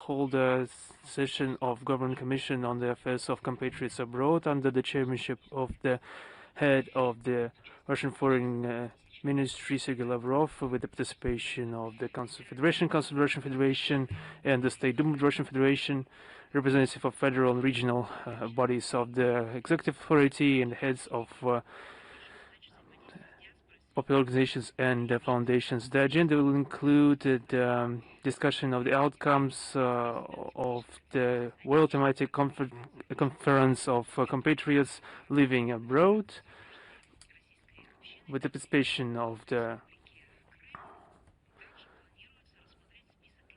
hold a session of Government Commission on the Affairs of Compatriots Abroad under the chairmanship of the head of the Russian Foreign Ministry, Sergei Lavrov, with the participation of the Council of Federation, Council of Russian Federation, and the State Duma of Russian Federation, representative of federal and regional bodies of the executive authority, and heads of popular organizations and foundations. The agenda will include the discussion of the outcomes of the World Thematic Conference of Compatriots Living Abroad, with the participation of the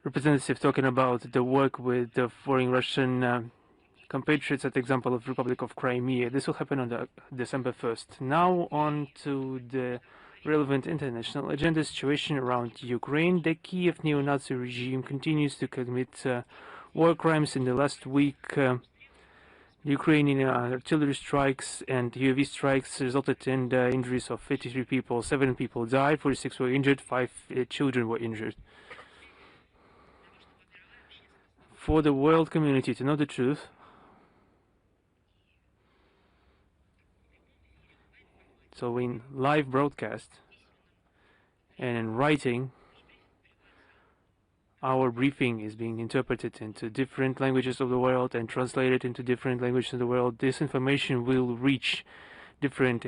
representative talking about the work with the foreign Russian compatriots at the example of Republic of Crimea. This will happen on December 1st. Now on to the relevant international agenda situation around Ukraine. The Kiev neo-Nazi regime continues to commit war crimes. In the last week, Ukrainian artillery strikes and UAV strikes resulted in the injuries of 53 people. 7 people died, 46 were injured, 5 children were injured. For the world community to know the truth, so in live broadcast and in writing, our briefing is being interpreted into different languages of the world and translated into different languages of the world. This information will reach different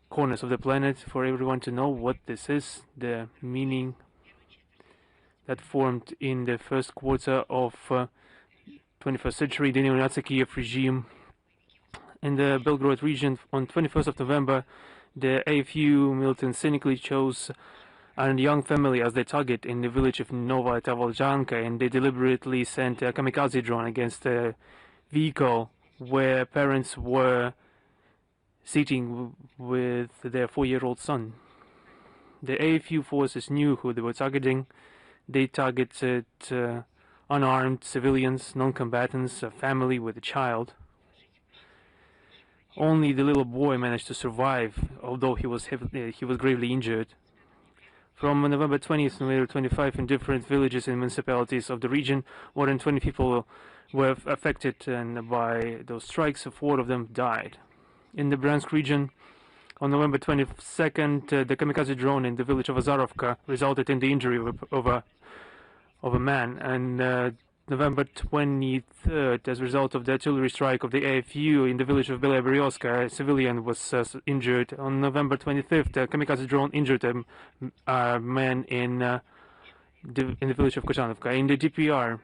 corners of the planet for everyone to know what this is, the meaning that formed in the first quarter of 21st century, the neo-Nazi Kiev regime. In the Belgorod region, on 21st of November, the AFU militants cynically chose a young family as their target in the village of Nova Tavaljanka, and they deliberately sent a kamikaze drone against a vehicle where parents were sitting with their 4-year-old son. The AFU forces knew who they were targeting. They targeted unarmed civilians, non-combatants, a family with a child. Only the little boy managed to survive, although he was gravely injured. From November 20th to November 25th, in different villages and municipalities of the region, more than 20 people were affected by those strikes. 4 of them died. In the Bryansk region, on November 22nd, the kamikaze drone in the village of Zakharova resulted in the injury of a man, and November 23rd, as a result of the artillery strike of the AFU in the village of Belaya Beryoska, a civilian was injured. On November 25th, a kamikaze drone injured a man in the village of Kozhanovka. In the DPR,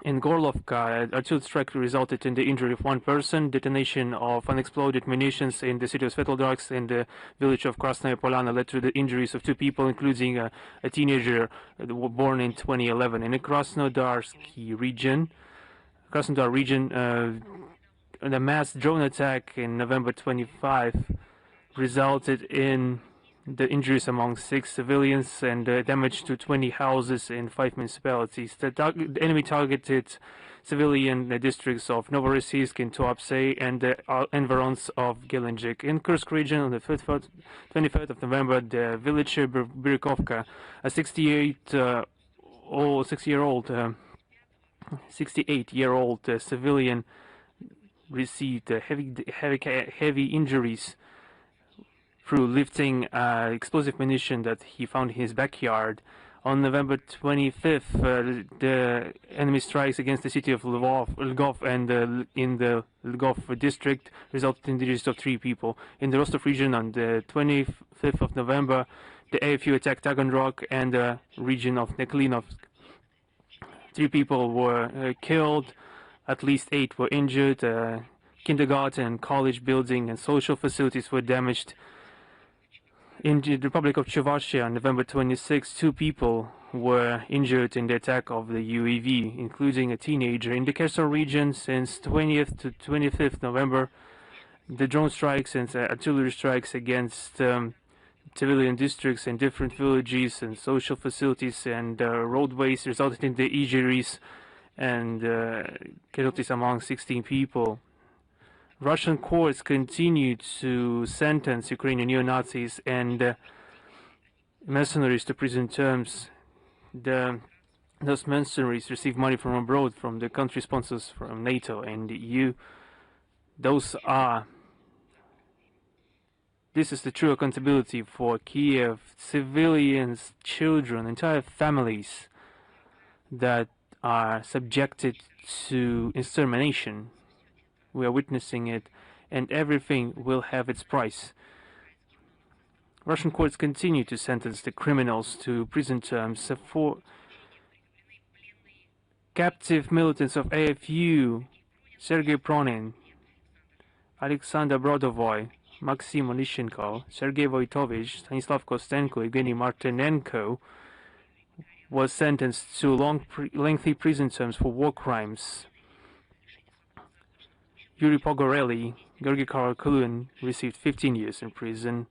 in Gorlovka, artillery strike resulted in the injury of 1 person. Detonation of unexploded munitions in the city of Svetlодарsk in the village of Krasnaya Polana led to the injuries of 2 people, including a teenager born in 2011. In the Krasnodar region, the mass drone attack in November 25 resulted in the injuries among 6 civilians and damage to 20 houses in 5 municipalities. The enemy targeted civilian districts of Novorossiysk and Tuapse and the environs of Gelendzhik. In Kursk region, on the 23rd of November, the village Birikovka, a 68-year-old civilian received heavy injuries through lifting explosive munition that he found in his backyard. On November 25th, the enemy strikes against the city of Lvov and in the Lvov district resulted in the deaths of 3 people. In the Rostov region, on the 25th of November, the AFU attacked Taganrog and the region of Neklinovsk. 3 people were killed, at least 8 were injured. Kindergarten, college building, and social facilities were damaged. In the Republic of Chuvashia, on November 26, 2 people were injured in the attack of the UAV, including a teenager. In the Kherson region, since 20th to 25th November, the drone strikes and artillery strikes against civilian districts and different villages and social facilities and roadways resulted in the injuries and casualties among 16 people. Russian courts continue to sentence Ukrainian neo-Nazis and mercenaries to prison terms. The Those mercenaries receive money from abroad, from the country sponsors, from NATO and the EU. This is the true accountability for Kiev, civilians, children, entire families that are subjected to extermination. We are witnessing it, and everything will have its price. Russian courts continue to sentence the criminals to prison terms for captive militants of AFU, Sergei Pronin, Alexander Brodovoy, Maxim Onishenko, Sergei Voitovich, Stanislav Kostenko, Evgeny Martinenko was sentenced to lengthy prison terms for war crimes. Yuri Pogorelli, Georgy Karakulin received 15 years in prison.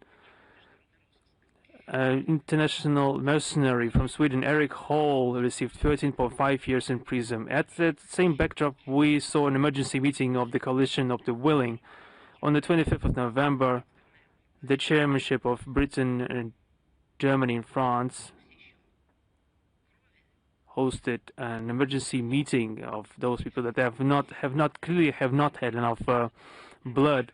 International mercenary from Sweden, Eric Hall, received 13.5 years in prison. At the same backdrop, we saw an emergency meeting of the Coalition of the Willing. On the 25th of November, the chairmanship of Britain and Germany and France hosted an emergency meeting of those people that have not had enough blood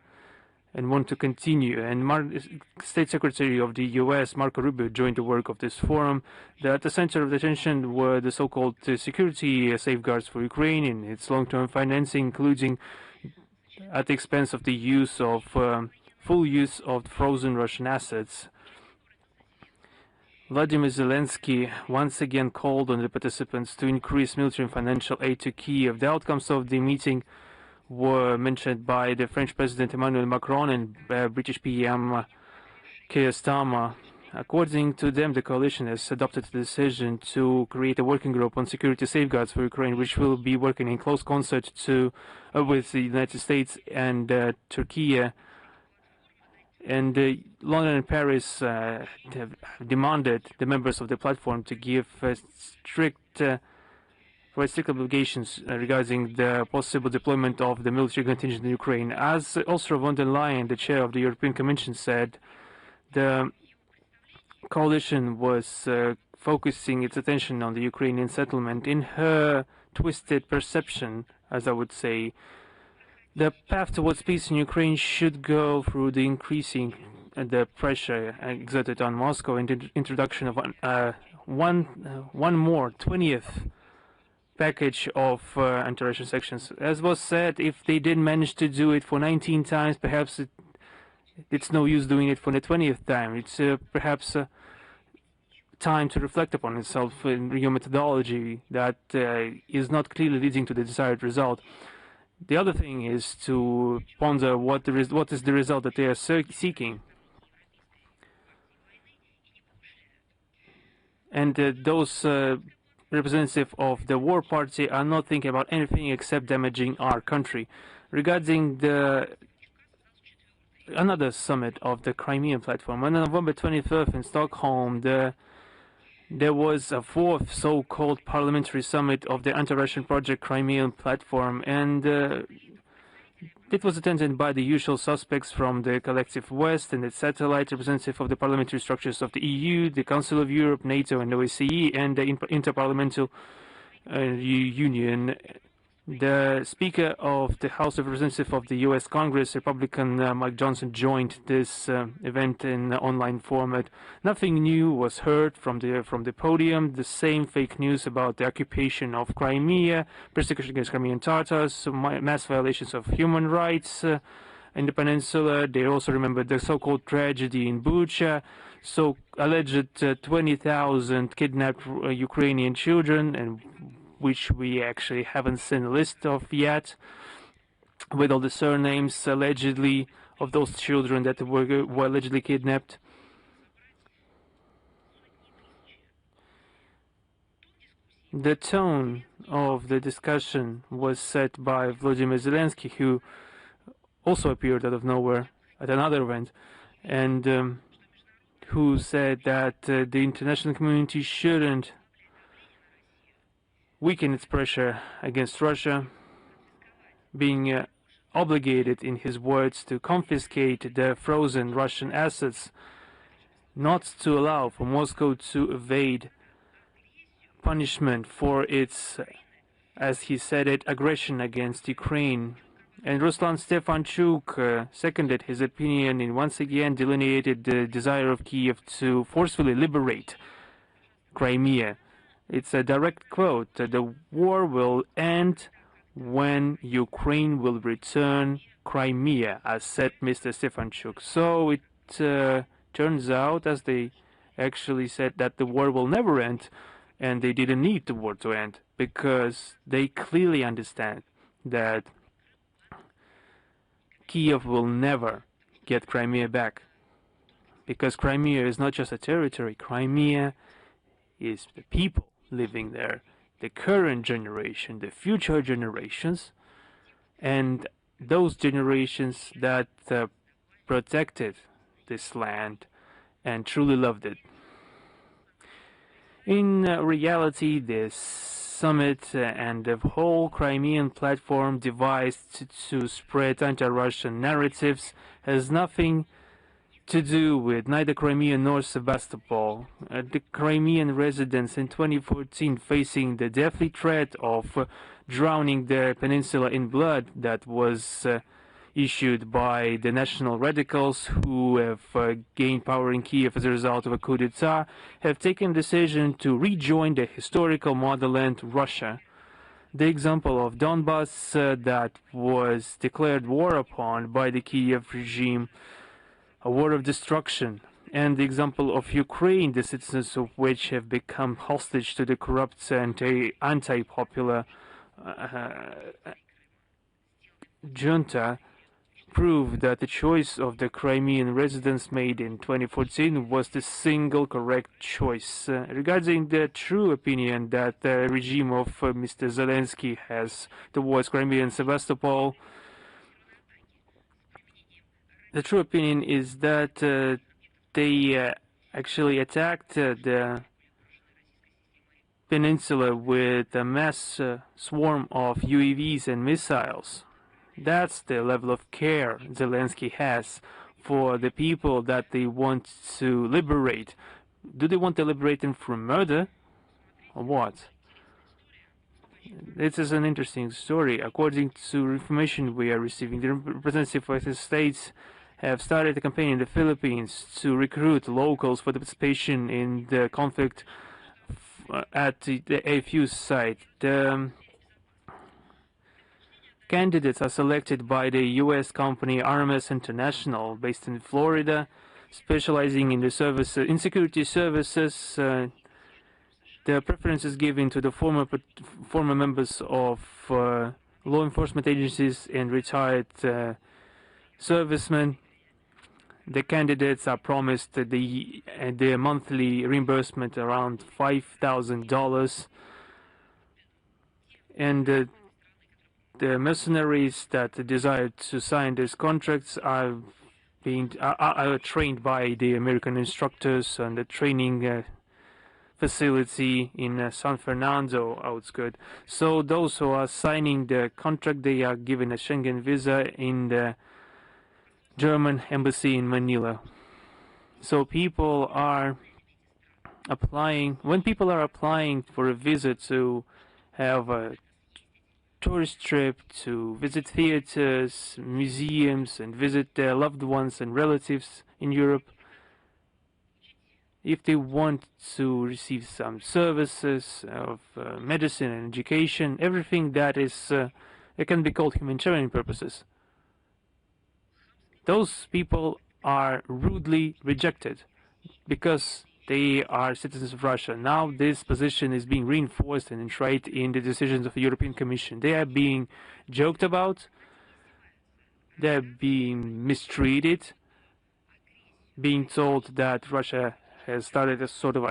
and want to continue. And State Secretary of the U.S. Marco Rubio joined the work of this forum. At the center of the attention were the so-called security safeguards for Ukraine and its long-term financing, including at the expense of the use of full use of frozen Russian assets. Vladimir Zelensky once again called on the participants to increase military and financial aid to Kiev. The outcomes of the meeting were mentioned by the French President Emmanuel Macron and British PM Keir Starmer. According to them, the coalition has adopted the decision to create a working group on security safeguards for Ukraine, which will be working in close concert with the United States and Turkey. And London and Paris have demanded the members of the platform to give strict obligations regarding the possible deployment of the military contingent in Ukraine. As Ursula von der Leyen, the chair of the European Commission, said, the coalition was focusing its attention on the Ukrainian settlement. In her twisted perception, as I would say, the path towards peace in Ukraine should go through the increasing the pressure exerted on Moscow and the introduction of one more 20th package of anti-Russian sanctions. As was said, if they didn't manage to do it for 19 times, perhaps it's no use doing it for the 20th time. It's perhaps time to reflect upon itself in your methodology that is not clearly leading to the desired result. The other thing is to ponder what is the result that they are seeking. And those representatives of the war party are not thinking about anything except damaging our country. Regarding another summit of the Crimean platform, on November 25th in Stockholm, there was a fourth so-called parliamentary summit of the anti-Russian project Crimean platform, and it was attended by the usual suspects from the collective West and its satellite representative of the parliamentary structures of the EU, the Council of Europe, NATO and OSCE, and the Interparliamentary Union. The Speaker of the House of Representatives of the U.S. Congress, Republican Mike Johnson, joined this event in online format. Nothing new was heard from the podium. The same fake news about the occupation of Crimea, persecution against Crimean Tatars, mass violations of human rights in the peninsula. They also remembered the so-called tragedy in Bucha, so alleged 20,000 kidnapped Ukrainian children, and which we actually haven't seen a list of yet, with all the surnames allegedly of those children that were allegedly kidnapped. The tone of the discussion was set by Vladimir Zelensky, who also appeared out of nowhere at another event, and who said that the international community shouldn't weaken its pressure against Russia, being obligated, in his words, to confiscate the frozen Russian assets, not to allow for Moscow to evade punishment for its, as he said it, aggression against Ukraine. And Ruslan Stefanchuk seconded his opinion and once again delineated the desire of Kiev to forcefully liberate Crimea. It's a direct quote: "The war will end when Ukraine will return Crimea," as said Mr. Stefanchuk. So it turns out, as they actually said, that the war will never end, and they didn't need the war to end, because they clearly understand that Kiev will never get Crimea back, because Crimea is not just a territory. Crimea is the people living there, the current generation, the future generations, and those generations that protected this land and truly loved it. In reality, this summit and the whole Crimean platform devised to spread anti-Russian narratives has nothing to do with neither Crimea nor Sevastopol. The Crimean residents in 2014 facing the deathly threat of drowning the peninsula in blood that was issued by the national radicals who have gained power in Kiev as a result of a coup d'etat, have taken the decision to rejoin the historical motherland, Russia. The example of Donbass that was declared war upon by the Kiev regime, a war of destruction, and the example of Ukraine, the citizens of which have become hostage to the corrupt and anti-popular junta, prove that the choice of the Crimean residents made in 2014 was the single correct choice. Regarding the true opinion that the regime of Mr. Zelensky has towards Crimea and Sevastopol, the true opinion is that they actually attacked the peninsula with a mass swarm of UAVs and missiles. That's the level of care Zelensky has for the people that they want to liberate. Do they want to liberate them from murder, or what? This is an interesting story. According to information we are receiving, the representative of the United States have started a campaign in the Philippines to recruit locals for the participation in the conflict at the AFU site. The candidates are selected by the U.S. company RMS International, based in Florida, specializing in the security services. The preference is given to the former members of law enforcement agencies and retired servicemen. The candidates are promised the monthly reimbursement around $5,000, and the mercenaries that desire to sign these contracts are trained by the American instructors and the training facility in San Fernando outskirts. So those who are signing the contract, they are given a Schengen visa in the German embassy in Manila. So people are applying, when people are applying for a visa to have a tourist trip, to visit theaters, museums, and visit their loved ones and relatives in Europe, if they want to receive some services of medicine and education, everything that is, it can be called humanitarian purposes, those people are rudely rejected because they are citizens of Russia. Now this position is being reinforced and enshrined in the decisions of the European Commission. They are being joked about, they are being mistreated, being told that Russia has started a sort of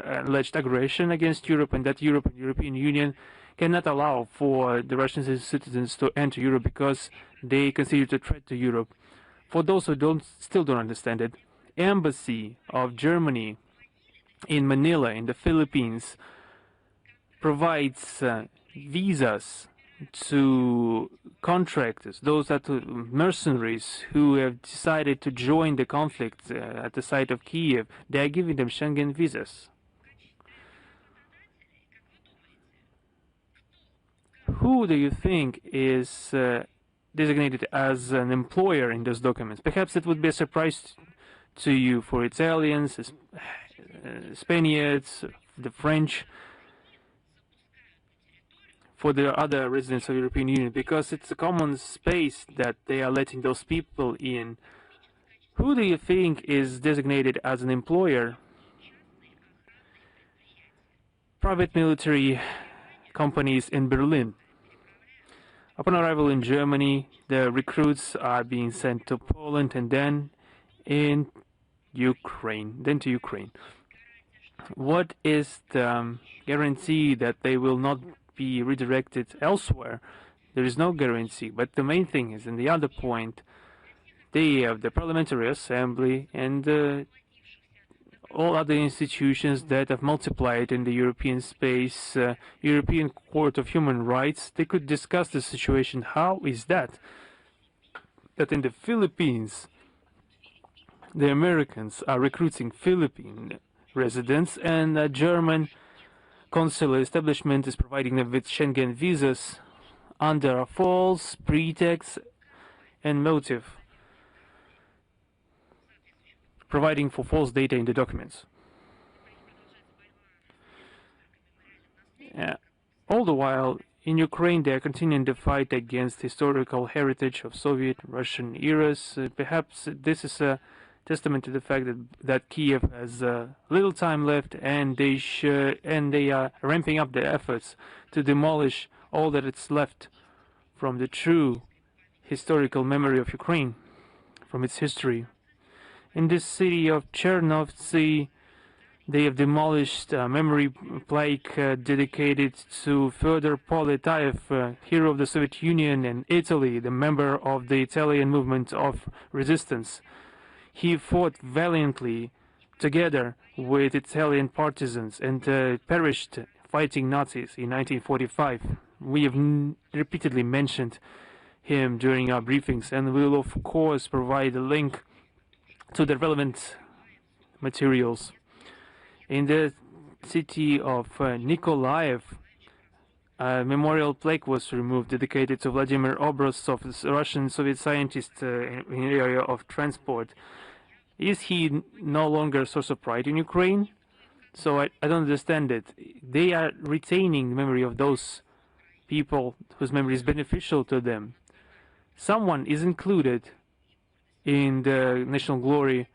alleged aggression against Europe, and that Europe and the European Union cannot allow for the Russian citizens to enter Europe because they consider it a threat to Europe. For those who still don't understand it, Embassy of Germany in Manila, in the Philippines, provides visas to contractors, those are to mercenaries who have decided to join the conflict at the site of Kiev. They are giving them Schengen visas. Who do you think is designated as an employer in those documents? Perhaps it would be a surprise to you for Italians, Spaniards, the French, for the other residents of the European Union, because it's a common space that they are letting those people in. Who do you think is designated as an employer? Private military companies in Berlin. Upon arrival in Germany, the recruits are being sent to Poland and then to Ukraine. What is the guarantee that they will not be redirected elsewhere? There is no guarantee, but the main thing is, and the other point, they have the Parliamentary Assembly and all other institutions that have multiplied in the European space, European Court of Human Rights. They could discuss the situation. How is that in the Philippines, the Americans are recruiting Philippine residents, and a German consular establishment is providing them with Schengen visas under a false pretext and motive, providing for false data in the documents. All the while, in Ukraine, they are continuing the fight against historical heritage of Soviet Russian eras. Perhaps this is a testament to the fact that Kiev has little time left, and they are ramping up their efforts to demolish all that is left from the true historical memory of Ukraine, from its history. In this city of Chernovtsi, they have demolished a memory plaque dedicated to Fyodor Poletayev, hero of the Soviet Union and Italy, the member of the Italian movement of resistance. He fought valiantly together with Italian partisans and perished fighting Nazis in 1945. We have repeatedly mentioned him during our briefings, and we will of course provide a link to the relevant materials. In the city of Nikolaev, a memorial plaque was removed dedicated to Vladimir Obraztsov, a Russian Soviet scientist in the area of transport. Is he no longer a source of pride in Ukraine? So I don't understand it. They are retaining the memory of those people whose memory is beneficial to them. Someone is included in the national glory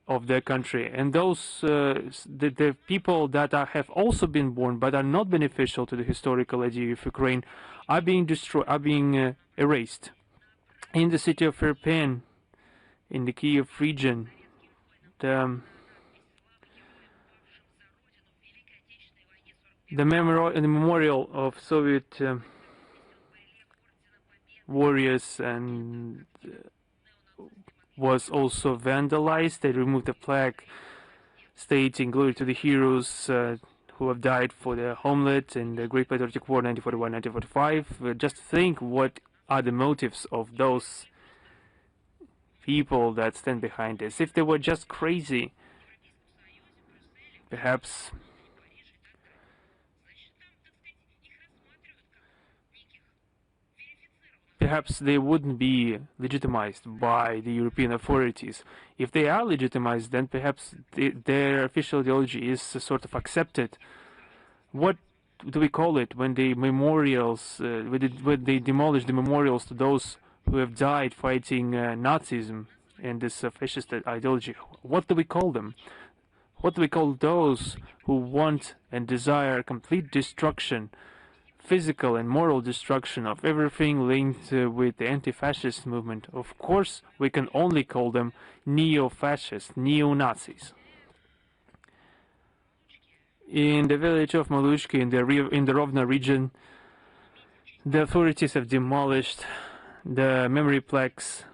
of their country, and those the people that have also been born but are not beneficial to the historical idea of Ukraine are being destroyed, are being erased. In the city of Irpin, in the Kiev region, the memorial of Soviet warriors and was also vandalized. They removed the plaque stating "Glory to the heroes who have died for their homeland in the Great Patriotic War 1941-1945. Just think what are the motives of those people that stand behind this. If they were just crazy, perhaps they wouldn't be legitimized by the European authorities. If they are legitimized, then perhaps their official ideology is sort of accepted. What do we call it when the memorials, when they demolish the memorials to those who have died fighting Nazism and this fascist ideology? What do we call them? What do we call those who want and desire complete destruction, physical and moral destruction of everything linked with the anti-fascist movement? Of course, we can only call them neo-fascists, neo-Nazis. In the village of Malushki in the Rovna region, the authorities have demolished the memorial plaques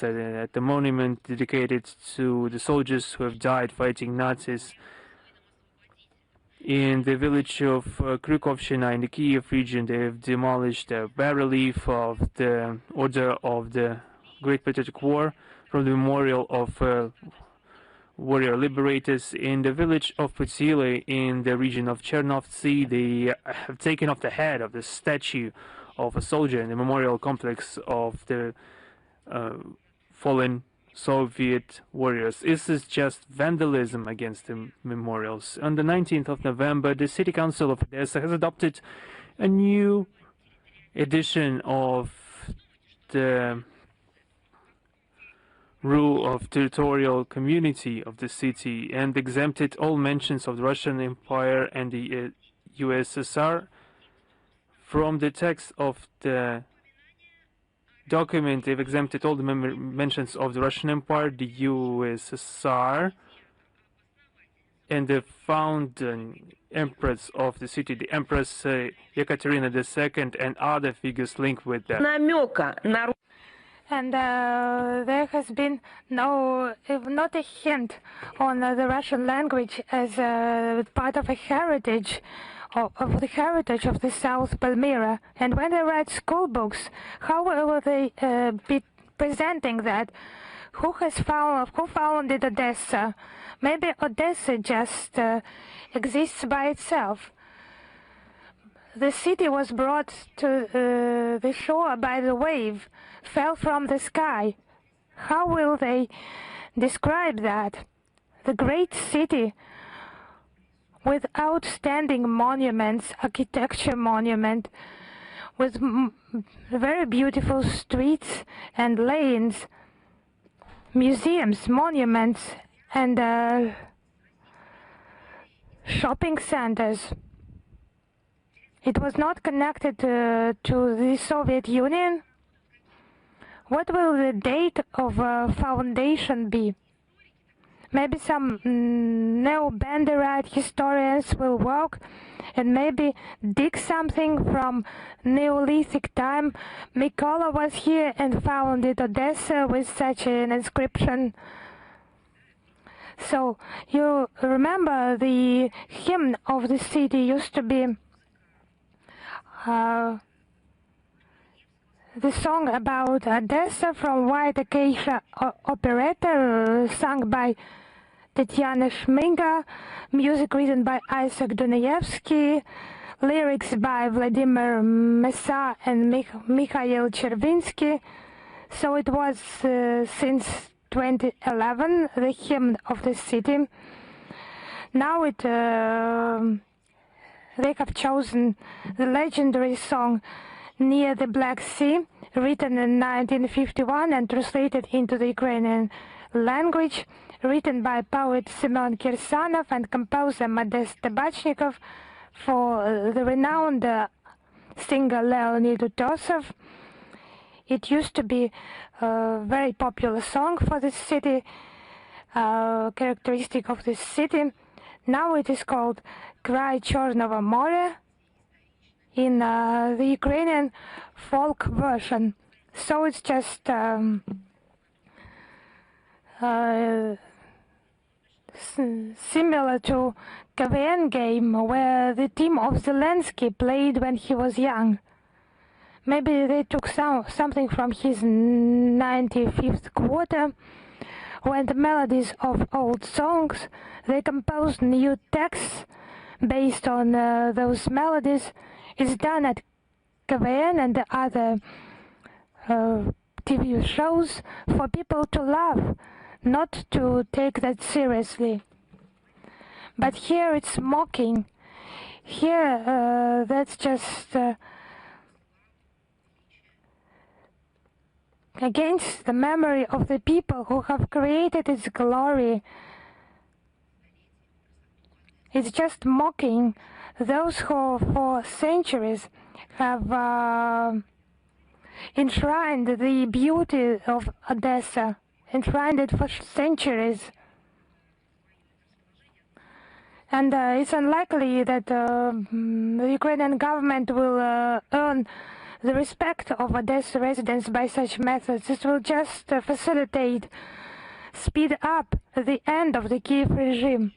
at the monument dedicated to the soldiers who have died fighting Nazis. In the village of Kryukovshina in the Kiev region, they have demolished a bas-relief of the Order of the Great Patriotic War from the memorial of warrior liberators in the village of Putsile in the region of Chernovtsi. They have taken off the head of the statue of a soldier in the memorial complex of the fallen Soviet warriors. This is just vandalism against the memorials. On the 19th of November, the City Council of Odessa has adopted a new edition of the rule of territorial community of the city and exempted all mentions of the Russian Empire and the USSR from the text of the document. They've exempted all the mentions of the Russian Empire, the USSR, and the founding empress of the city, the Empress Ekaterina II, and other figures linked with them. And there has been not a hint on the Russian language as part of a heritage of the heritage of the South Palmyra. And when they write school books, how will they be presenting that? Who founded Odessa? Maybe Odessa just exists by itself. The city was brought to the shore by the wave, fell from the sky. How will they describe that? The great city with outstanding monuments, architecture monument, with very beautiful streets and lanes, museums, monuments, and shopping centers. It was not connected to the Soviet Union. What will the date of foundation be? Maybe some neo-Banderite historians will work and maybe dig something from Neolithic time. Mykola was here and founded Odessa with such an inscription. So you remember the hymn of the city used to be the song about Odessa from White Acacia operetta, sung by Tatiana Shminga, music written by Isaac Dunayevsky, lyrics by Vladimir Mesa and Mikhail Chervinsky. So it was since 2011 the hymn of the city. Now they have chosen the legendary song Near the Black Sea, written in 1951 and translated into the Ukrainian language, written by poet Semyon Kirsanov and composer Modest Tabachnikov for the renowned singer Leonid Utosov. It used to be a very popular song for the city, characteristic of this city. Now it is called Cry Chornovo More in the Ukrainian folk version. So it's just similar to KVN game where the team of Zelensky played when he was young. Maybe they took something from his 95th quarter. When the melodies of old songs, they composed new texts based on those melodies. It's done at KVN and the other TV shows for people to laugh, not to take that seriously. But here it's mocking. Here that's just against the memory of the people who have created its glory. It's just mocking those who for centuries have enshrined the beauty of Odessa, enshrined it for centuries. And it's unlikely that the Ukrainian government will earn the respect of Odessa residents by such methods. It will just facilitate, speed up the end of the Kiev regime.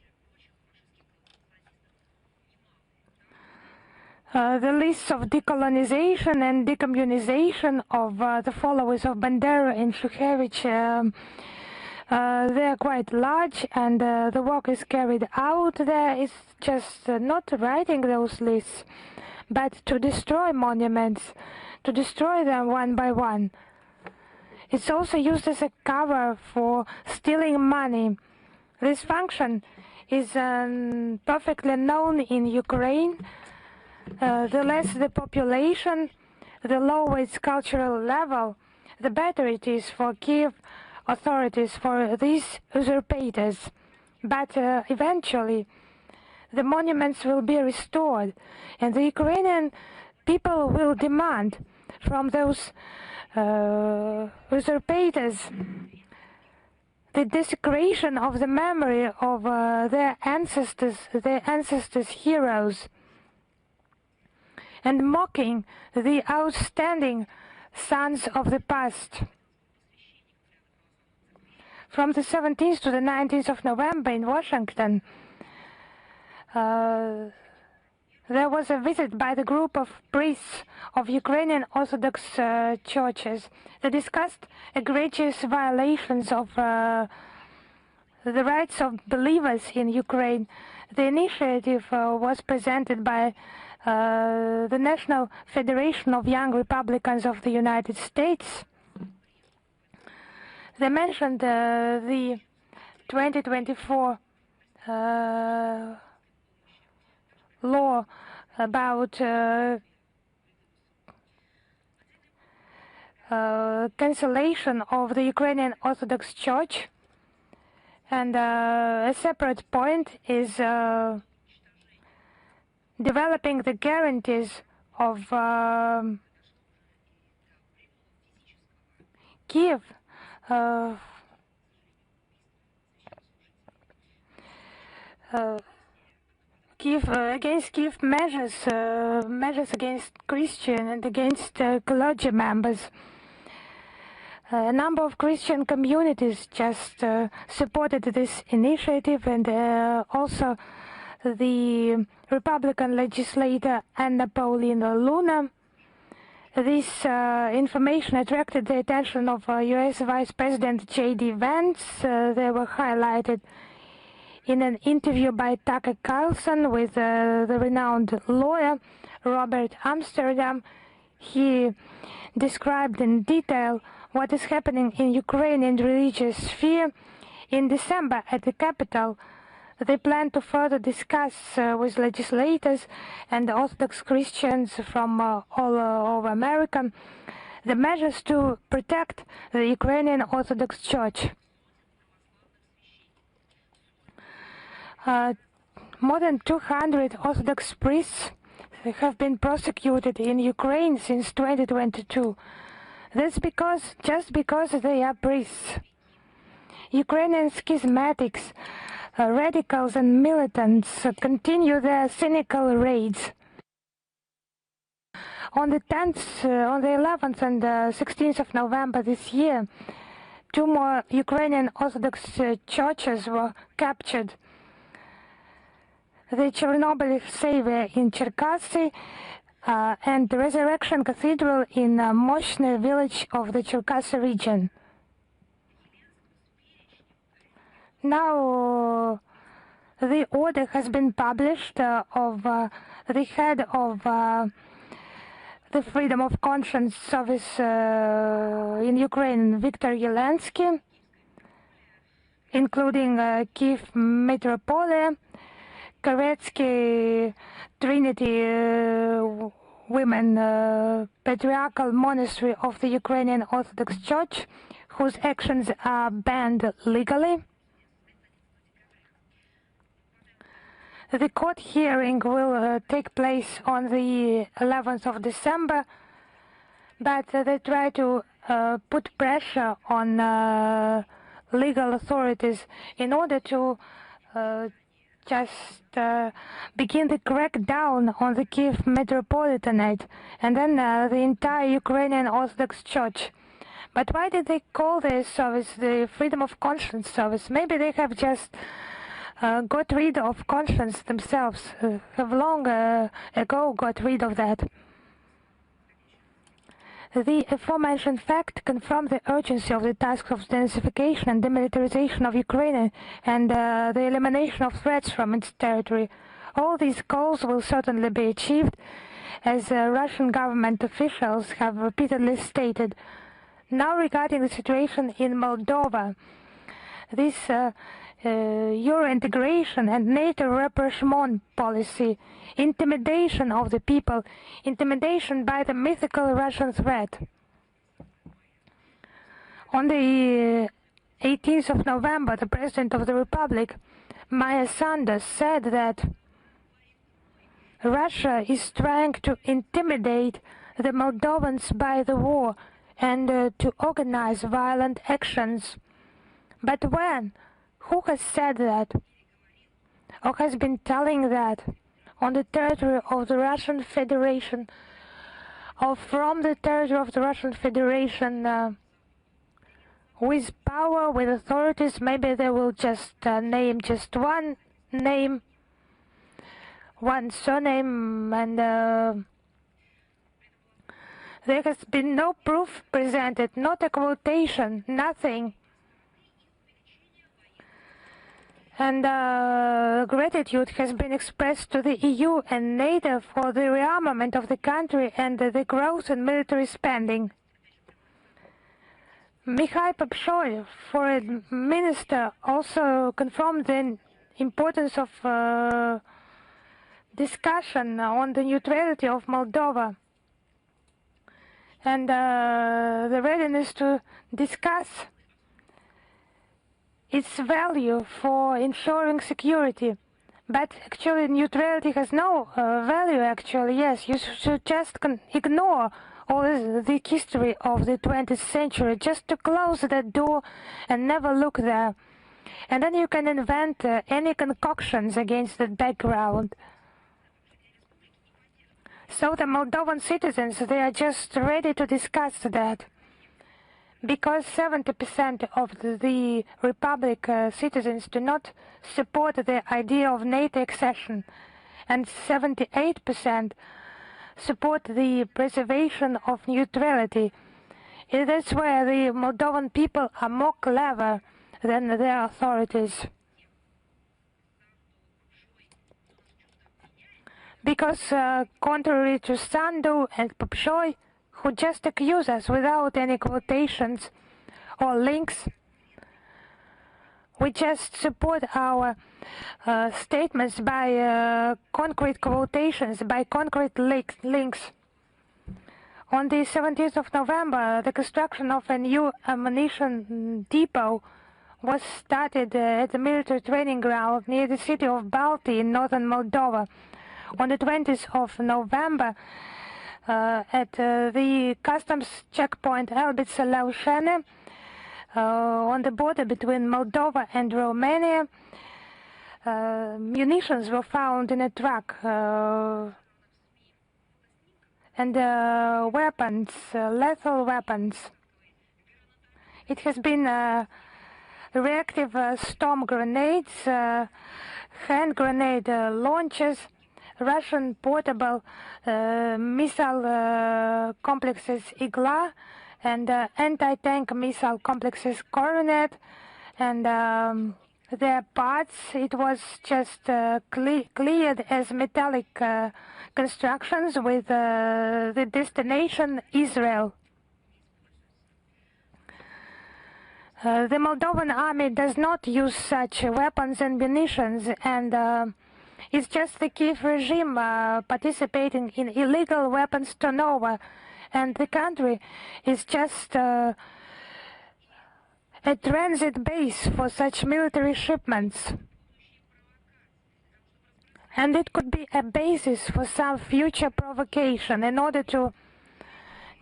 The lists of decolonization and decommunization of the followers of Bandera and Shukhevich They are quite large, and the work is carried out there is just not writing those lists, but to destroy monuments, to destroy them one by one. It's also used as a cover for stealing money. This function is perfectly known in Ukraine. The less the population, the lower its cultural level, the better it is for Kiev authorities, for these usurpators. But eventually, the monuments will be restored, and the Ukrainian people will demand from those usurpators the desecration of the memory of their ancestors' heroes, and mocking the outstanding sons of the past. From the 17th to the 19th of November in Washington, there was a visit by the group of priests of Ukrainian Orthodox churches. They discussed egregious violations of the rights of believers in Ukraine. The initiative was presented by the National Federation of Young Republicans of the United States. They mentioned the 2024 law about cancellation of the Ukrainian Orthodox Church, and a separate point is developing the guarantees of Kiev against Kiev measures against Christian and against clergy members. A number of Christian communities just supported this initiative, and also the Republican legislator Anna Paulina Luna. This information attracted the attention of U.S. Vice President J.D. Vance. They were highlighted in an interview by Tucker Carlson with the renowned lawyer Robert Amsterdam. He described in detail what is happening in Ukrainian religious sphere. In December at the Capitol, they plan to further discuss with legislators and Orthodox Christians from all over America the measures to protect the Ukrainian Orthodox Church. More than 200 Orthodox priests have been prosecuted in Ukraine since 2022. That's just because they are priests. Ukrainian schismatics, radicals and militants continue their cynical raids. On the 11th and 16th of November this year, 2 more Ukrainian Orthodox churches were captured. The Chernobyl Savior in Cherkasy and the Resurrection Cathedral in Moshne village of the Cherkasy region. Now the order has been published of the head of the Freedom of Conscience Service in Ukraine, Viktor Yelensky, including Kiev Metropolia, Koretsky Trinity Women Patriarchal Monastery of the Ukrainian Orthodox Church, whose actions are banned legally. The court hearing will take place on the 11th of December, but they try to put pressure on legal authorities in order to just begin the crackdown on the Kiev Metropolitanate and then the entire Ukrainian Orthodox Church. But why did they call this service the Freedom of Conscience service? Maybe they have just got rid of conscience themselves, have long ago got rid of that. The aforementioned fact confirmed the urgency of the task of denazification and demilitarization of Ukraine and the elimination of threats from its territory. All these goals will certainly be achieved, as Russian government officials have repeatedly stated. Now, regarding the situation in Moldova, this Euro integration and NATO rapprochement policy, intimidation of the people, intimidation by the mythical Russian threat. On the 18th of November, the President of the Republic, Maya Sandu, said that Russia is trying to intimidate the Moldovans by the war and to organize violent actions. But when? Who has said that? Or has been telling that? On the territory of the Russian Federation, or from the territory of the Russian Federation, with power, with authorities, maybe they will just name just one name, one surname, and there has been no proof presented, not a quotation, nothing. And gratitude has been expressed to the EU and NATO for the rearmament of the country and the growth in military spending. Mikhail Popshoy, foreign minister, also confirmed the importance of discussion on the neutrality of Moldova and the readiness to discuss its value for ensuring security. But actually neutrality has no value actually. Yes, you should just ignore all the history of the 20th century, just to close that door and never look there. And then you can invent any concoctions against that background. So the Moldovan citizens, they are just ready to discuss that. Because 70% of the Republic citizens do not support the idea of NATO accession, and 78% support the preservation of neutrality. That's where the Moldovan people are more clever than their authorities. Because contrary to Sandu and Popshoy, who just accuse us without any quotations or links, we just support our statements by concrete quotations, by concrete links. On the 17th of November, the construction of a new ammunition depot was started at the military training ground near the city of Balti in northern Moldova. On the 20th of November, at the customs checkpoint Elbița-Laușane, on the border between Moldova and Romania, munitions were found in a truck and weapons, lethal weapons. It has been reactive storm grenades, hand grenade launchers, Russian portable missile complexes Igla, and anti-tank missile complexes Coronet, and their parts, it was just cleared as metallic constructions with the destination Israel. The Moldovan army does not use such weapons and munitions, and it's just the Kiev regime participating in illegal weapons turnover, and the country is just a transit base for such military shipments. And it could be a basis for some future provocation in order to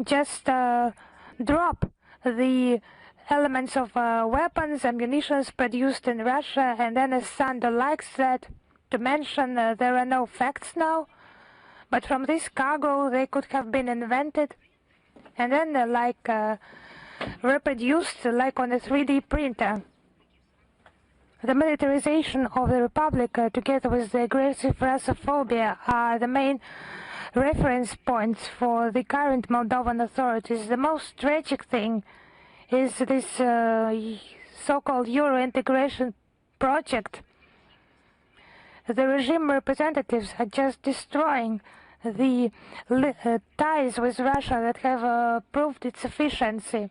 just drop the elements of weapons and munitions produced in Russia, and then as Sandu likes that, to mention there are no facts now, but from this cargo they could have been invented and then reproduced like on a 3D printer. The militarization of the Republic together with the aggressive Russophobia are the main reference points for the current Moldovan authorities. The most tragic thing is this so-called Euro integration project. The regime representatives are just destroying the ties with Russia that have proved its efficiency.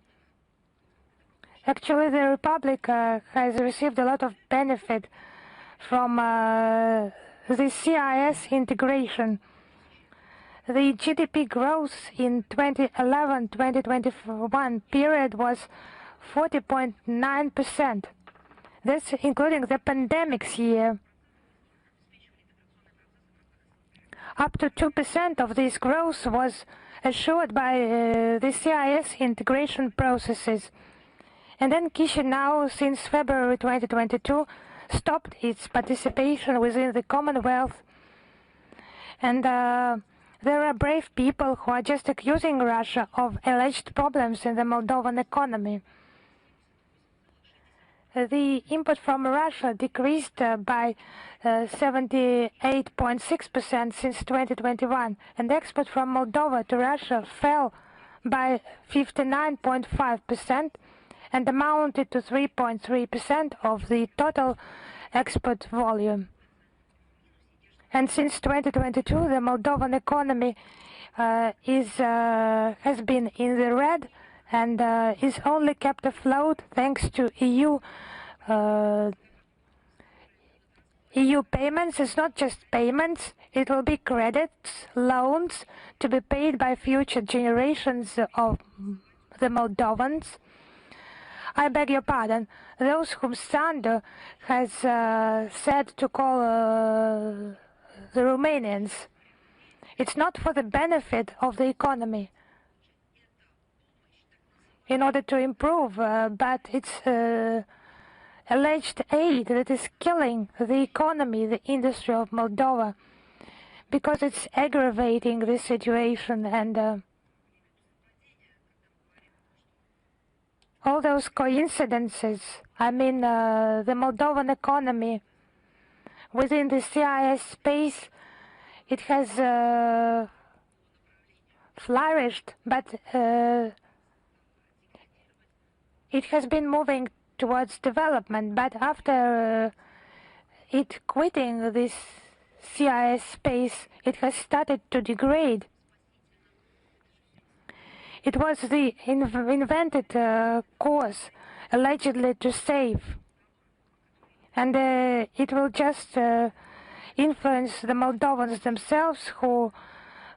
Actually, the Republic has received a lot of benefit from the CIS integration. The GDP growth in 2011-2021 period was 40.9%. That's including the pandemic's year. Up to 2% of this growth was assured by the CIS integration processes. And then Chisinau, since February 2022, stopped its participation within the Commonwealth. And there are brave people who are just accusing Russia of alleged problems in the Moldovan economy. The import from Russia decreased by 78.6% since 2021, and export from Moldova to Russia fell by 59.5% and amounted to 3.3% of the total export volume. And since 2022, the Moldovan economy has been in the red and is only kept afloat thanks to EU payments. It's not just payments, it will be credits, loans to be paid by future generations of the Moldovans. I beg your pardon, those whom Sandu has said to call the Romanians. It's not for the benefit of the economy in order to improve, but it's alleged aid that is killing the economy, the industry of Moldova, because it's aggravating the situation. And all those coincidences, I mean, the Moldovan economy within the CIS space, it has flourished, but it has been moving towards development. But after it quitting this CIS space, it has started to degrade. It was the invented course allegedly to save. And it will just influence the Moldovans themselves who,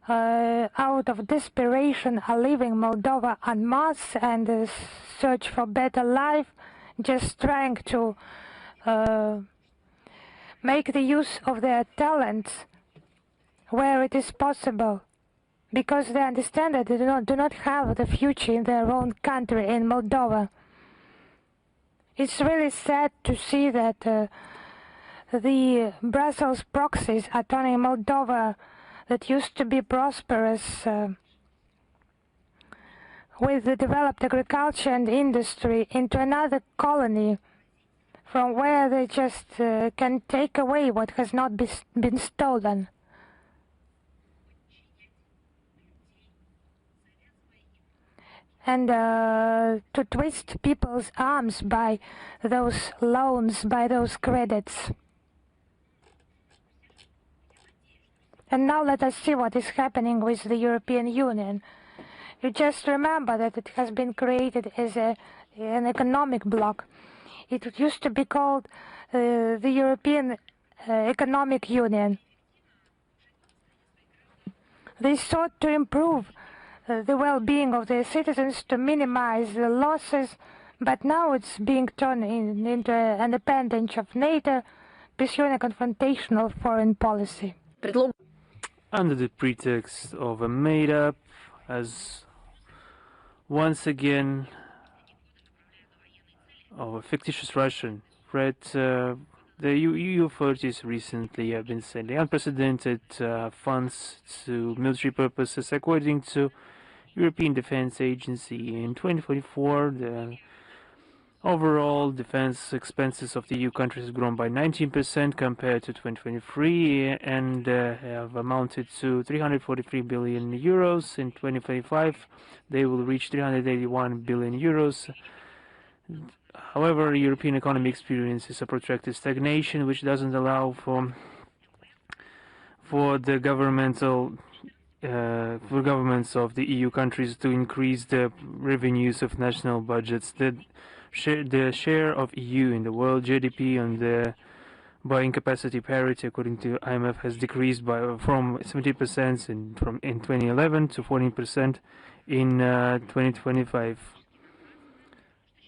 out of desperation, are leaving Moldova en masse and search for better life, just trying to make the use of their talents where it is possible, because they understand that they do not have the future in their own country, in Moldova. It's really sad to see that the Brussels proxies are turning Moldova, that used to be prosperous with the developed agriculture and industry, into another colony from where they just can take away what has not been stolen. And to twist people's arms by those loans, by those credits. And now let us see what is happening with the European Union. You just remember that it has been created as an economic bloc. It used to be called the European Economic Union. They sought to improve the well-being of their citizens, to minimize the losses, but now it's being turned into an appendage of NATO, pursuing a confrontational foreign policy. Under the pretext of a made-up, as once again, of a fictitious Russian threat, the EU authorities recently have been sending unprecedented funds to military purposes, according to European Defence Agency. In 2044, Overall, defense expenses of the EU countries have grown by 19% compared to 2023 and have amounted to 343 billion euros. In 2025, they will reach 381 billion euros. However, European economy experiences a protracted stagnation, which doesn't allow for the governments of the EU countries to increase the revenues of national budgets. The share of EU in the world GDP and the buying capacity parity, according to IMF, has decreased from 70% in 2011 to 14% in 2025.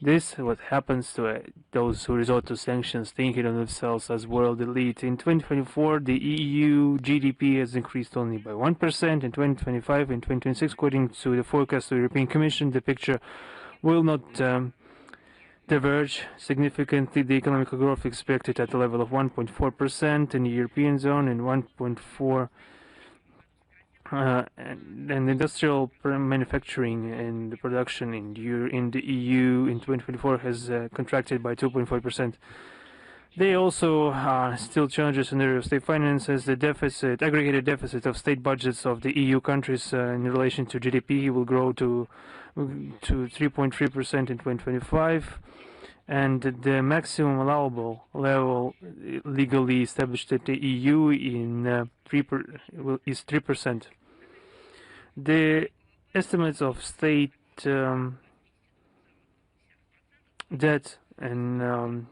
This is what happens to those who resort to sanctions, thinking of themselves as world elite. In 2024, the EU GDP has increased only by 1%. In 2025 and 2026, according to the forecast of the European Commission, the picture will not diverge significantly. The economic growth expected at the level of 1.4% in the European zone and 1.4% and industrial manufacturing and the production in the EU in 2024 has contracted by 2.5%. There also are still challenges in the area of state finances. The aggregated deficit of state budgets of the EU countries in relation to GDP will grow to 3.3% in 2025, and the maximum allowable level legally established at the EU is 3%. The estimates of state debt and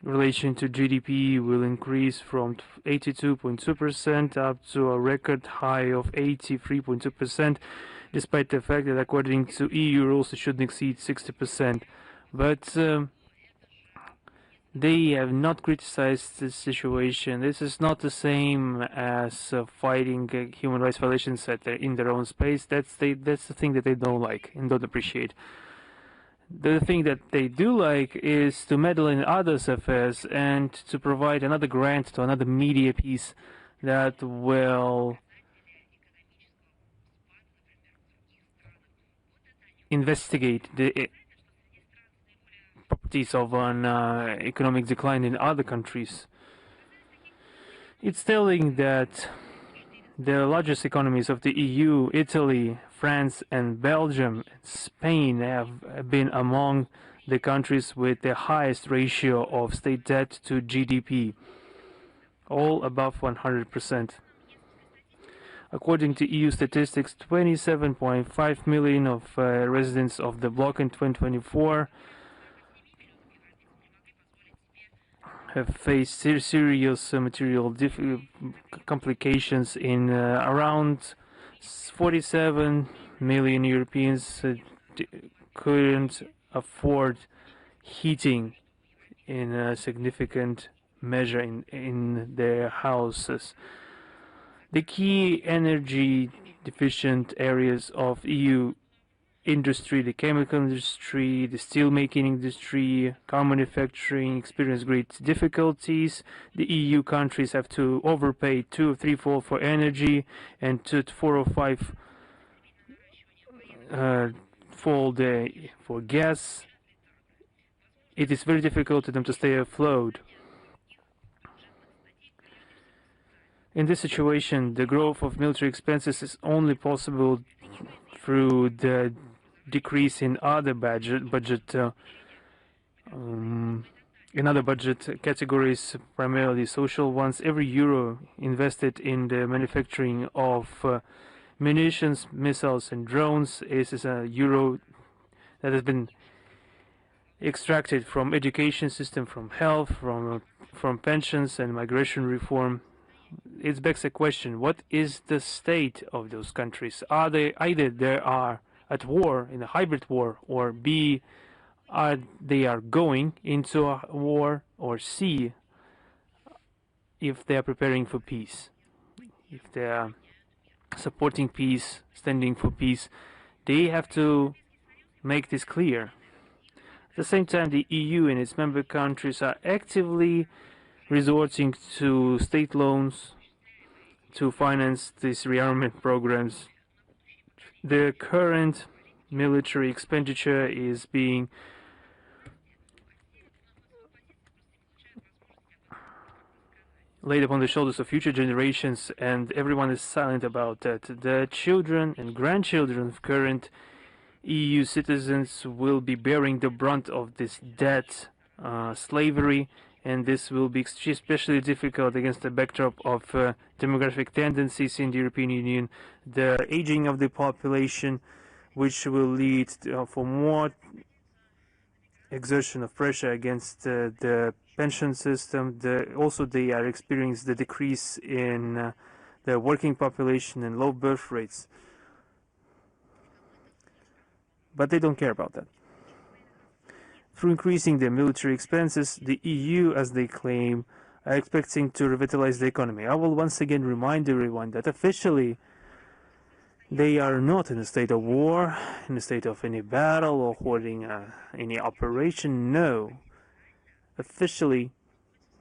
relation to GDP will increase from 82.2% up to a record high of 83.2%, despite the fact that according to EU rules it shouldn't exceed 60%. But they have not criticized this situation. This is not the same as fighting human rights violations in their own space. That's the thing that they don't like and don't appreciate. The thing that they do like is to meddle in others' affairs and to provide another grant to another media piece that will investigate the properties of an economic decline in other countries. It's telling that the largest economies of the EU, Italy, France and Belgium and Spain, have been among the countries with the highest ratio of state debt to GDP, all above 100%. According to EU statistics, 27.5 million of residents of the bloc in 2024 have faced serious material complications. In around 47 million Europeans couldn't afford heating in a significant measure in their houses. The key energy deficient areas of EU industry, the chemical industry, the steel making industry, car manufacturing experience great difficulties. The EU countries have to overpay 2 or 3-fold for energy and 2 to 4 or 5 fold for gas. It is very difficult for them to stay afloat. In this situation, the growth of military expenses is only possible through the decrease in other budget categories, primarily social ones. Every euro invested in the manufacturing of munitions, missiles and drones is a euro that has been extracted from education system, from health, from pensions and migration reform. It begs a question: what is the state of those countries? Are they either they are at war, in a hybrid war, or B, they are going into a war, or C, if they are preparing for peace, if they are supporting peace, standing for peace? They have to make this clear. At the same time, the EU and its member countries are actively resorting to state loans to finance these rearmament programs. The current military expenditure is being laid upon the shoulders of future generations, and everyone is silent about that. The children and grandchildren of current EU citizens will be bearing the brunt of this debt, slavery, and this will be especially difficult against the backdrop of demographic tendencies in the European Union, the aging of the population, which will lead for more exertion of pressure against the pension system. Also, they are experiencing the decrease in the working population and low birth rates. But they don't care about that. Through increasing their military expenses, the EU, as they claim, are expecting to revitalize the economy. I will once again remind everyone that officially they are not in a state of war, in a state of any battle or holding any operation. No. Officially,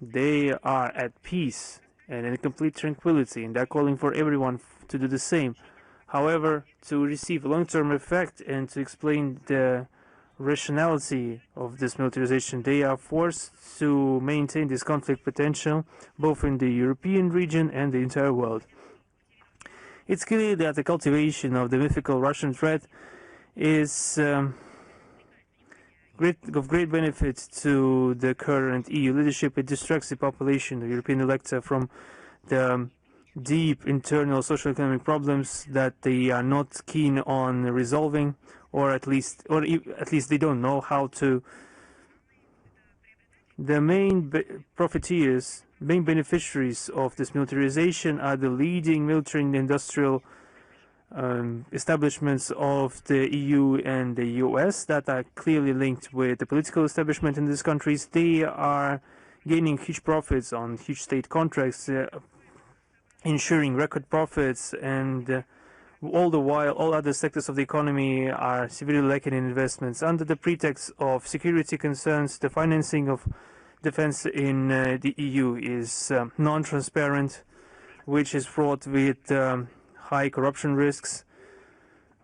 they are at peace and in complete tranquility, and they're calling for everyone to do the same. However, to receive a long-term effect and to explain the rationality of this militarization, they are forced to maintain this conflict potential both in the European region and the entire world. It's clear that the cultivation of the mythical Russian threat is of great benefit to the current EU leadership. It distracts the population, the European electorate, from the deep internal social economic problems that they are not keen on resolving, or at least they don't know how to. The main profiteers, main beneficiaries of this militarization are the leading military and industrial establishments of the EU and the US that are clearly linked with the political establishment in these countries. They are gaining huge profits on huge state contracts, ensuring record profits, and all the while all other sectors of the economy are severely lacking in investments. Under the pretext of security concerns, the financing of defense in the EU is non-transparent, which is fraught with high corruption risks.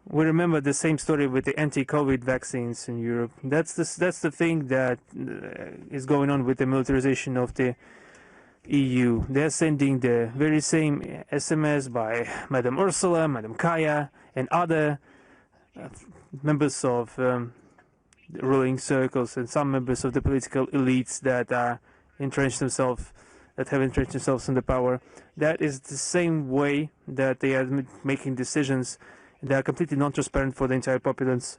We remember the same story with the anti-COVID vaccines in Europe. That's the thing that is going on with the militarization of the EU. They're sending the very same SMS by Madam Ursula, Madam Kaya, and other members of the ruling circles and some members of the political elites that have entrenched themselves in the power. That is the same way that they are making decisions. They are completely non-transparent for the entire populace.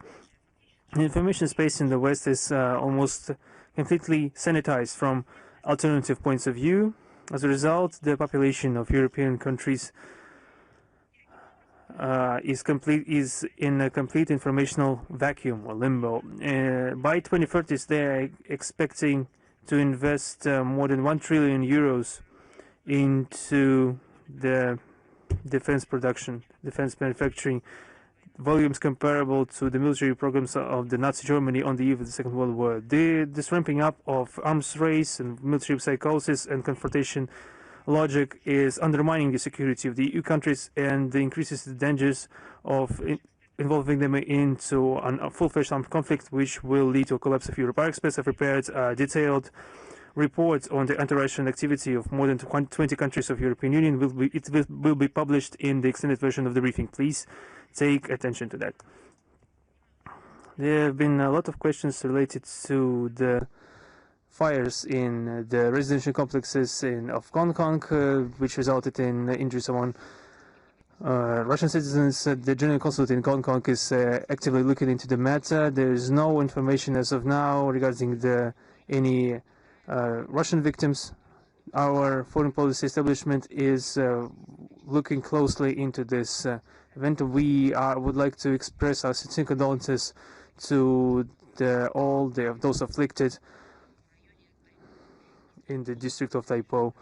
The information space in the West is almost completely sanitized from alternative points of view. As a result, the population of European countries is in a complete informational vacuum or limbo. By 2030, they are expecting to invest more than 1 trillion euros into the defense production, defense manufacturing, volumes comparable to the military programs of the Nazi Germany on the eve of the Second World War. This ramping up of arms race and military psychosis and confrontation logic is undermining the security of the EU countries and increases the dangers of involving them into a full-fledged armed conflict, which will lead to a collapse of Europe. Our experts have prepared a detailed report on the anti-Russian activity of more than 20 countries of the European Union. It will be published in the extended version of the briefing. Please take attention to that. There have been a lot of questions related to the fires in the residential complexes of Hong Kong, which resulted in injuries among Russian citizens. The General Consulate in Hong Kong is actively looking into the matter. There is no information as of now regarding any Russian victims. Our foreign policy establishment is looking closely into this event. We would like to express our sincere condolences to all those afflicted in the district of Taipo.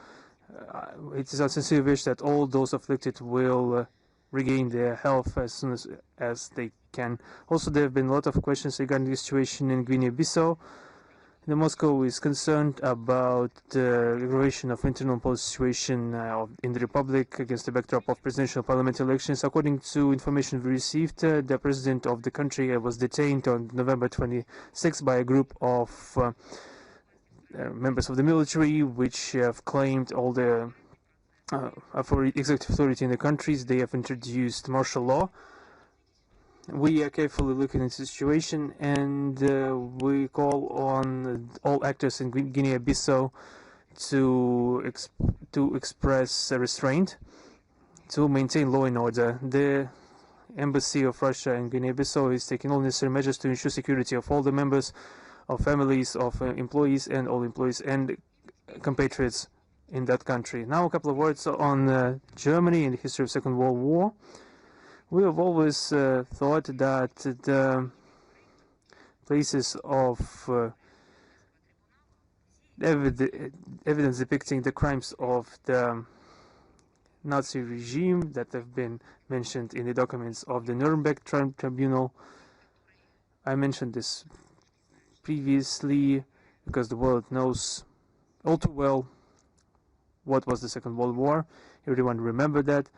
It is our sincere wish that all those afflicted will regain their health as soon as they can. Also, there have been a lot of questions regarding the situation in Guinea-Bissau. Moscow is concerned about the aggravation of internal policy situation in the Republic against the backdrop of presidential parliamentary elections. According to information we received, the president of the country was detained on November 26 by a group of members of the military, which have claimed all the executive authority in the countries. They have introduced martial law. We are carefully looking at the situation, and we call on all actors in Guinea-Bissau to express restraint, to maintain law and order. The Embassy of Russia in Guinea-Bissau is taking all necessary measures to ensure security of all the members, of families, of employees, and all employees and compatriots in that country. Now a couple of words on Germany and the history of Second World War. We have always thought that the places of evidence depicting the crimes of the Nazi regime that have been mentioned in the documents of the Nuremberg Tribunal. I mentioned this previously because the world knows all too well what was the Second World War. Everyone remember that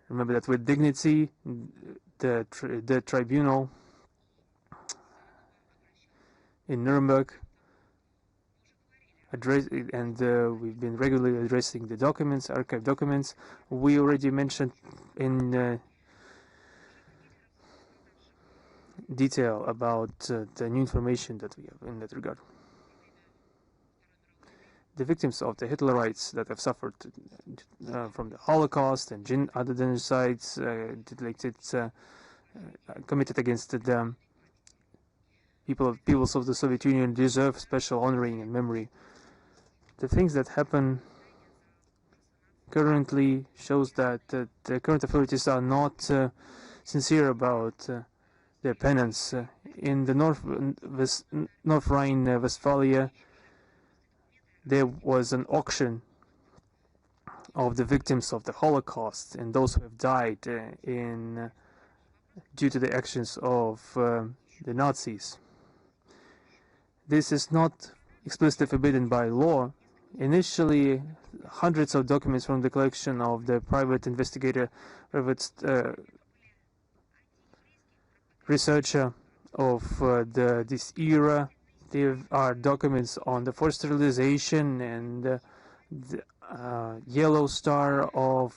with dignity. The tribunal in Nuremberg we've been regularly addressing the documents, archive documents. We already mentioned in detail about the new information that we have in that regard. The victims of the Hitlerites that have suffered from the Holocaust and other genocides committed against the peoples of the Soviet Union deserve special honoring and memory. The things that happen currently shows that the current authorities are not sincere about their penance. In the North Rhine-Westphalia, there was an auction of the victims of the Holocaust and those who have died due to the actions of the Nazis. This is not explicitly forbidden by law. Initially, hundreds of documents from the collection of the private investigator, researcher of this era. There are documents on the forced sterilization and the yellow star of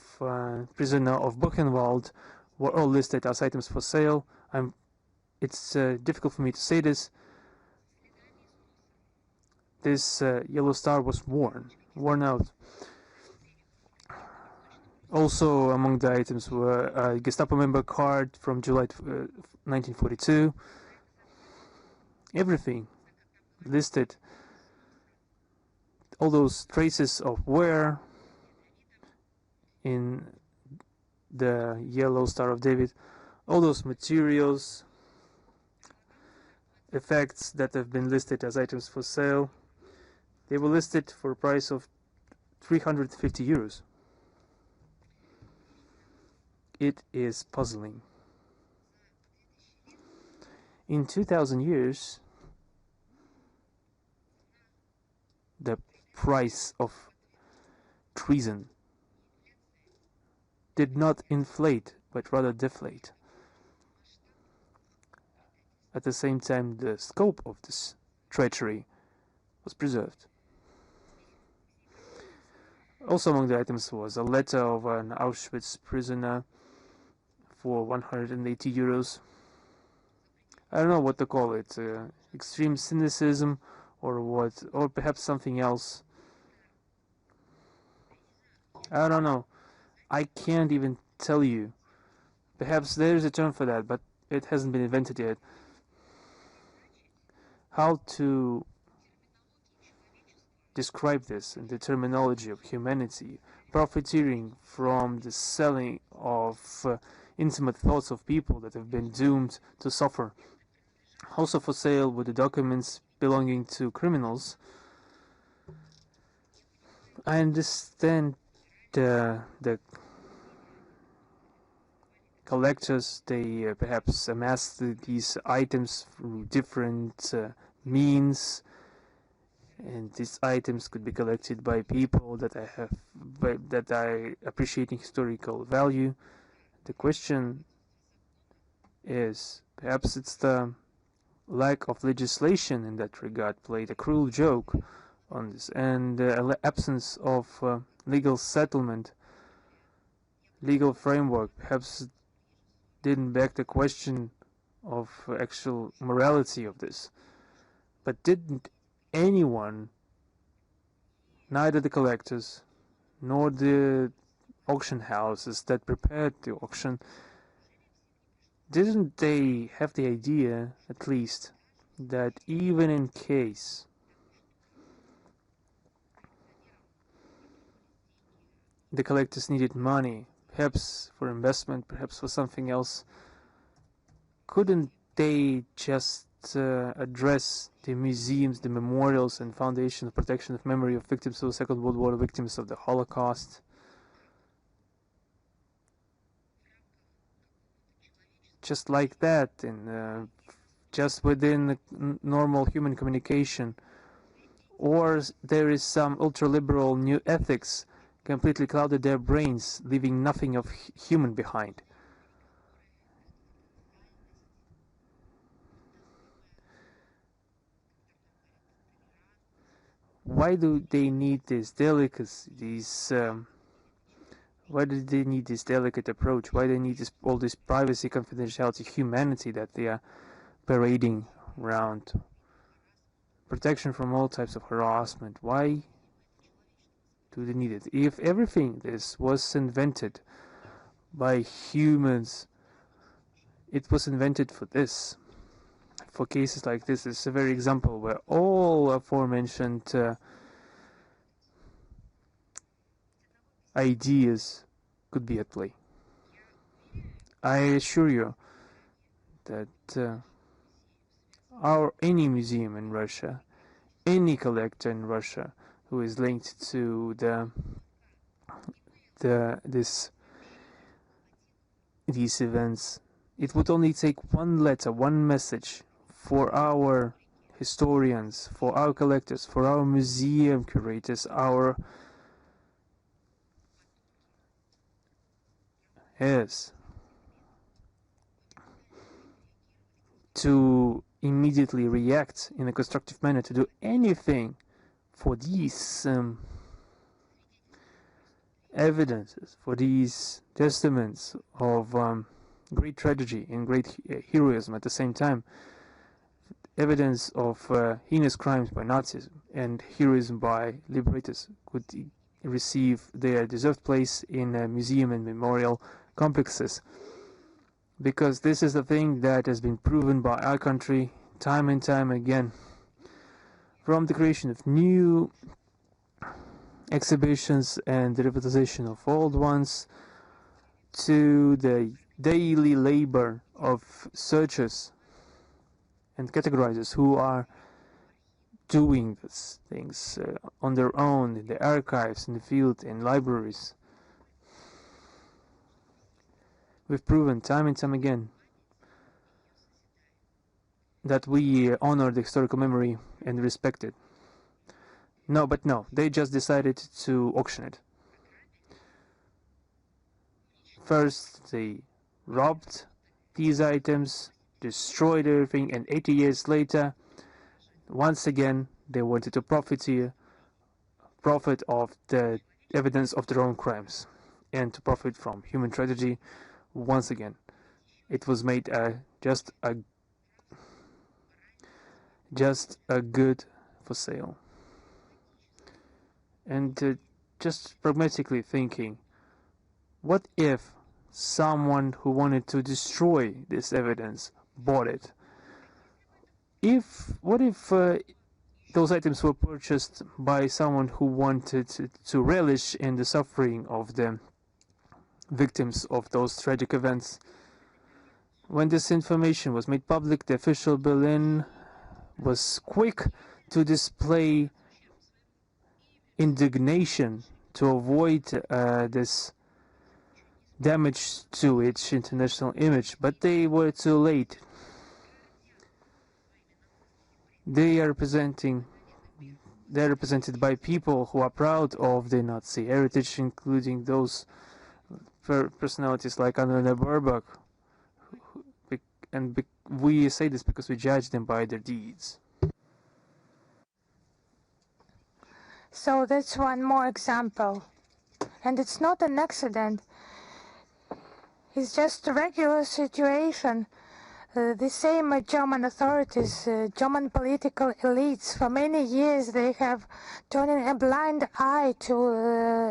prisoner of Buchenwald were all listed as items for sale. It's difficult for me to say this. This yellow star was worn out. Also among the items were a Gestapo member card from July 1942. Everything listed, all those traces of wear in the yellow Star of David, all those materials, effects that have been listed as items for sale, they were listed for a price of 350 euros. It is puzzling. In 2000 years, the price of treason did not inflate, but rather deflate. At the same time, the scope of this treachery was preserved. Also among the items was a letter of an Auschwitz prisoner for 180 euros. I don't know what to call it, extreme cynicism or what, or perhaps something else. I don't know. I can't even tell you. Perhaps there's a term for that, but it hasn't been invented yet. How to describe this in the terminology of humanity, profiteering from the selling of intimate thoughts of people that have been doomed to suffer. Also for sale were the documents belonging to criminals. I understand the collectors, they perhaps amassed these items through different means, and these items could be collected by people that I appreciate in historical value. The question is, perhaps it's the lack of legislation in that regard played a cruel joke on this, and the absence of legal settlement, legal framework, perhaps didn't beg the question of actual morality of this. But didn't anyone, neither the collectors nor the auction houses that prepared the auction, didn't they have the idea, at least, that even in case the collectors needed money, perhaps for investment, perhaps for something else, couldn't they just address the museums, the memorials and foundations of protection of memory of victims of the Second World War, victims of the Holocaust? Just like that, in just within normal human communication. Or there is some ultra-liberal new ethics completely clouded their brains, leaving nothing of human behind. Why do they need this delicacy, why do they need this delicate approach? Why do they need all this privacy, confidentiality, humanity that they are parading around? Protection from all types of harassment. Why do they need it? If everything this was invented by humans, it was invented for this. For cases like this, it's a very example where all aforementioned ideas could be at play. I assure you that any museum in Russia, any collector in Russia who is linked to these events, it would only take one letter, one message for our historians, for our collectors, for our museum curators, to immediately react in a constructive manner, to do anything for these evidences, for these testaments of great tragedy and great heroism at the same time, evidence of heinous crimes by Nazism and heroism by liberators could receive their deserved place in museum and memorial complexes. Because this is a thing that has been proven by our country time and time again. From the creation of new exhibitions and the revitalization of old ones, to the daily labor of searchers and categorizers who are doing these things on their own in the archives, in the field, in libraries. We've proven time and time again that we honor the historical memory and respect it. No, they just decided to auction it. First, they robbed these items, destroyed everything, and 80 years later, once again, they wanted to profit of the evidence of their own crimes and to profit from human tragedy. Once again, it was made just a good for sale. And just pragmatically thinking, what if someone who wanted to destroy this evidence bought it? What if those items were purchased by someone who wanted to relish in the suffering of the victims of those tragic events? When this information was made public, the official Berlin was quick to display indignation to avoid this damage to its international image, but they were too late. They are represented by people who are proud of their Nazi heritage, including those personalities like Annalena Baerbock, and we say this because we judge them by their deeds. So that's one more example. And it's not an accident. It's just a regular situation. The same German authorities, German political elites, for many years they have turned a blind eye to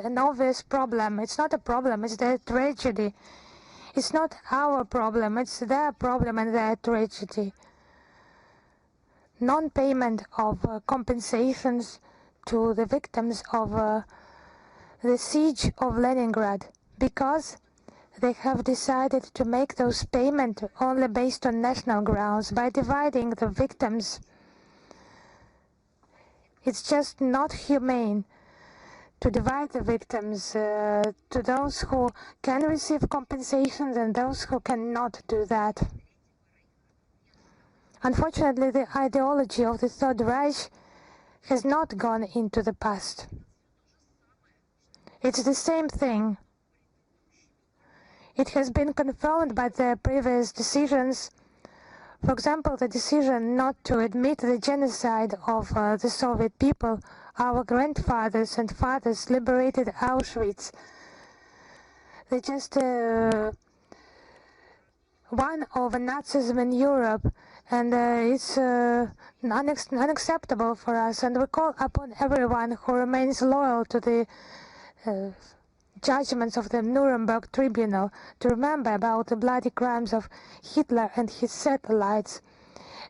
an obvious problem. It's not a problem, it's their tragedy. It's not our problem, it's their problem and their tragedy. Non-payment of compensations to the victims of the siege of Leningrad, because they have decided to make those payments only based on national grounds by dividing the victims. It's just not humane to divide the victims to those who can receive compensations and those who cannot do that. Unfortunately, the ideology of the Third Reich has not gone into the past. It's the same thing. It has been confirmed by the previous decisions. For example, the decision not to admit the genocide of the Soviet people. Our grandfathers and fathers liberated Auschwitz. They just won over Nazism in Europe, and it's unacceptable for us. And we call upon everyone who remains loyal to the judgments of the Nuremberg Tribunal to remember about the bloody crimes of Hitler and his satellites,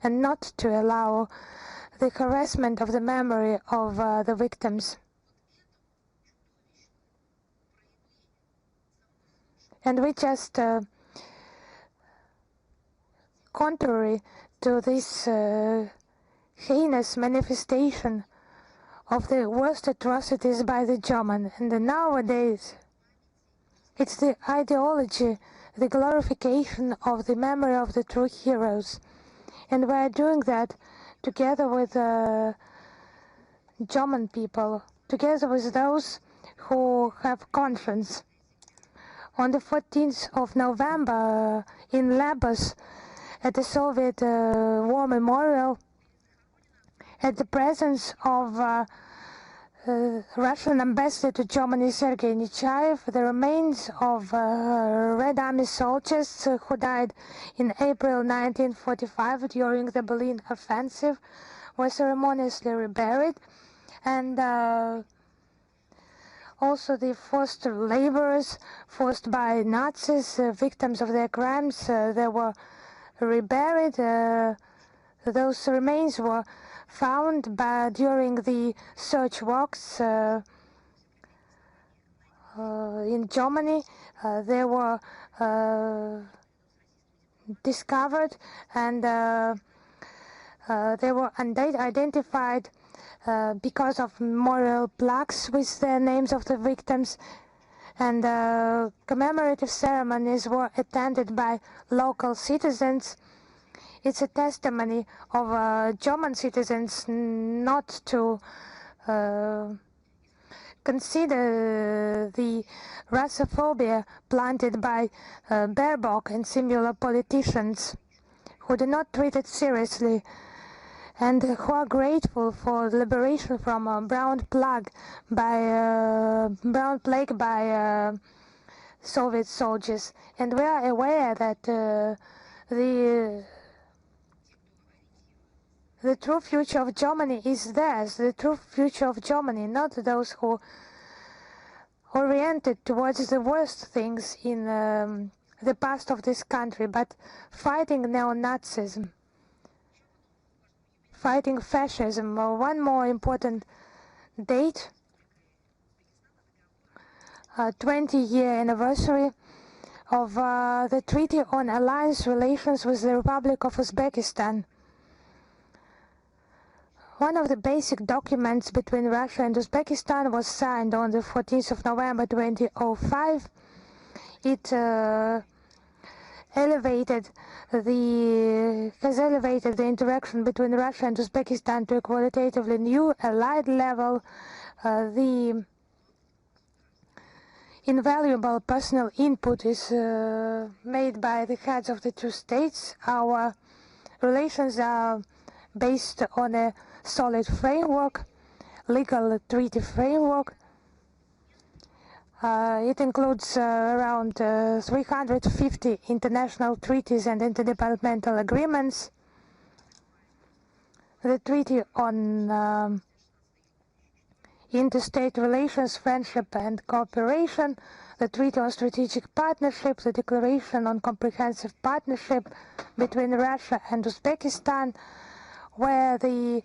and not to allow the harassment of the memory of the victims. And we just, contrary to this heinous manifestation of the worst atrocities by the German. And nowadays, it's the ideology, the glorification of the memory of the true heroes. And we are doing that together with German people, together with those who have conscience. On the 14th of November in Labos, at the Soviet War Memorial, at the presence of Russian ambassador to Germany, Sergei Nechayev, the remains of Red Army soldiers who died in April 1945 during the Berlin offensive were ceremoniously reburied, and also the forced laborers forced by Nazis, victims of their crimes, they were reburied. Those remains were found during the search works in Germany. They were discovered, and they were identified because of memorial plaques with the names of the victims, and commemorative ceremonies were attended by local citizens. It's a testimony of German citizens not to consider the Russophobia planted by Baerbock and similar politicians who do not treat it seriously, and who are grateful for liberation from a brown plague by Soviet soldiers. And we are aware that the true future of Germany is theirs, the true future of Germany, not those who oriented towards the worst things in the past of this country, but fighting neo-Nazism, fighting fascism. One more important date, 20-year anniversary of the Treaty on Alliance Relations with the Republic of Uzbekistan. One of the basic documents between Russia and Uzbekistan was signed on the 14th of November 2005. It has elevated the interaction between Russia and Uzbekistan to a qualitatively new allied level. The invaluable personal input is made by the heads of the two states. Our relations are based on a solid framework. legal treaty framework. It includes around 350 international treaties and interdepartmental agreements. The Treaty on Interstate Relations, Friendship and Cooperation, the Treaty on Strategic Partnership, the Declaration on Comprehensive Partnership between Russia and Uzbekistan, where the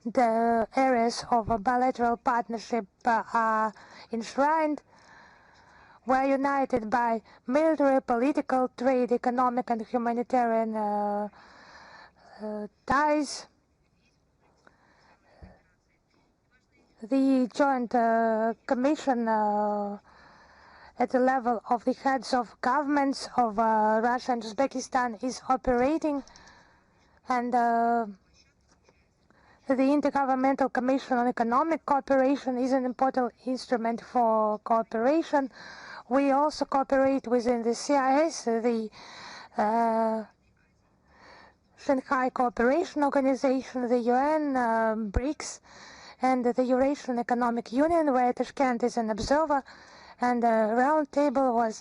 the areas of a bilateral partnership are enshrined. We're united by military, political, trade, economic and humanitarian ties. The Joint Commission at the level of the heads of governments of Russia and Uzbekistan is operating, and the Intergovernmental Commission on Economic Cooperation is an important instrument for cooperation. We also cooperate within the CIS, the Shanghai Cooperation Organization, the UN, BRICS, and the Eurasian Economic Union, where Tashkent is an observer. And a roundtable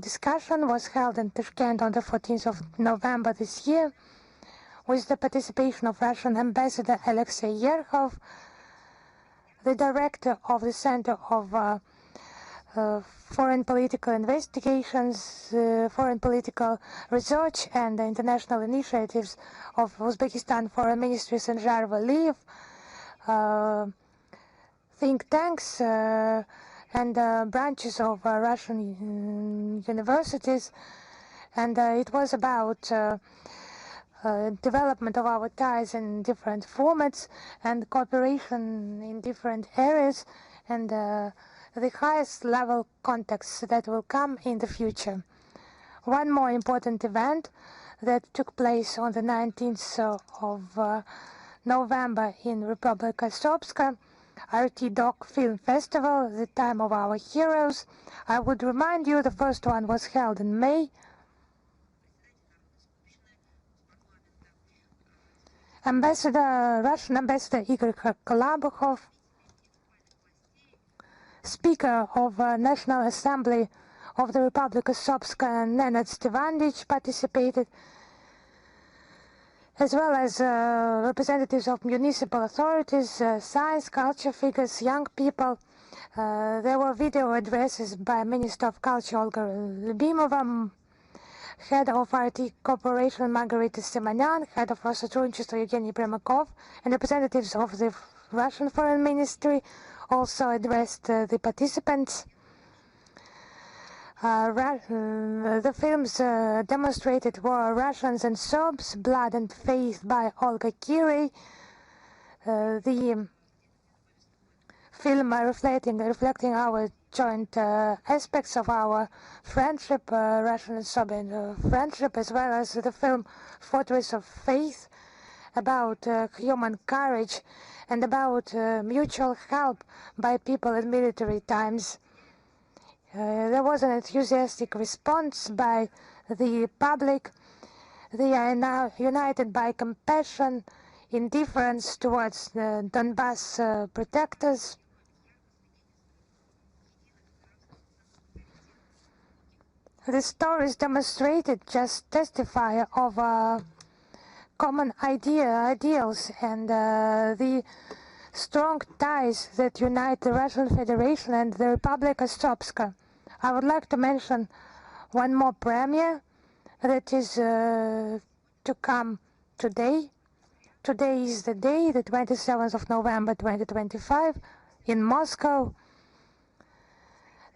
discussion was held in Tashkent on the 14th of November this year, with the participation of Russian Ambassador Alexei Yerhov, the director of the Center of Foreign Political Investigations, Foreign Political Research and International Initiatives of Uzbekistan Foreign Ministry Sanjar Valiyev, think tanks and branches of Russian universities, and it was about development of our ties in different formats and cooperation in different areas, and the highest level contacts that will come in the future. One more important event that took place on the 19th of November in Republika Srpska, RT Doc Film Festival, the Time of Our Heroes. I would remind you the first one was held in May. Russian Ambassador Igor Kolabukhov, Speaker of National Assembly of the Republika Srpska, Nenad Stevandich, participated, as well as representatives of municipal authorities, science, culture figures, young people. There were video addresses by Minister of Culture Olga Lyubimova, Head of RT Corporation Margarita Simonyan, Head of Rosotrudnichestvo Evgeny Primakov, and representatives of the Russian Foreign Ministry also addressed the participants. The films demonstrated war, Russians and Serbs, Blood and Faith by Olga Kiri. The film reflecting our joint aspects of our friendship, Russian and Serbian friendship, as well as the film Fortress of Faith, about human courage and about mutual help by people in military times. There was an enthusiastic response by the public. They are now united by compassion, indifference towards the Donbass protectors. The stories demonstrated just testify of common ideals and the strong ties that unite the Russian Federation and the Republika Srpska. I would like to mention one more premiere that is to come today. Today is the day, the 27th of November 2025, in Moscow.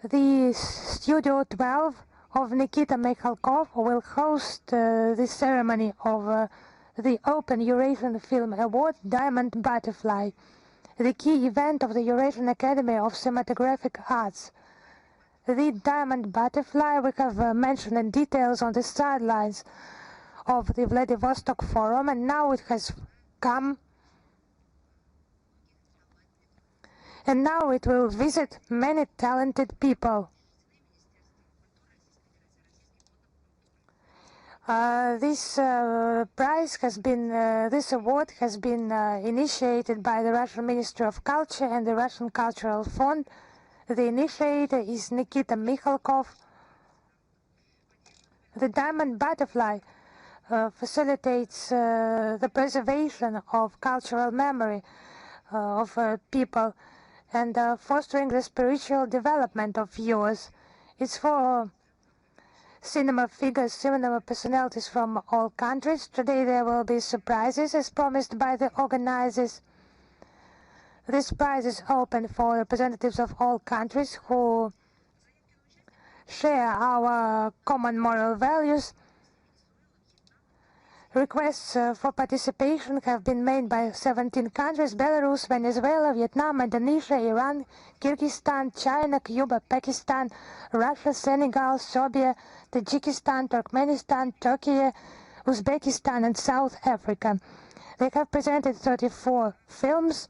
The Studio 12 of Nikita Mikhalkov will host the ceremony of the Open Eurasian Film Award Diamond Butterfly, the key event of the Eurasian Academy of Cinematographic Arts. The Diamond Butterfly we have mentioned in details on the sidelines of the Vladivostok Forum, and now it has come. And now it will visit many talented people. This award has been initiated by the Russian Ministry of Culture and the Russian Cultural Fund. The initiator is Nikita Mikhalkov. The Diamond Butterfly facilitates the preservation of cultural memory of people and fostering the spiritual development of viewers. It's for cinema figures, cinema personalities from all countries. Today there will be surprises as promised by the organizers. This prize is open for representatives of all countries who share our common moral values. Requests for participation have been made by 17 countries: Belarus, Venezuela, Vietnam, Indonesia, Iran, Kyrgyzstan, China, Cuba, Pakistan, Russia, Senegal, Serbia, Tajikistan, Turkmenistan, Turkey, Uzbekistan, and South Africa. They have presented 34 films.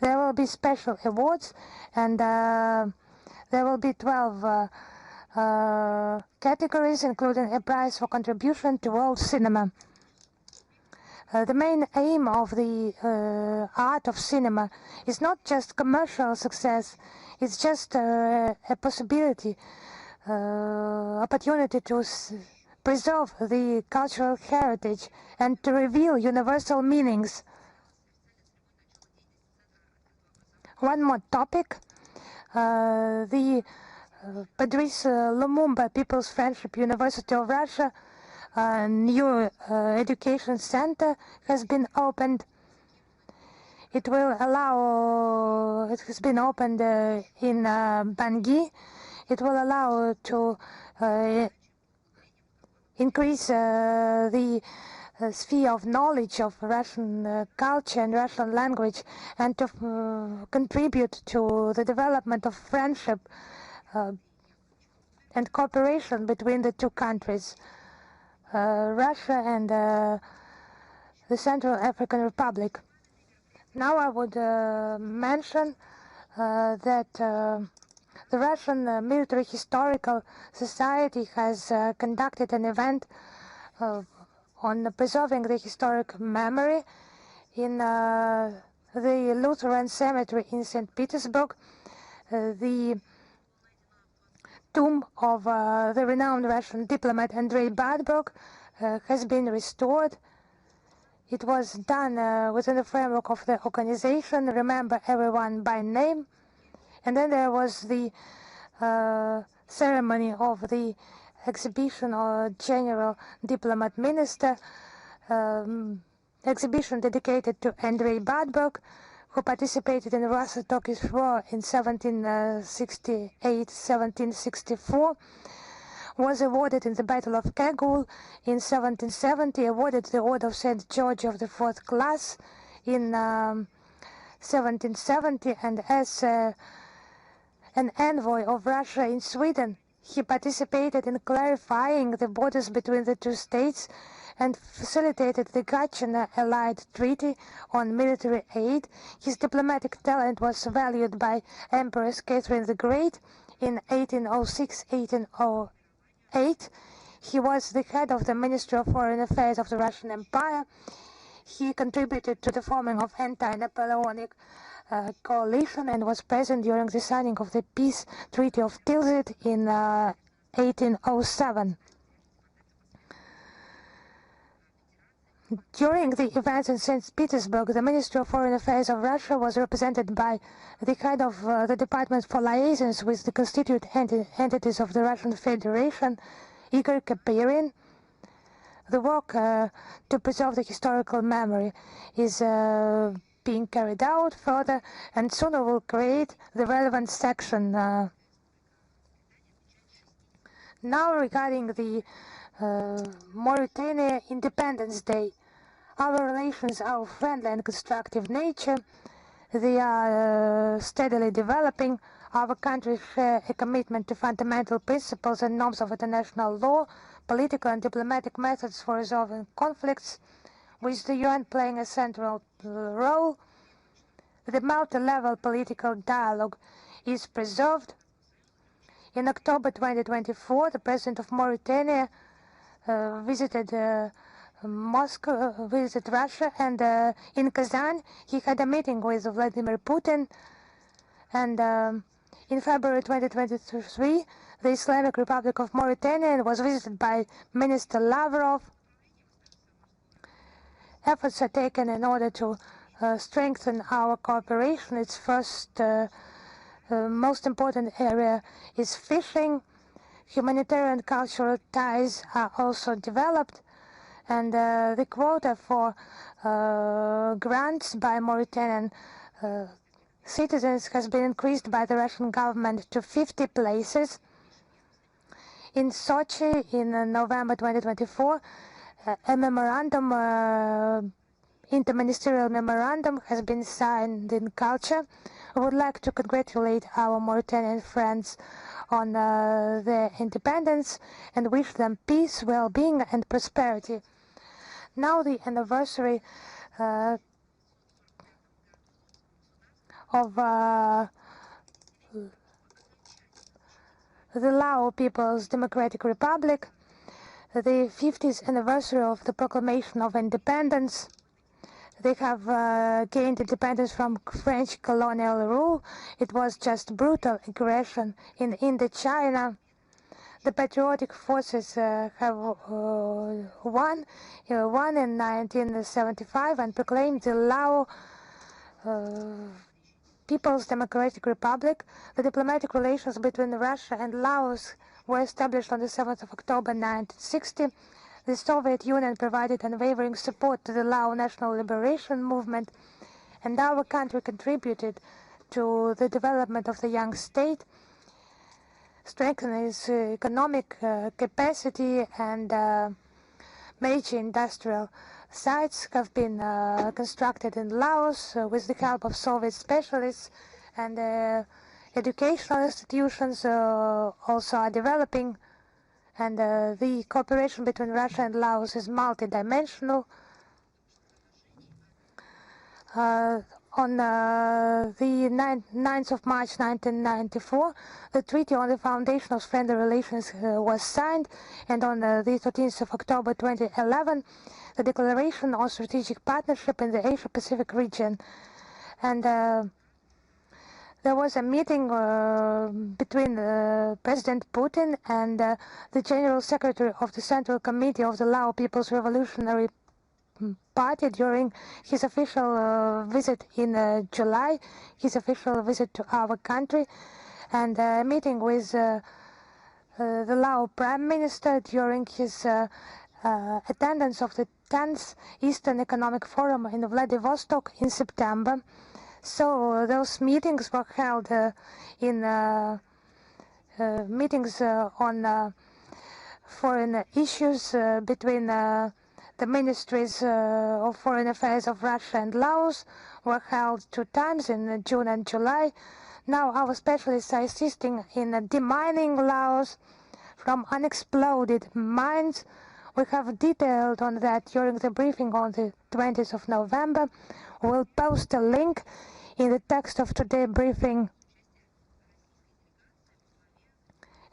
There will be special awards, and there will be 12 categories, including a prize for contribution to world cinema. The main aim of the art of cinema is not just commercial success, it's just a possibility, opportunity to preserve the cultural heritage and to reveal universal meanings. One more topic, the Patrice Lumumba People's Friendship University of Russia new education center has been opened. It has been opened in Bangui. It will allow to increase the sphere of knowledge of Russian culture and Russian language, and to contribute to the development of friendship and cooperation between the two countries, Russia and the Central African Republic. Now I would mention that the Russian Military Historical Society has conducted an event on preserving the historic memory in the Lutheran Cemetery in St. Petersburg. The tomb of the renowned Russian diplomat Andrei Badberg has been restored. It was done within the framework of the organization Remember Everyone by Name. And then there was the ceremony of the exhibition of General Diplomat Minister, exhibition dedicated to Andrei Badberg, who participated in the Russo-Turkish War in 1768-1764, was awarded in the Battle of Kagul in 1770, awarded the Order of St. George of the Fourth Class in 1770, and as an envoy of Russia in Sweden, he participated in clarifying the borders between the two states and facilitated the Gatchina-Allied Treaty on military aid. His diplomatic talent was valued by Empress Catherine the Great in 1806-1808. He was the head of the Ministry of Foreign Affairs of the Russian Empire. He contributed to the forming of anti-Napoleonic coalition and was present during the signing of the peace treaty of Tilsit in 1807. During the events in St. Petersburg, the Ministry of Foreign Affairs of Russia was represented by the head of the Department for Liaisons with the constituent entities of the Russian Federation, Igor Kapirin. The work to preserve the historical memory is being carried out further, and soon we will create the relevant section. Now regarding the Mauritania Independence Day. Our relations are of friendly and constructive nature. They are steadily developing. Our countries share a commitment to fundamental principles and norms of international law, political and diplomatic methods for resolving conflicts, with the UN playing a central role. The multi-level political dialogue is preserved. In October 2024, the President of Mauritania visited Moscow, visited Russia, and in Kazan he had a meeting with Vladimir Putin. And in February 2023, the Islamic Republic of Mauritania was visited by Minister Lavrov. Efforts are taken in order to strengthen our cooperation. Its first, most important area is fishing. Humanitarian cultural ties are also developed, and the quota for grants by Mauritanian citizens has been increased by the Russian government to 50 places. In Sochi, in November 2024, a memorandum, interministerial memorandum, has been signed in culture. I would like to congratulate our Mauritanian friends on their independence and wish them peace, well-being, and prosperity. Now the anniversary of the Lao People's Democratic Republic, the 50th anniversary of the proclamation of independence. They have gained independence from French colonial rule. It was just brutal aggression in Indochina. The patriotic forces have won in 1975 and proclaimed the Lao People's Democratic Republic. The diplomatic relations between Russia and Laos were established on the 7th of October 1960. The Soviet Union provided unwavering support to the Lao National Liberation Movement, and our country contributed to the development of the young state, strengthening its economic capacity, and major industrial sites have been constructed in Laos with the help of Soviet specialists, and educational institutions also are developing, and the cooperation between Russia and Laos is multidimensional. On the 9th of March 1994, the Treaty on the Foundation of Friendly Relations was signed, and on the 13th of October 2011, the Declaration on Strategic Partnership in the Asia-Pacific region. And there was a meeting between President Putin and the General Secretary of the Central Committee of the Lao People's Revolutionary Party during his official visit in July, his official visit to our country, and a meeting with the Lao Prime Minister during his attendance of the 10th Eastern Economic Forum in Vladivostok in September. So those meetings were held in meetings on foreign issues between the ministries of foreign affairs of Russia and Laos were held 2 times in June and July. Now our specialists are assisting in demining Laos from unexploded mines. We have detailed on that during the briefing on the 20th of November. We'll post a link in the text of today's briefing.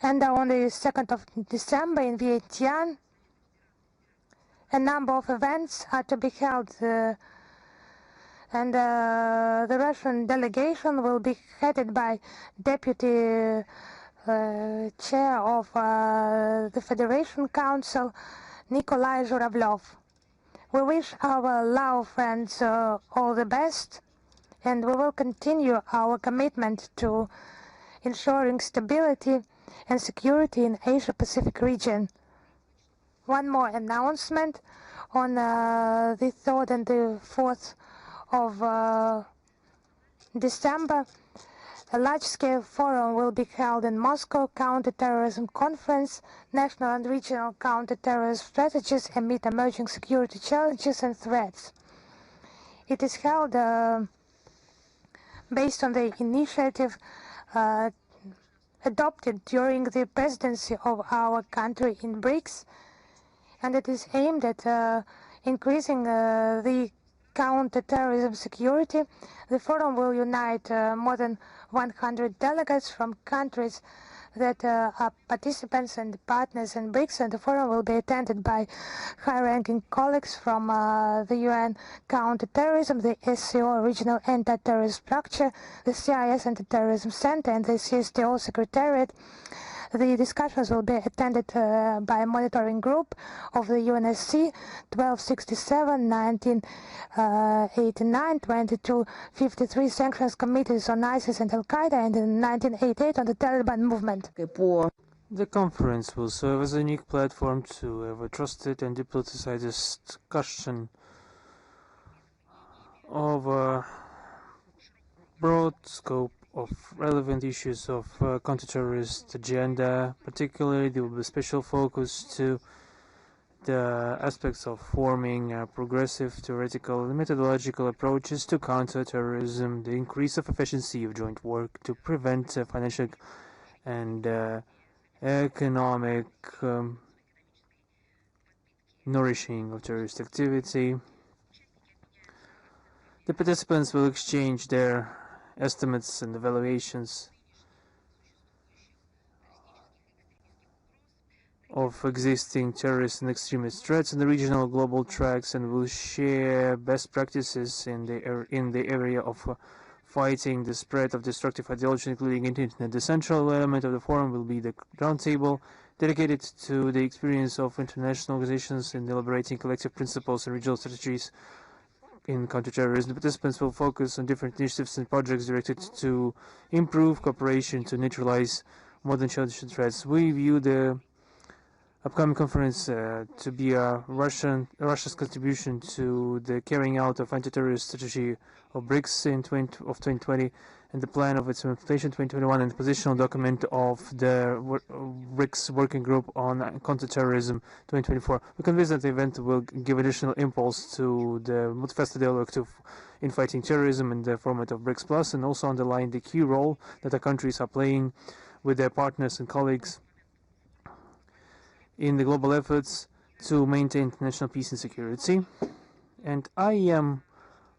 And on the 2nd of December in Vientiane, a number of events are to be held, and the Russian delegation will be headed by Deputy Chair of the Federation Council, Nikolai Zhuravlev. We wish our Lao friends all the best, and we will continue our commitment to ensuring stability and security in Asia-Pacific region. One more announcement. On the 3rd and the 4th of December, a large-scale forum will be held in Moscow, Counter-Terrorism Conference, National and Regional Counter-Terrorism Strategies Amid Emerging Security Challenges and Threats. It is held based on the initiative adopted during the presidency of our country in BRICS, and it is aimed at increasing the counter-terrorism security. The forum will unite more than 100 delegates from countries that our participants and partners in BRICS and the forum will be attended by high-ranking colleagues from the UN Counterterrorism, the SCO Regional Anti-Terrorism Structure, the CIS Anti-Terrorism Center, and the CSTO Secretariat. The discussions will be attended by a monitoring group of the UNSC 1267, 1989, 2253 sanctions committees on ISIS and Al-Qaeda, and in 1988 on the Taliban movement. The conference will serve as a unique platform to have a trusted and depoliticized discussion of a broad scope of relevant issues of counter-terrorist agenda. Particularly, there will be special focus to the aspects of forming progressive theoretical and methodological approaches to counter-terrorism, the increase of efficiency of joint work to prevent financial and economic nourishing of terrorist activity. The participants will exchange their estimates and evaluations of existing terrorist and extremist threats in the regional global tracks, and will share best practices in the area of fighting the spread of destructive ideology, including internet. The central element of the forum will be the roundtable dedicated to the experience of international organizations in elaborating collective principles and regional strategies in counterterrorism. The participants will focus on different initiatives and projects directed to improve cooperation to neutralize modern challenging threats. We view the upcoming conference to be Russia's contribution to the carrying out of anti-terrorist strategy of BRICS of 2020 and the plan of its implementation 2021 and the positional document of the BRICS Working Group on Counterterrorism 2024. We're convinced that the event will give additional impulse to the multifaceted dialogue in fighting terrorism in the format of BRICS Plus, and also underline the key role that our countries are playing with their partners and colleagues in the global efforts to maintain international peace and security. And I am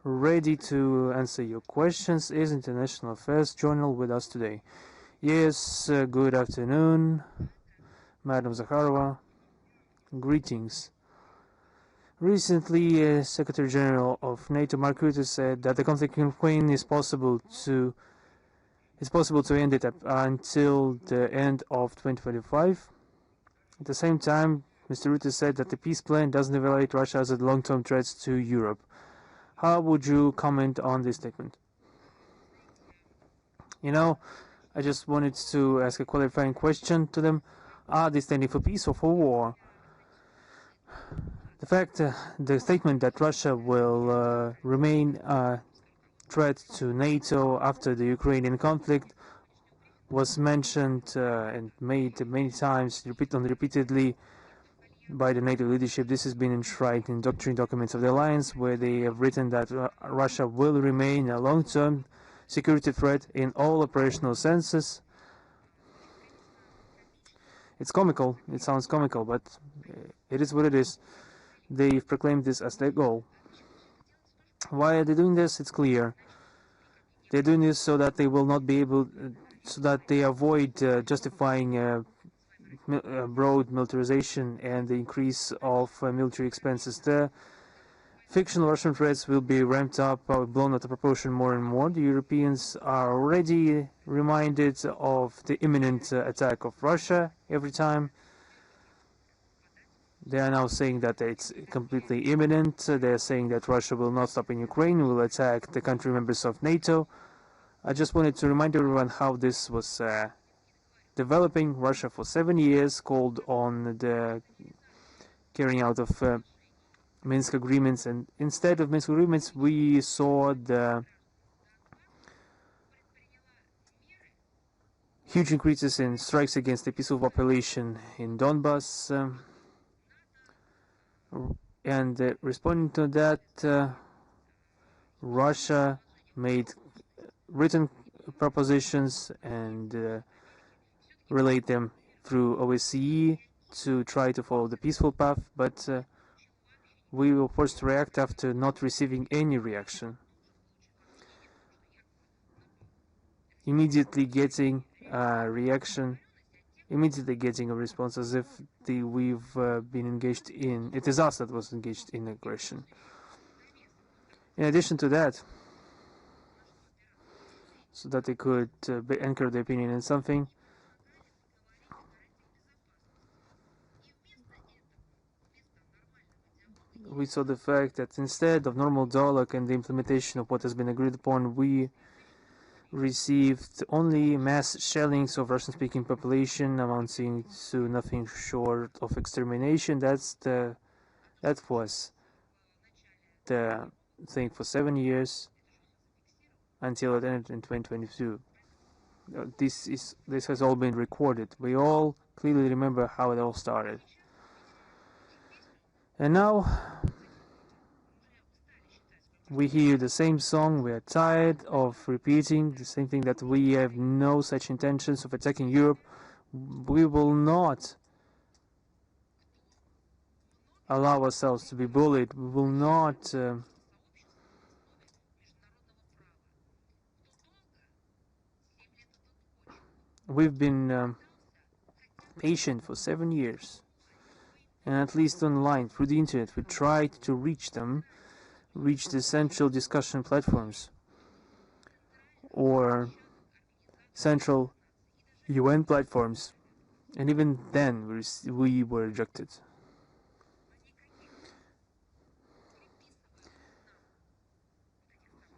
ready to answer your questions. Is International Affairs Journal with us today? Yes, good afternoon, Madam Zakharova. Greetings. Recently, Secretary General of NATO Mark Rutte said that the conflict in Ukraine is possible to end it up until the end of 2025. At the same time, Mr. Rutte said that the peace plan doesn't evaluate Russia as a long-term threat to Europe. How would you comment on this statement? I just wanted to ask a qualifying question to them. Are they standing for peace or for war? The statement that Russia will remain a threat to NATO after the Ukrainian conflict was mentioned and made many times, repeatedly by the NATO leadership. This has been enshrined in doctrine documents of the alliance, where they have written that Russia will remain a long-term security threat in all operational senses. It's comical. It sounds comical, but it is what it is. They've proclaimed this as their goal. Why are they doing this? It's clear. They're doing this so that they will not be able, so that they avoid justifying broad militarization and the increase of military expenses. The fictional Russian threats will be ramped up or blown out of proportion more and more. The Europeans are already reminded of the imminent attack of Russia every time. They are now saying that it's completely imminent. They're saying that Russia will not stop in Ukraine, will attack the country members of NATO. I just wanted to remind everyone how this was developing. Russia for 7 years called on the carrying out of Minsk agreements, and instead of Minsk agreements we saw the huge increases in strikes against the peaceful population in Donbass, and responding to that, Russia made written propositions and relate them through OSCE to try to follow the peaceful path, but we were forced to react after not receiving any reaction. Immediately getting a reaction immediately getting a response as if we've been engaged in, it is us that was engaged in aggression. In addition to that, so that they could anchor their opinion in something, we saw the fact that instead of normal dialogue and the implementation of what has been agreed upon, we received only mass shellings of Russian-speaking population amounting to nothing short of extermination. That was the thing for 7 years until it ended in 2022. This has all been recorded. We all clearly remember how it all started. And now we hear the same song. We are tired of repeating the same thing, that we have no such intentions of attacking Europe. We will not allow ourselves to be bullied. We will not we've been patient for 7 years, and at least online through the internet we tried to reach the central discussion platforms or central UN platforms, and even then we were rejected.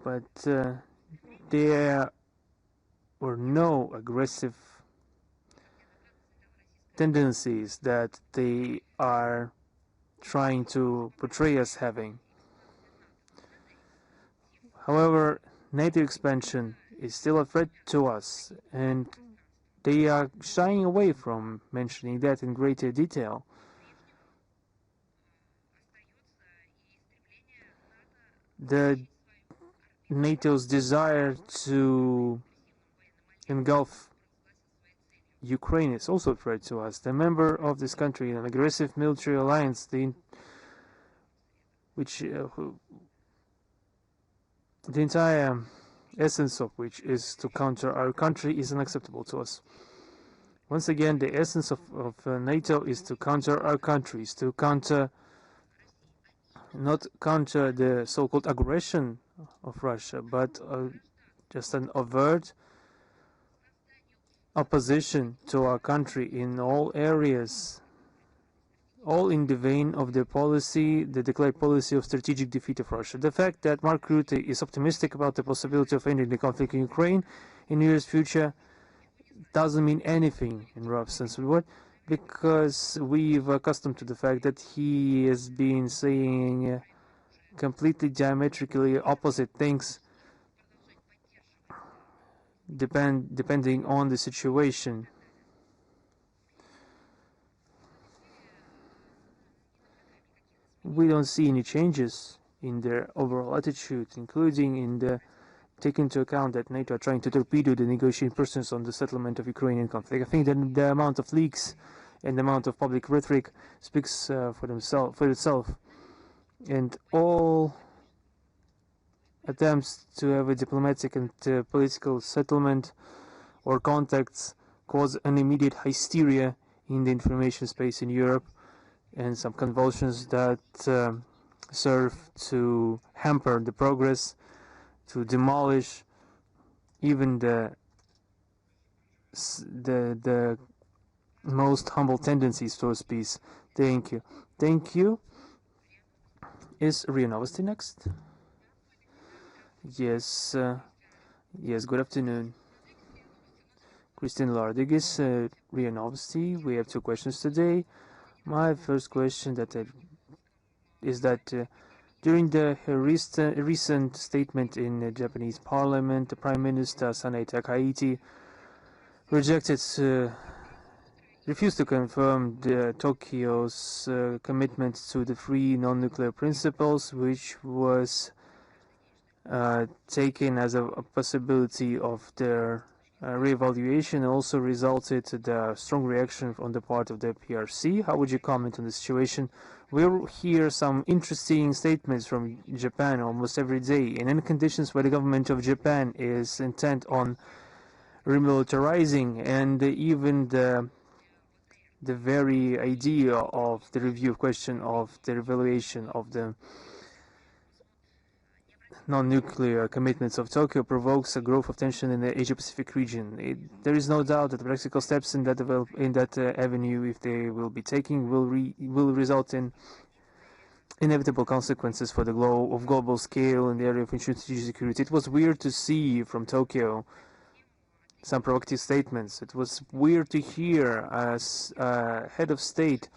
But there were no aggressive tendencies that they are trying to portray us having. However, NATO expansion is still a threat to us, and they are shying away from mentioning that in greater detail. The NATO's desire to engulf Ukraine is also a threat to us. The member of this country in an aggressive military alliance, the entire essence of which is to counter our country, is unacceptable to us. Once again, the essence of NATO is to counter our countries, to not counter the so-called aggression of Russia, but just an overt opposition to our country in all areas, all in the vein of the declared policy of strategic defeat of Russia. The fact that Mark Rutte is optimistic about the possibility of ending the conflict in Ukraine in the near future doesn't mean anything in rough sense of the word, because we've accustomed to the fact that he has been saying completely diametrically opposite things depending on the situation. We don't see any changes in their overall attitude, including in the take into account that NATO are trying to torpedo the negotiating process on the settlement of Ukrainian conflict. I think that the amount of leaks and the amount of public rhetoric speaks for itself, and all attempts to have a diplomatic and political settlement or contacts cause an immediate hysteria in the information space in Europe, and some convulsions that serve to hamper the progress, to demolish even the most humble tendencies towards peace. Thank you. Thank you. Is RIA Novosti next? Yes. Yes, good afternoon. Christine Lardigis, RIA Novosti. We have 2 questions today. My first question is that during the recent statement in the Japanese Parliament, the Prime Minister Sanae Takaichi refused to confirm Tokyo's commitment to the 3 non-nuclear principles, which was taken as a possibility of their re-evaluation, also resulted in the strong reaction on the part of the PRC. How would you comment on the situation? We'll hear some interesting statements from Japan almost every day, and in conditions where the government of Japan is intent on remilitarizing, and even the the very idea of the review question of the evaluation of the non-nuclear commitments of Tokyo provokes a growth of tension in the Asia-Pacific region. There is no doubt that the practical steps in that avenue, if they will be taken, will result in inevitable consequences for the global scale in the area of ensuring strategic security. It was weird to see from Tokyo some provocative statements. It was weird to hear as head of state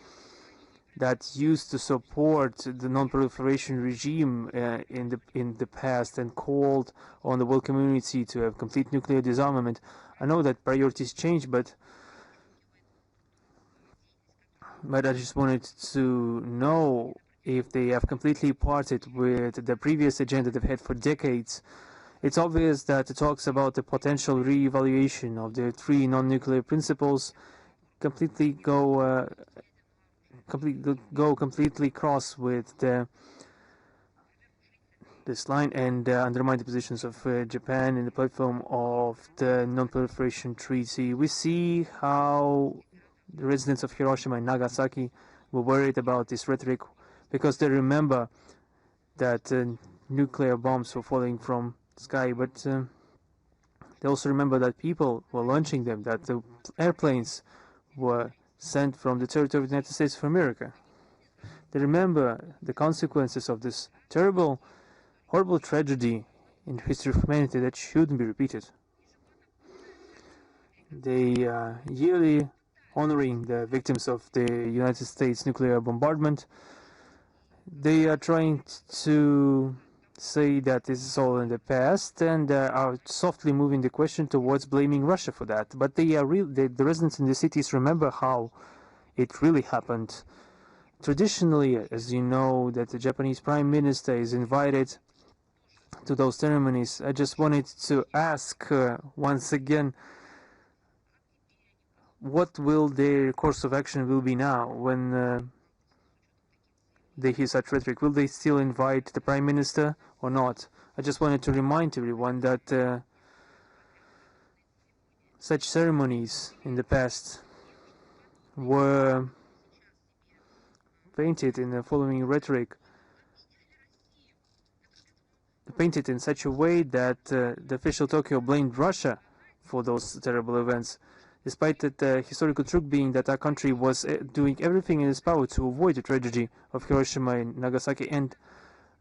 that used to support the non-proliferation regime in the past and called on the world community to have complete nuclear disarmament. I know that priorities change, but I just wanted to know if they have completely parted with the previous agenda they've had for decades. It's obvious that it talks about the potential re-evaluation of the three non-nuclear principles completely completely cross with this line and undermine the positions of Japan in the platform of the non-proliferation treaty. We see how the residents of Hiroshima and Nagasaki were worried about this rhetoric because they remember that nuclear bombs were falling from the sky, but they also remember that people were launching them, that the airplanes were sent from the territory of the United States of America. They remember the consequences of this terrible, horrible tragedy in the history of humanity that shouldn't be repeated. They yearly honoring the victims of the United States nuclear bombardment. They are trying to say that this is all in the past and are softly moving the question towards blaming Russia for that. But the residents in the cities remember how it really happened. Traditionally, as you know, that the Japanese Prime Minister is invited to those ceremonies. I just wanted to ask once again, what will their course of action will be now when they hear such rhetoric? Will they still invite the Prime Minister or not? I just wanted to remind everyone that such ceremonies in the past were painted in the following rhetoric, painted in such a way that the official Tokyo blamed Russia for those terrible events, despite the historical truth being that our country was doing everything in its power to avoid the tragedy of Hiroshima and Nagasaki and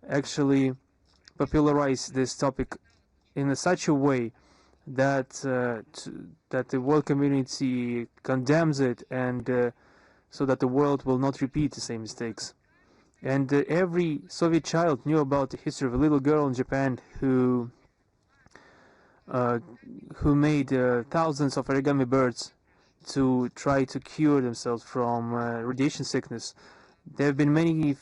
actually popularize this topic in such a way that that the world community condemns it and so that the world will not repeat the same mistakes. And every Soviet child knew about the history of a little girl in Japan who made thousands of origami birds to try to cure themselves from radiation sickness. There have been many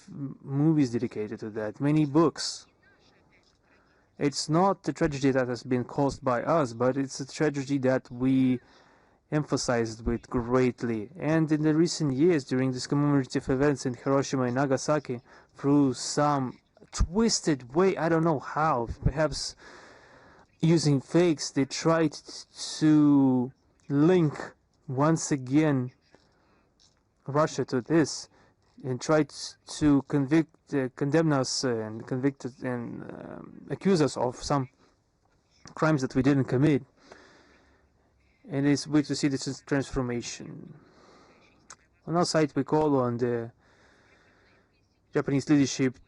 movies dedicated to that, many books. It's not the tragedy that has been caused by us, but it's a tragedy that we emphasized with greatly. And in the recent years, during these commemorative events in Hiroshima and Nagasaki, through some twisted way, I don't know how, perhaps using fakes, they tried to link once again Russia to this and tried to condemn us and convict us and accuse us of some crimes that we didn't commit. And it's weird to see this transformation. On our side, we call on the Japanese leadership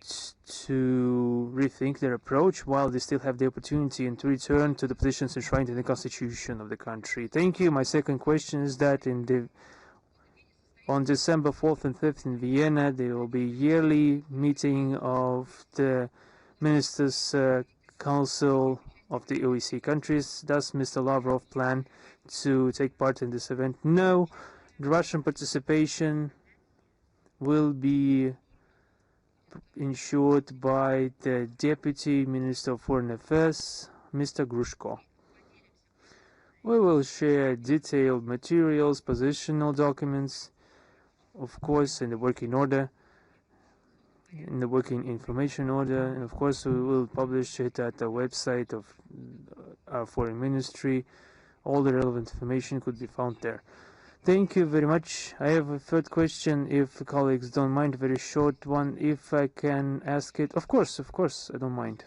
to rethink their approach while they still have the opportunity and to return to the positions enshrined in the constitution of the country. Thank you. My second question is that on December 4th and 5th in Vienna, there will be a yearly meeting of the Ministers' Council of the OEC countries. Does Mr. Lavrov plan to take part in this event? No. The Russian participation will be ensured by the Deputy Minister of Foreign Affairs, Mr. Grushko. We will share detailed materials, positional documents, of course, in the working order, in the working information order, and of course we will publish it at the website of our foreign ministry. All the relevant information could be found there. Thank you very much. I have a third question, if colleagues don't mind, a very short one, if I can ask it. Of course, I don't mind.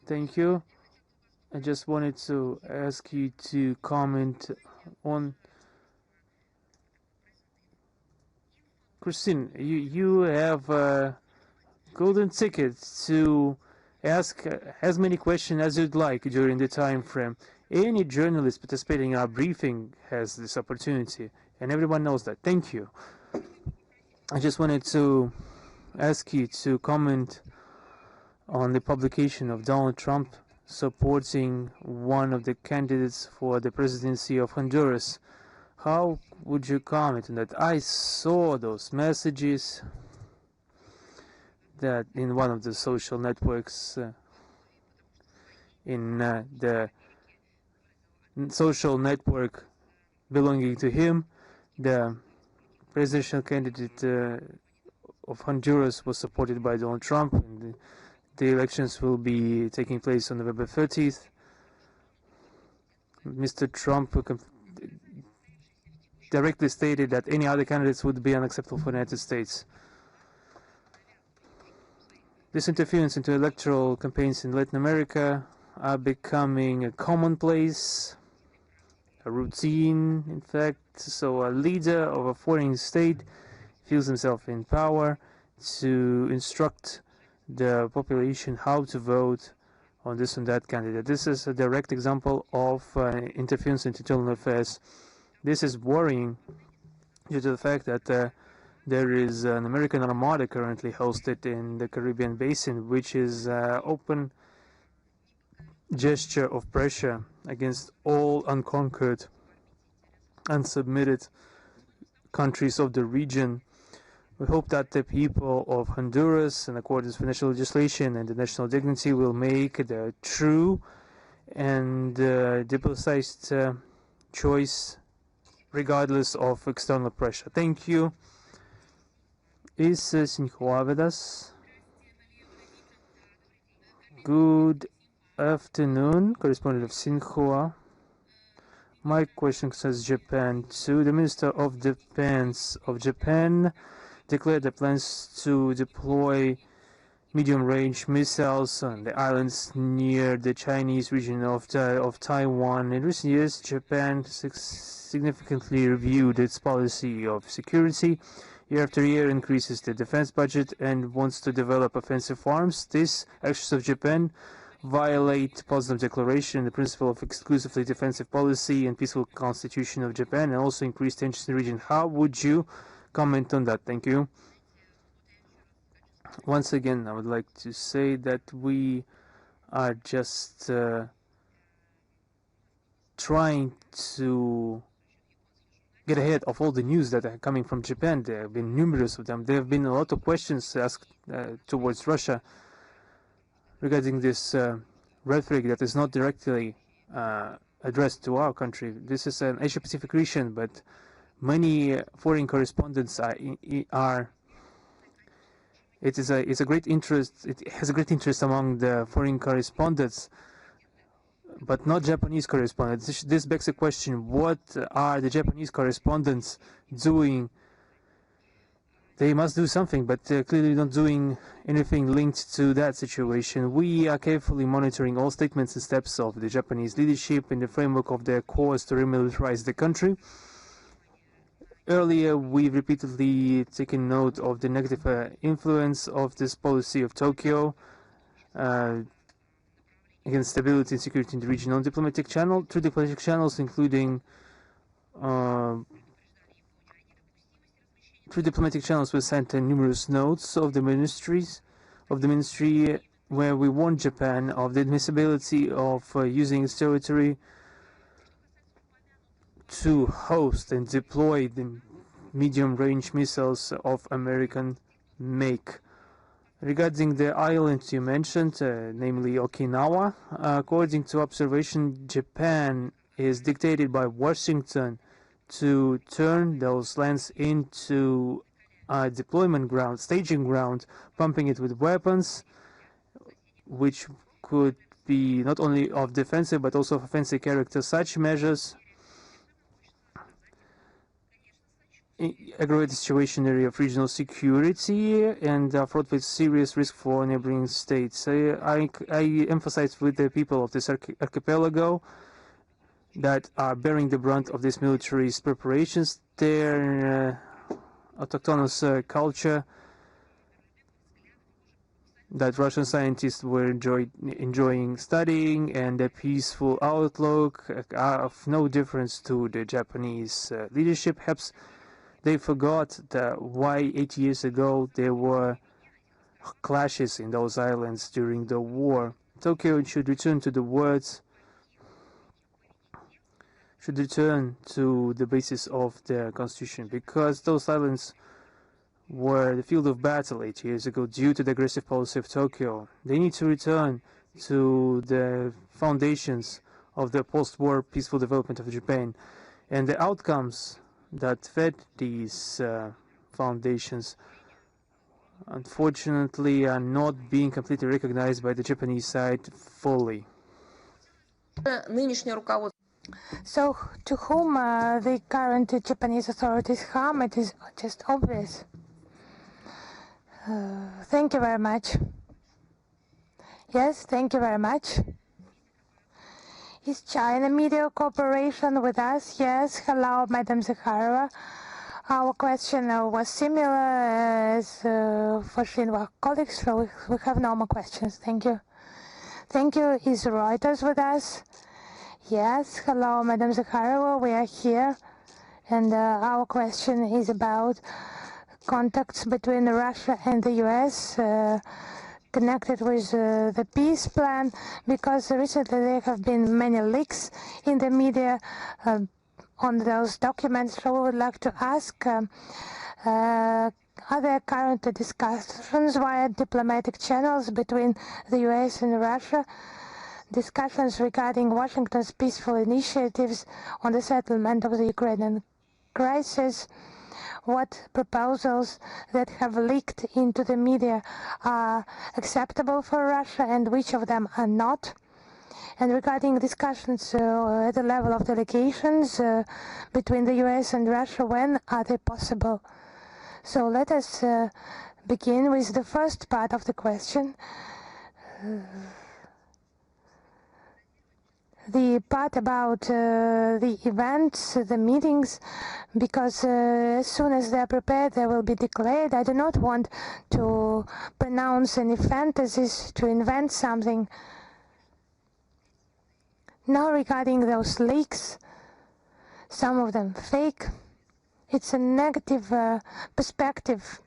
Thank you. I just wanted to ask you to comment on Christine. You have a golden ticket to ask as many questions as you'd like during the time frame. Any journalist participating in our briefing has this opportunity, and everyone knows that. Thank you. I just wanted to ask you to comment on the publication of Donald Trump supporting one of the candidates for the presidency of Honduras. How would you comment on that? I saw those messages that in one of the social networks, in the social network belonging to him, the presidential candidate of Honduras was supported by Donald Trump, and the elections will be taking place on November 30th. Mr. Trump directly stated that any other candidates would be unacceptable for the United States. This interference into electoral campaigns in Latin America are becoming a commonplace, a routine, in fact. So a leader of a foreign state feels himself in power to instruct the population how to vote on this and that candidate. This is a direct example of interference into internal affairs. This is worrying due to the fact that there is an American armada currently hosted in the Caribbean basin, which is open gesture of pressure against all unconquered, unsubmitted countries of the region. We hope that the people of Honduras, in accordance with national legislation and the national dignity, will make the true and diplomatized choice regardless of external pressure. Thank you. Is Sinkhua with us? Good afternoon, correspondent of Sinkhua. My question concerns Japan too. The Minister of Defense of Japan declared the plans to deploy medium-range missiles on the islands near the Chinese region of Taiwan. In recent years, Japan significantly reviewed its policy of security. Year after year increases the defense budget and wants to develop offensive arms. These actions of Japan violate Potsdam Declaration, the principle of exclusively defensive policy and peaceful constitution of Japan, and also increase tensions in the region. How would you comment on that? Thank you. Once again, I would like to say that we are just trying to get ahead of all the news that are coming from Japan. There have been numerous of them. There have been a lot of questions asked towards Russia regarding this rhetoric that is not directly addressed to our country. This is an Asia-Pacific region, but many foreign correspondents it's a great interest. It has a great interest among the foreign correspondents, but not Japanese correspondents. This begs the question: what are the Japanese correspondents doing? They must do something, but clearly not doing anything linked to that situation. We are carefully monitoring all statements and steps of the Japanese leadership in the framework of their course to remilitarize the country. Earlier, we've repeatedly taken note of the negative influence of this policy of Tokyo against stability and security in the region on diplomatic channels, including through diplomatic channels, we sent numerous notes of the ministry, where we warned Japan of the admissibility of using its territory to host and deploy the medium-range missiles of American make. Regarding the islands you mentioned, namely Okinawa, according to observation, Japan is dictated by Washington to turn those lands into a deployment ground, staging ground, pumping it with weapons, which could be not only of defensive but also of offensive character. Such measures aggravated situation area of regional security and fraught with serious risk for neighboring states. I emphasize with the people of this archipelago that are bearing the brunt of these military preparations, their autochthonous culture that Russian scientists were enjoying studying, and a peaceful outlook of no difference to the Japanese leadership. Perhaps they forgot that why 8 years ago there were clashes in those islands during the war. Tokyo should return to the words, should return to the basis of their constitution, because those islands were the field of battle 8 years ago due to the aggressive policy of Tokyo. They need to return to the foundations of the post-war peaceful development of Japan, and the outcomes that fed these foundations unfortunately are not being completely recognized by the Japanese side fully. So, to whom the current Japanese authorities harm, it is just obvious. Thank you very much. Yes, thank you very much. Is China media cooperation with us? Yes. Hello, Madam Zakharova. Our question was similar as for Shinwa colleagues, so we have no more questions. Thank you. Thank you. Is Reuters with us? Yes. Hello, Madam Zakharova. We are here. And our question is about contacts between Russia and the US connected with the peace plan, because recently there have been many leaks in the media on those documents. So we would like to ask, are there current discussions via diplomatic channels between the US and Russia, discussions regarding Washington's peaceful initiatives on the settlement of the Ukrainian crisis? What proposals that have leaked into the media are acceptable for Russia and which of them are not? And regarding discussions at the level of delegations between the US and Russia, when are they possible? So let us begin with the first part of the question. The part about the events, the meetings, because as soon as they're prepared, they will be declared. I do not want to pronounce any fantasies, to invent something. Now, regarding those leaks, some of them fake, it's a negative perspective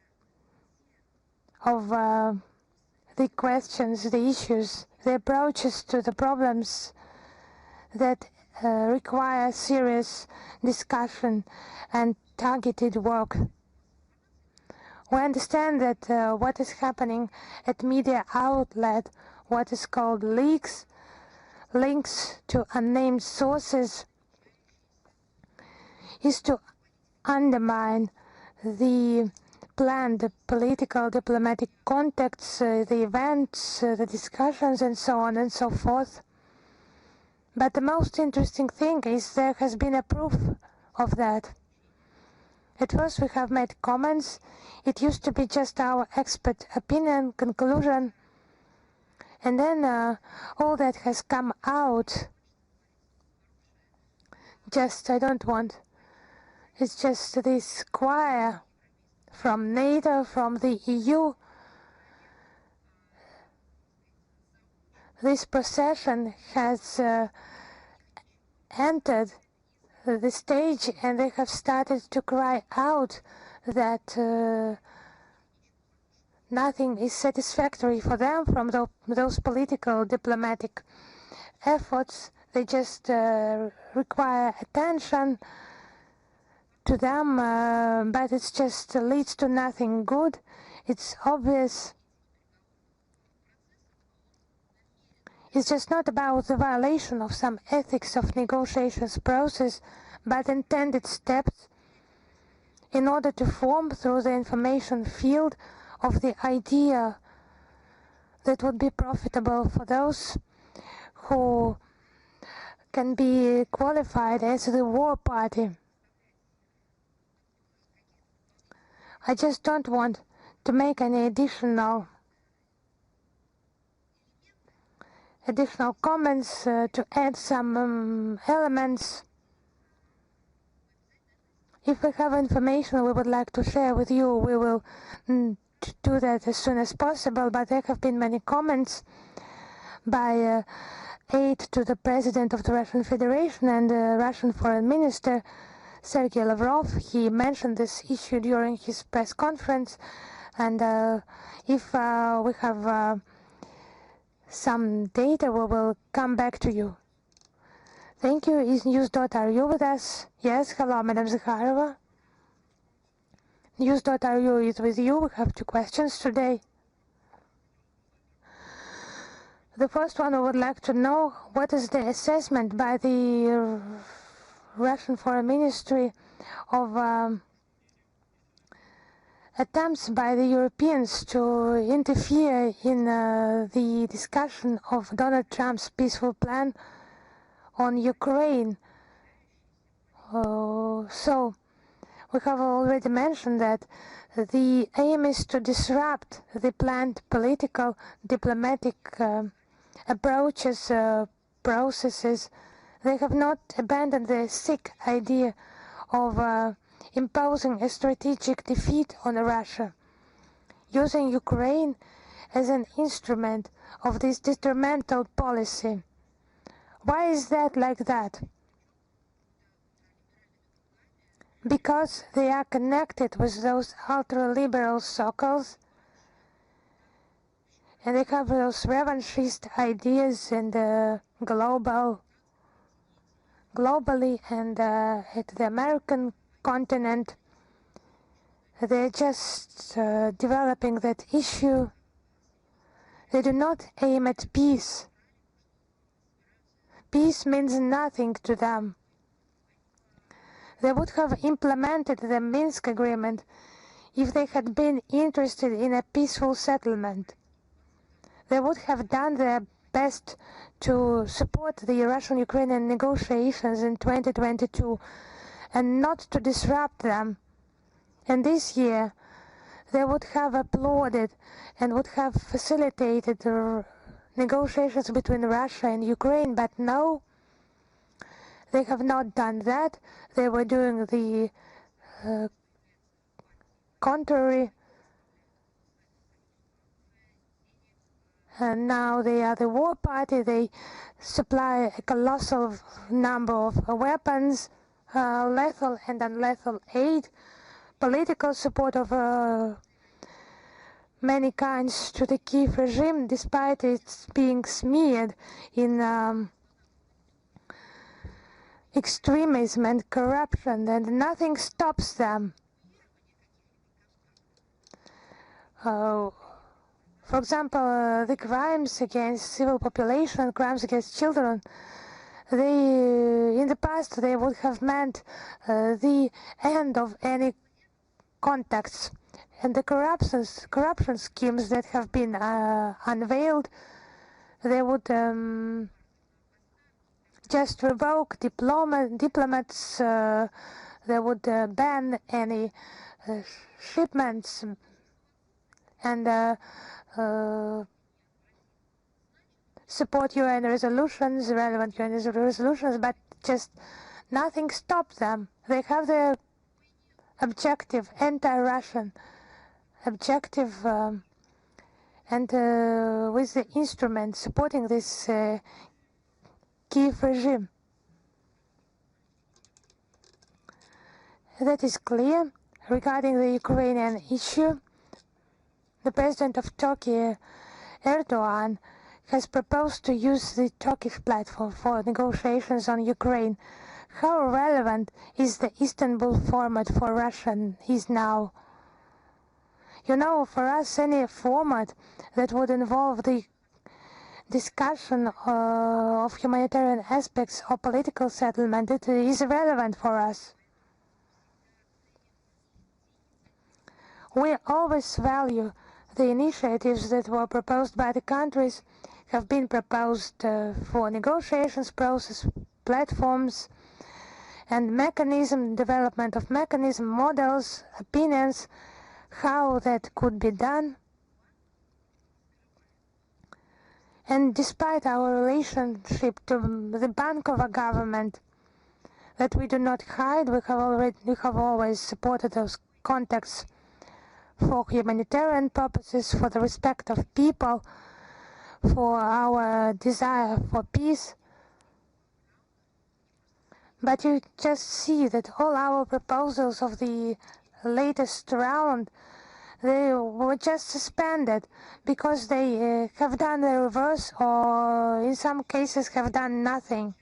of the questions, the issues, the approaches to the problems that require serious discussion and targeted work. We understand that what is happening at media outlet, what is called leaks, links to unnamed sources, is to undermine the planned political diplomatic contacts, the events, the discussions, and so on and so forth. But the most interesting thing is there has been a proof of that. At first we have made comments. It used to be just our expert opinion, conclusion. And then all that has come out, just, I don't want, it's just this choir from NATO, from the EU. This procession has entered the stage, and they have started to cry out that nothing is satisfactory for them from those political diplomatic efforts. They just require attention to them, but it just leads to nothing good. It's obvious. It's just not about the violation of some ethics of negotiations process, but intended steps in order to form through the information field of the idea that would be profitable for those who can be qualified as the war party. I just don't want to make any additional comments to add some elements. If we have information we would like to share with you, we will do that as soon as possible, but there have been many comments by aide to the President of the Russian Federation and Russian Foreign Minister Sergei Lavrov. He mentioned this issue during his press conference, and if we have some data, we will come back to you. Thank you. Is News.ru with us? Yes, hello, Madam Zakharova. News.ru is with you. We have two questions today. The first one, we would like to know what is the assessment by the Russian Foreign Ministry of attempts by the Europeans to interfere in the discussion of Donald Trump's peaceful plan on Ukraine. So we have already mentioned that the aim is to disrupt the planned political, diplomatic approaches, processes. They have not abandoned the sick idea of imposing a strategic defeat on Russia, using Ukraine as an instrument of this detrimental policy. Why is that like that? Because they are connected with those ultra-liberal circles, and they have those revanchist ideas and globally and at the American continent. They're just developing that issue. They do not aim at peace. Peace means nothing to them. They would have implemented the Minsk agreement if they had been interested in a peaceful settlement. They would have done their best to support the Russian-Ukrainian negotiations in 2022 and not to disrupt them. And this year they would have applauded and would have facilitated the negotiations between Russia and Ukraine, but no, they have not done that. They were doing the contrary, and now they are the war party. They supply a colossal number of weapons, lethal and unlethal aid, political support of many kinds to the Kiev regime, despite its being smeared in extremism and corruption, and nothing stops them. For example, the crimes against civil population, crimes against children, in the past they would have meant the end of any contacts. And the corruption schemes that have been unveiled, they would just revoke diplomats, they would ban any shipments and support UN resolutions, relevant UN resolutions, but just nothing stops them. They have their objective, anti-Russian objective, and with the instrument supporting this Kiev regime. That is clear. Regarding the Ukrainian issue, the President of Turkey, Erdogan, has proposed to use the Turkish platform for negotiations on Ukraine. How relevant is the Istanbul format for Russia is now? You know, for us, any format that would involve the discussion of humanitarian aspects or political settlement, it is irrelevant for us. We always value the initiatives that were proposed by the countries, have been proposed for negotiations process, platforms, and mechanism, development of mechanism, models, opinions how that could be done. And despite our relationship to the Bankova government, that we do not hide, we have always supported those contacts for humanitarian purposes, for the respect of people, for our desire for peace. But you just see that all our proposals of the latest round, they were just suspended because they have done the reverse, or in some cases have done nothing.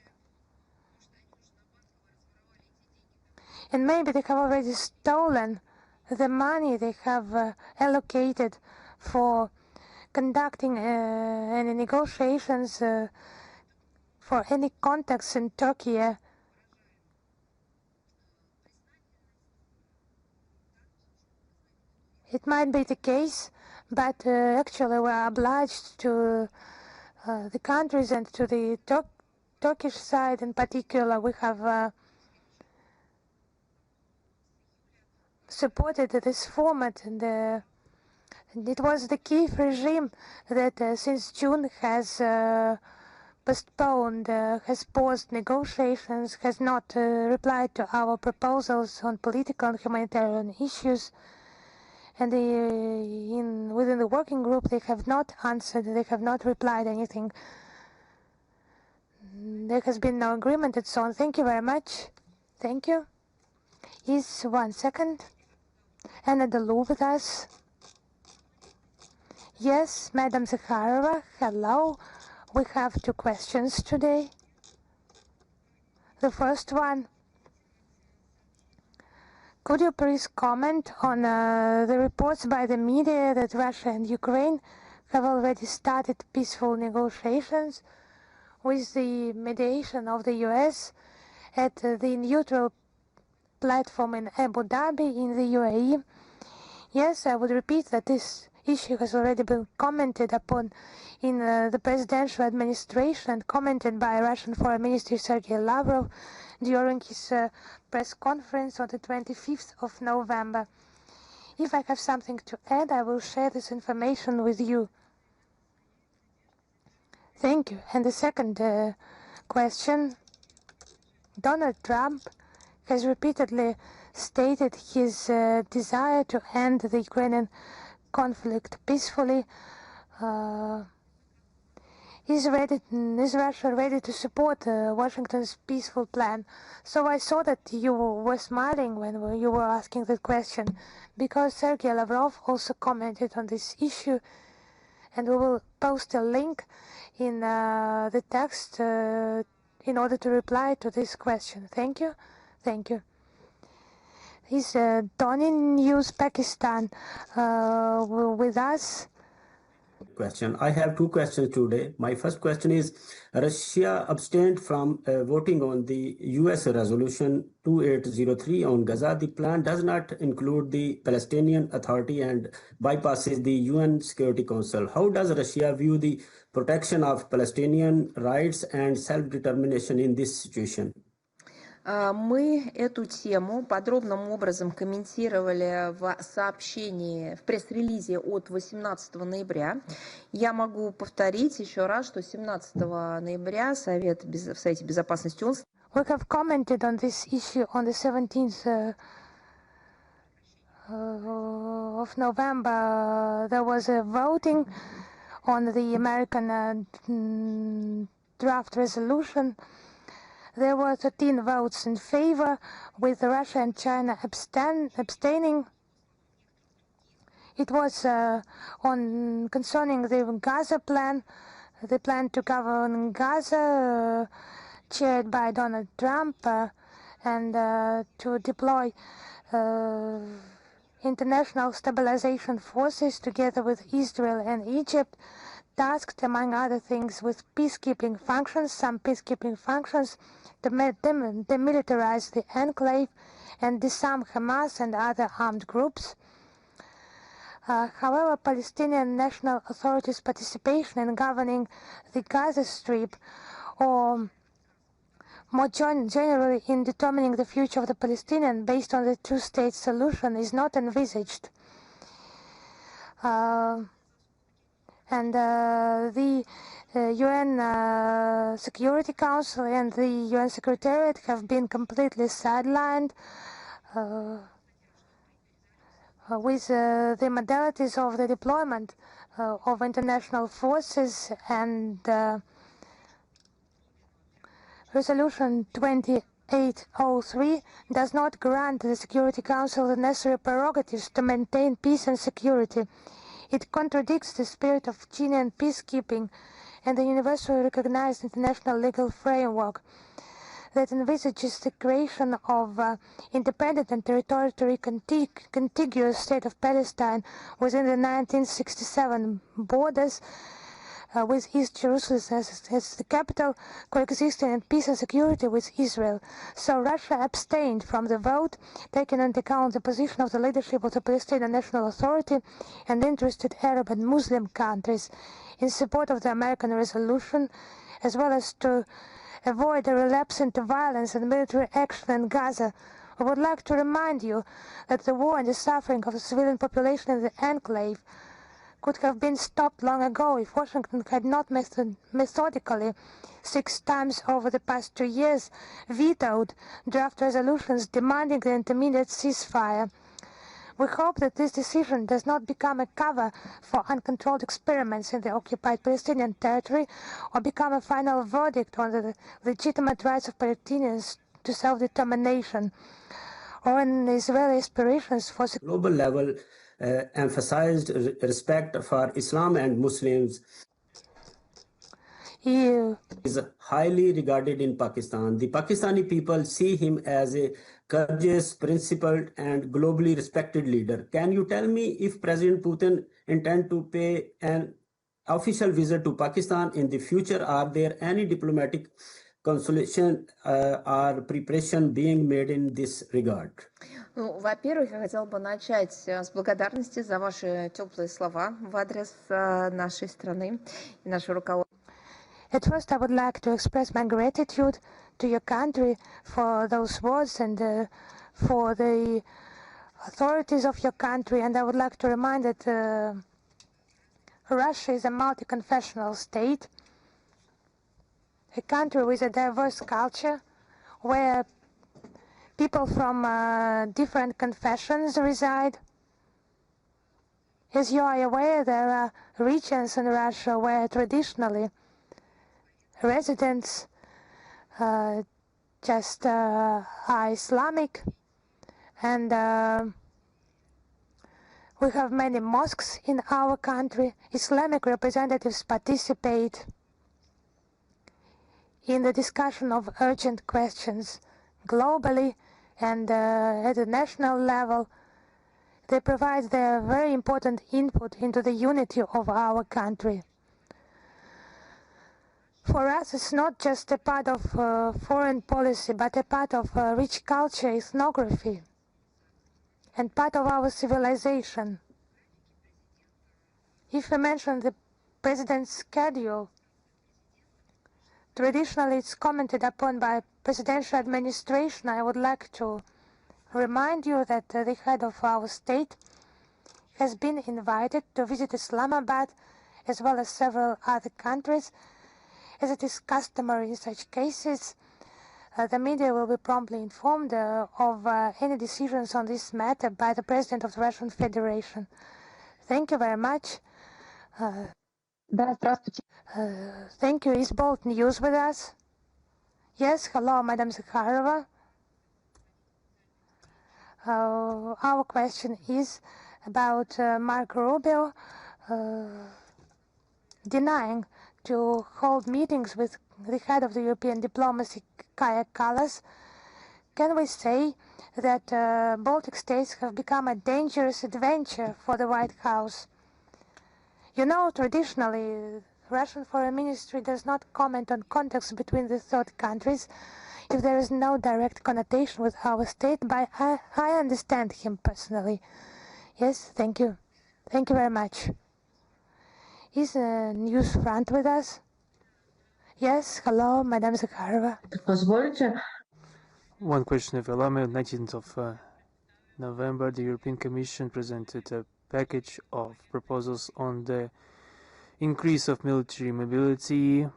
And maybe they have already stolen the money they have allocated for conducting any negotiations for any contacts in Turkey. It might be the case, but actually we are obliged to the countries and to the Turkish side in particular. We have supported this format, and it was the Kiev regime that since June has postponed, has paused negotiations, has not replied to our proposals on political and humanitarian issues. And within the working group, they have not answered, they have not replied anything. There has been no agreement and so on. Thank you very much. Thank you. Is 1 second. Anna Delou with us. Yes, Madam Zakharova, hello. We have 2 questions today. The first one. Could you please comment on the reports by the media that Russia and Ukraine have already started peaceful negotiations with the mediation of the US at the neutral platform in Abu Dhabi in the UAE? Yes, I would repeat that this issue has already been commented upon in the presidential administration and commented by Russian Foreign Minister Sergei Lavrov during his press conference on the 25th of November. If I have something to add, I will share this information with you. Thank you. And the second question. Donald Trump has repeatedly stated his desire to end the Ukrainian conflict peacefully. Is Russia ready to support Washington's peaceful plan? So I saw that you were smiling when you were asking that question, because Sergei Lavrov also commented on this issue, and we will post a link in the text in order to reply to this question. Thank you. Thank you. Is Tony News Pakistan with us? Question. I have 2 questions today. My first question is, Russia abstained from voting on the US resolution 2803 on Gaza. The plan does not include the Palestinian Authority and bypasses the UN Security Council. How does Russia view the protection of Palestinian rights and self-determination in this situation? Мы эту тему подробным образом комментировали в сообщении, в пресс-релизе от 18 ноября. Я могу повторить еще раз, что 17 ноября в Совете Безопасности ООН. We have commented on this issue on the 17th of November. There was a voting on the American draft resolution. There were 13 votes in favor, with Russia and China abstaining. It was concerning the Gaza plan, the plan to govern Gaza, chaired by Donald Trump, and to deploy international stabilization forces together with Israel and Egypt, tasked, among other things, with peacekeeping functions, some peacekeeping functions, to demilitarize the enclave and disarm Hamas and other armed groups. However, Palestinian National Authority's participation in governing the Gaza Strip, or more generally in determining the future of the Palestinians based on the two-state solution, is not envisaged. And the UN Security Council and the UN Secretariat have been completely sidelined with the modalities of the deployment of international forces, and Resolution 2803 does not grant the Security Council the necessary prerogatives to maintain peace and security. It contradicts the spirit of genuine peacekeeping and the universally recognized international legal framework that envisages the creation of independent and territorially contiguous state of Palestine within the 1967 borders, with East Jerusalem as the capital, coexisting in peace and security with Israel. So Russia abstained from the vote, taking into account the position of the leadership of the Palestinian National Authority and interested Arab and Muslim countries in support of the American resolution, as well as to avoid a relapse into violence and military action in Gaza. I would like to remind you that the war and the suffering of the civilian population in the enclave could have been stopped long ago if Washington had not methodically, 6 times over the past 2 years, vetoed draft resolutions demanding the intermediate ceasefire. We hope that this decision does not become a cover for uncontrolled experiments in the occupied Palestinian territory or become a final verdict on the legitimate rights of Palestinians to self-determination or on Israeli aspirations for global level emphasized respect for Islam and Muslims is highly regarded in Pakistan. The Pakistani people see him as a courageous, principled, and globally respected leader. Can you tell me if President Putin intends to pay an official visit to Pakistan in the future? Are there any diplomatic consultation or preparation being made in this regard? Ну, во-первых, я хотела бы начать с благодарности за ваши теплые слова в адрес нашей страны и нашего руководства. At first, I would like to express my gratitude to your country for those words and for the authorities of your country. And I would like to remind that Russia is a multi-confessional state, a country with a diverse culture, where people from different confessions reside. As you are aware, there are regions in Russia where traditionally residents just are Islamic, and we have many mosques in our country. Islamic representatives participate in the discussion of urgent questions globally and at the national level. They provide their very important input into the unity of our country. For us, it's not just a part of foreign policy, but a part of rich culture, ethnography, and part of our civilization. If we mention the president's schedule, traditionally it's commented upon by presidential administration. I would like to remind you that the head of our state has been invited to visit Islamabad, as well as several other countries. As it is customary in such cases, the media will be promptly informed of any decisions on this matter by the President of the Russian Federation. Thank you very much. Thank you. Is Bolt News with us? Yes, hello, Madam Zakharova. Our question is about Marco Rubio denying to hold meetings with the head of the European diplomacy, Kaja Kallas. Can we say that Baltic states have become a dangerous adventure for the White House? You know, traditionally, Russian Foreign Ministry does not comment on contacts between the third countries if there is no direct connotation with our state, but I understand him personally. Yes, thank you. Thank you very much. Is News Front with us? Yes, hello, Madam Zakharova. One question, if you allow me. On 19th of November, the European Commission presented a package of proposals on the increase of military mobility.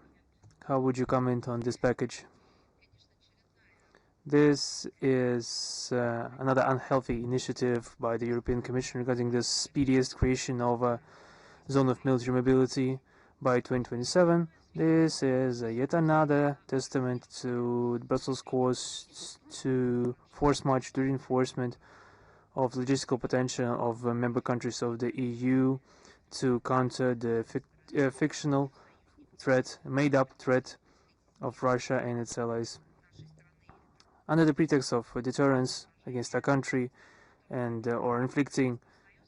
How would you comment on this package? This is another unhealthy initiative by the European Commission regarding the speediest creation of a zone of military mobility by 2027. This is yet another testament to Brussels' course to force march to reinforcement of the logistical potential of member countries of the EU to counter the fictional threat, made-up threat of Russia and its allies. Under the pretext of deterrence against a country and or inflicting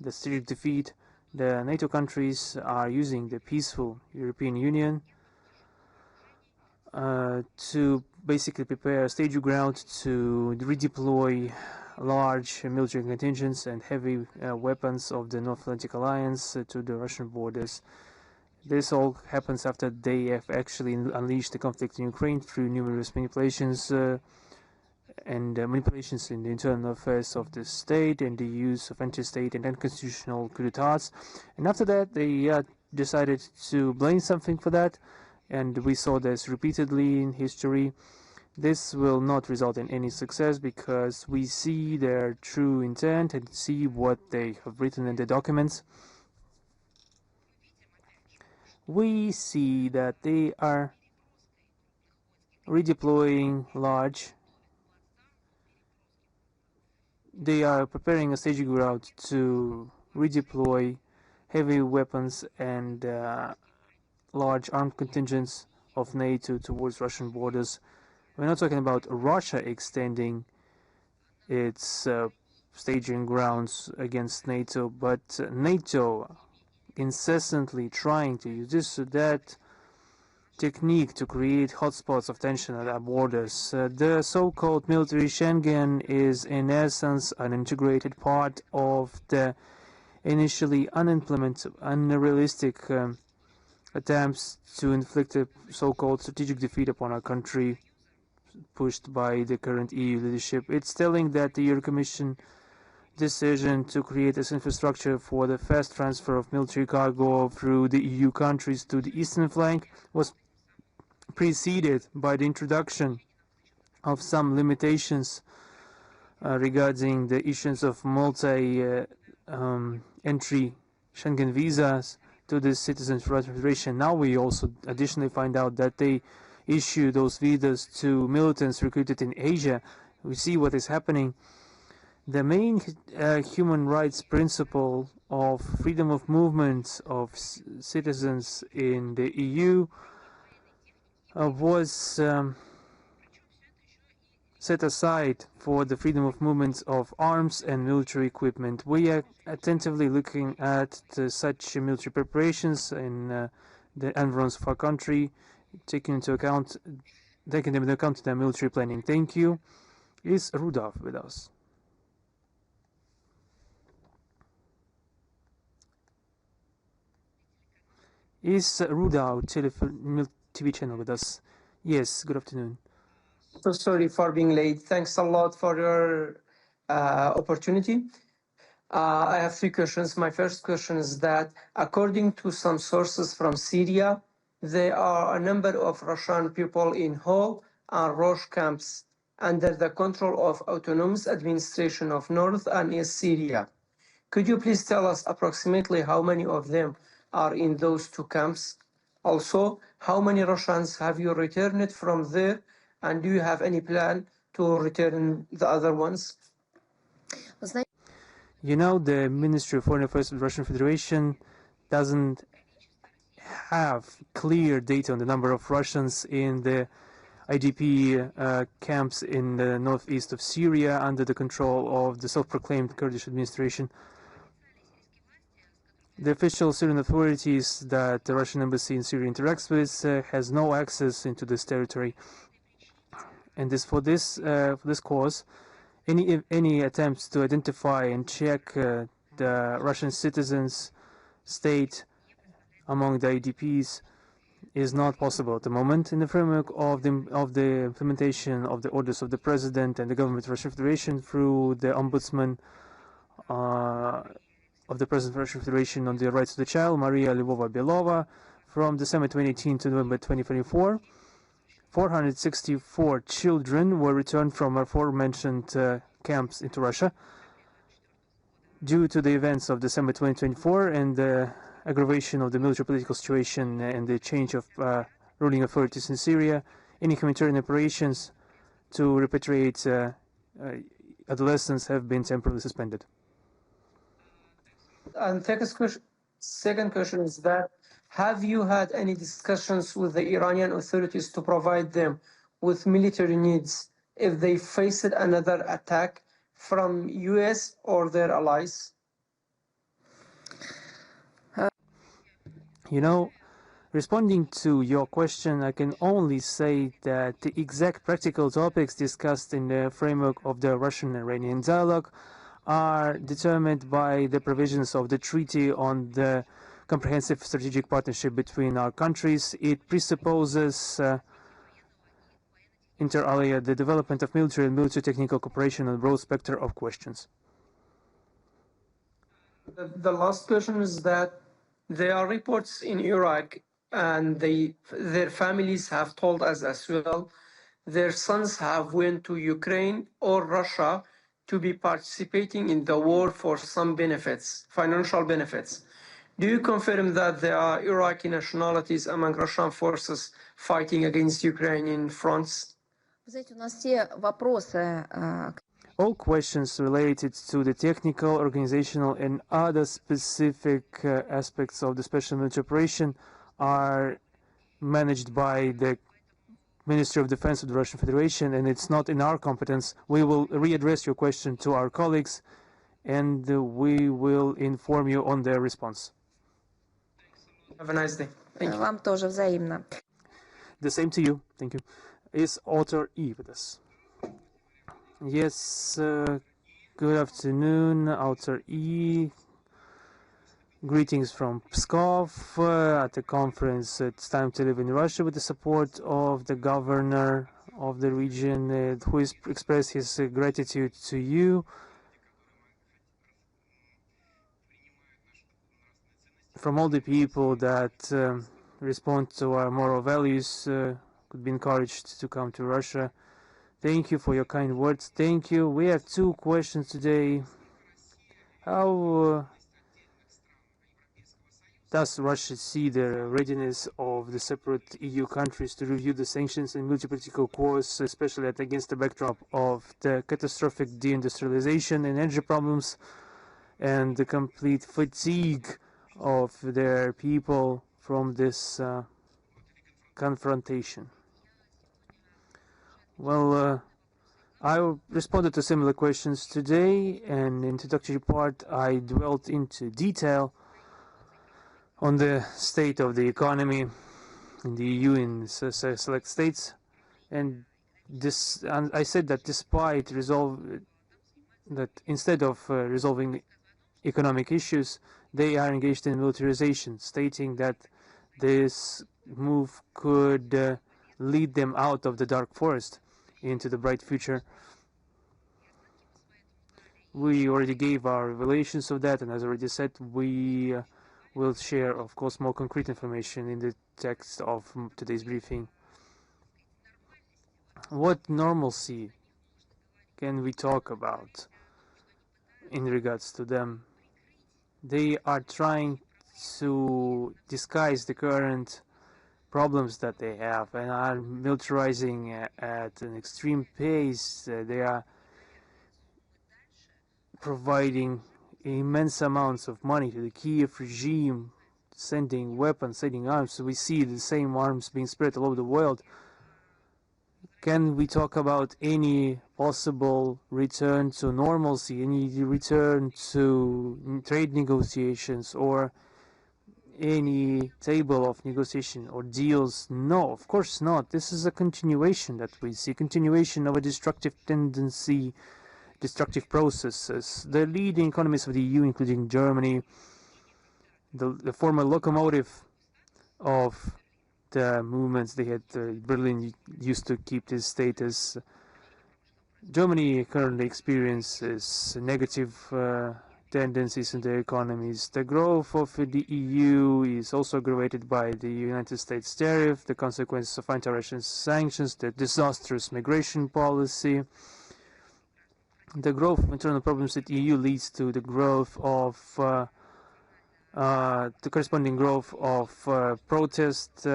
the strategic defeat, the NATO countries are using the peaceful European Union to basically prepare a staging ground to redeploy large military contingents and heavy weapons of the North Atlantic Alliance to the Russian borders. This all happens after they have actually unleashed the conflict in Ukraine through numerous manipulations and manipulations in the internal affairs of the state and the use of anti-state and unconstitutional coup d'etats. And after that, they decided to blame something for that, and we saw this repeatedly in history. This will not result in any success because we see their true intent and see what they have written in the documents. We see that they are redeploying large. They are preparing a staging ground to redeploy heavy weapons and large armed contingents of NATO towards Russian borders. We're not talking about Russia extending its staging grounds against NATO, but NATO incessantly trying to use this or that technique to create hotspots of tension at our borders. The so-called military Schengen is in essence an integrated part of the initially unimplemented, unrealistic attempts to inflict a so-called strategic defeat upon our country pushed by the current EU leadership. It's telling that the European Commission decision to create this infrastructure for the fast transfer of military cargo through the EU countries to the eastern flank was preceded by the introduction of some limitations regarding the issuance of multi-entry Schengen visas to the citizens of the Russian Federation. Now we also additionally find out that they issue those visas to militants recruited in Asia. We see what is happening. The main human rights principle of freedom of movement of citizens in the EU was set aside for the freedom of movement of arms and military equipment. We are attentively looking at such military preparations in the environs of our country, taking them into account their military planning. Thank you. Is Rudolf with us? Is Rudolf TV channel with us? Yes, good afternoon. So sorry for being late. Thanks a lot for your opportunity. I have three questions. My first question is that according to some sources from Syria, there are a number of Russian people in Hol and Rosh camps under the control of autonomous administration of North and East Syria. Could you please tell us approximately how many of them are in those two camps? Also, how many Russians have you returned from there? And do you have any plan to return the other ones? You know, the Ministry of Foreign Affairs of the Russian Federation doesn't have clear data on the number of Russians in the IDP camps in the northeast of Syria under the control of the self-proclaimed Kurdish administration. The official Syrian authorities that the Russian embassy in Syria interacts with has no access into this territory. And for this cause, any attempts to identify and check the Russian citizens' state among the IDPs is not possible at the moment. In the framework of the implementation of the orders of the President and the government of the Russian Federation through the Ombudsman of the President of the Russian Federation on the Rights of the Child, Maria Lvova-Belova, from December 2018 to November 2024. 464 children were returned from aforementioned camps into Russia. Due to the events of December 2024 and the aggravation of the military political situation and the change of ruling authorities in Syria, any humanitarian operations to repatriate adolescents have been temporarily suspended. And second question is that, have you had any discussions with the Iranian authorities to provide them with military needs if they faced another attack from US or their allies? You know, responding to your question, I can only say that the exact practical topics discussed in the framework of the Russian-Iranian dialogue are determined by the provisions of the Treaty on the Comprehensive Strategic Partnership between our countries. It presupposes inter alia the development of military and military technical cooperation on a broad spectrum of questions. The last question is that there are reports in Iraq, and their families have told us as well, their sons have went to Ukraine or Russia to be participating in the war for some benefits, financial benefits. Do you confirm that there are Iraqi nationalities among Russian forces fighting against Ukrainian fronts? All questions related to the technical, organizational, and other specific aspects of the special military operation are managed by the Ministry of Defense of the Russian Federation, and it's not in our competence. We will readdress your question to our colleagues, and we will inform you on their response. Have a nice day. Thank you. Вам тоже взаимно. The same to you. Thank you. Is Author E with us? Yes, good afternoon, Author E. Greetings from Pskov at the conference It's Time to Live in Russia, with the support of the governor of the region who has expressed his gratitude to you. From all the people that respond to our moral values could be encouraged to come to Russia. Thank you for your kind words. Thank you. We have two questions today. How does Russia see the readiness of the separate EU countries to review the sanctions and multi-political course, especially against the backdrop of the catastrophic deindustrialization and energy problems and the complete fatigue of their people from this confrontation? Well, I responded to similar questions today, and in the introductory part I dwelt into detail on the state of the economy in the EU in select states, and I said that instead of resolving economic issues, they are engaged in militarization, stating that this move could lead them out of the dark forest into the bright future. We already gave our revelations of that, and as I already said, we will share, of course, more concrete information in the text of today's briefing. What normalcy can we talk about in regards to them? They are trying to disguise the current problems that they have and are militarizing at an extreme pace. They are providing immense amounts of money to the Kiev regime, sending weapons, sending arms. So we see the same arms being spread all over the world. Can we talk about any possible return to normalcy, any return to trade negotiations, or any table of negotiation or deals? No, of course not. This is a continuation that we see, continuation of a destructive tendency, destructive processes. The leading economies of the EU, including Germany, the former locomotive of the movements they had, Berlin used to keep this status. Germany currently experiences negative tendencies in their economies. The growth of the EU is also aggravated by the United States tariff, the consequences of anti-Russian sanctions, the disastrous migration policy. The growth of internal problems at the EU leads to the growth of the corresponding growth of protest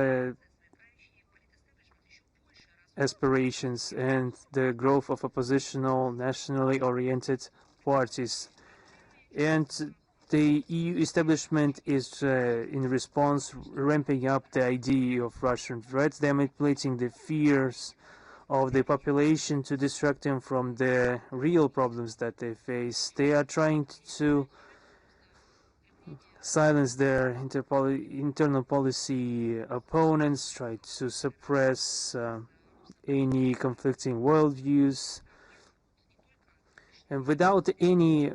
aspirations and the growth of oppositional, nationally oriented parties. And the EU establishment is, in response, ramping up the idea of Russian threats. They are manipulating the fears of the population to distract them from the real problems that they face. They are trying to silence their internal policy opponents, try to suppress any conflicting worldviews. And without any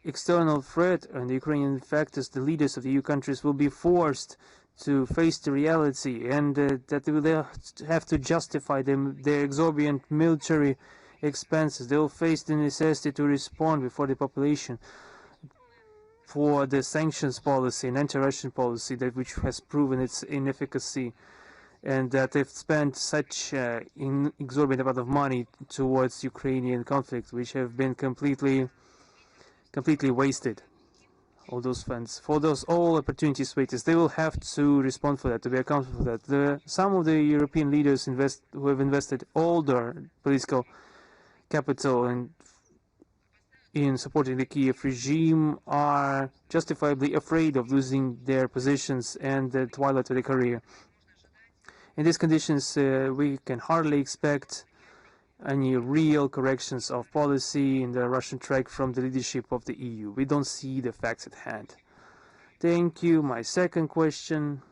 external threat on the Ukrainian factors, the leaders of the EU countries will be forced to face the reality, and that they will have to justify their exorbitant military expenses. They will face the necessity to respond before the population for the sanctions policy and anti-Russian policy which has proven its inefficacy, and that they've spent such exorbitant amount of money towards Ukrainian conflict, which have been completely wasted. All those funds, for those all opportunities waiters, they will have to respond for that, to be accountable for that. Some of the European leaders who have invested all their political capital in supporting the Kiev regime are justifiably afraid of losing their positions and the twilight of their career. In these conditions, we can hardly expect any real corrections of policy in the Russian track from the leadership of the EU. We don't see the facts at hand. Thank you. My second question: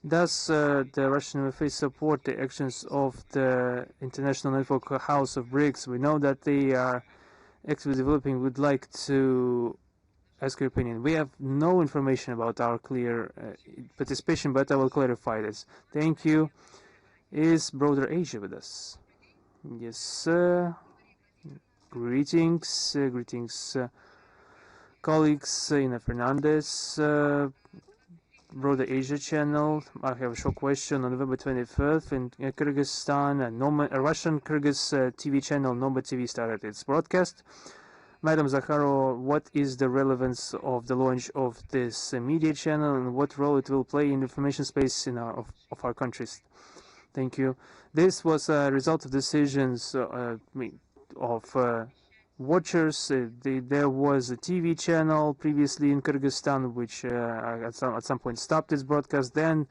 does the Russian MFA support the actions of the International Network House of BRICS? We know that they are actively developing. Would like to ask your opinion. We have no information about our clear participation, but I will clarify this. Thank you. Is Broader Asia with us? Yes, sir. Greetings, colleagues. Ina Fernandez, Broader Asia channel. I have a short question. On November 23rd in Kyrgyzstan, a Russian Kyrgyz TV channel, Nova TV, started its broadcast. Madam Zakharova, what is the relevance of the launch of this media channel, and what role it will play in the information space of our countries? Thank you. This was a result of decisions of watchers. There was a TV channel previously in Kyrgyzstan which at some point stopped its broadcast. Then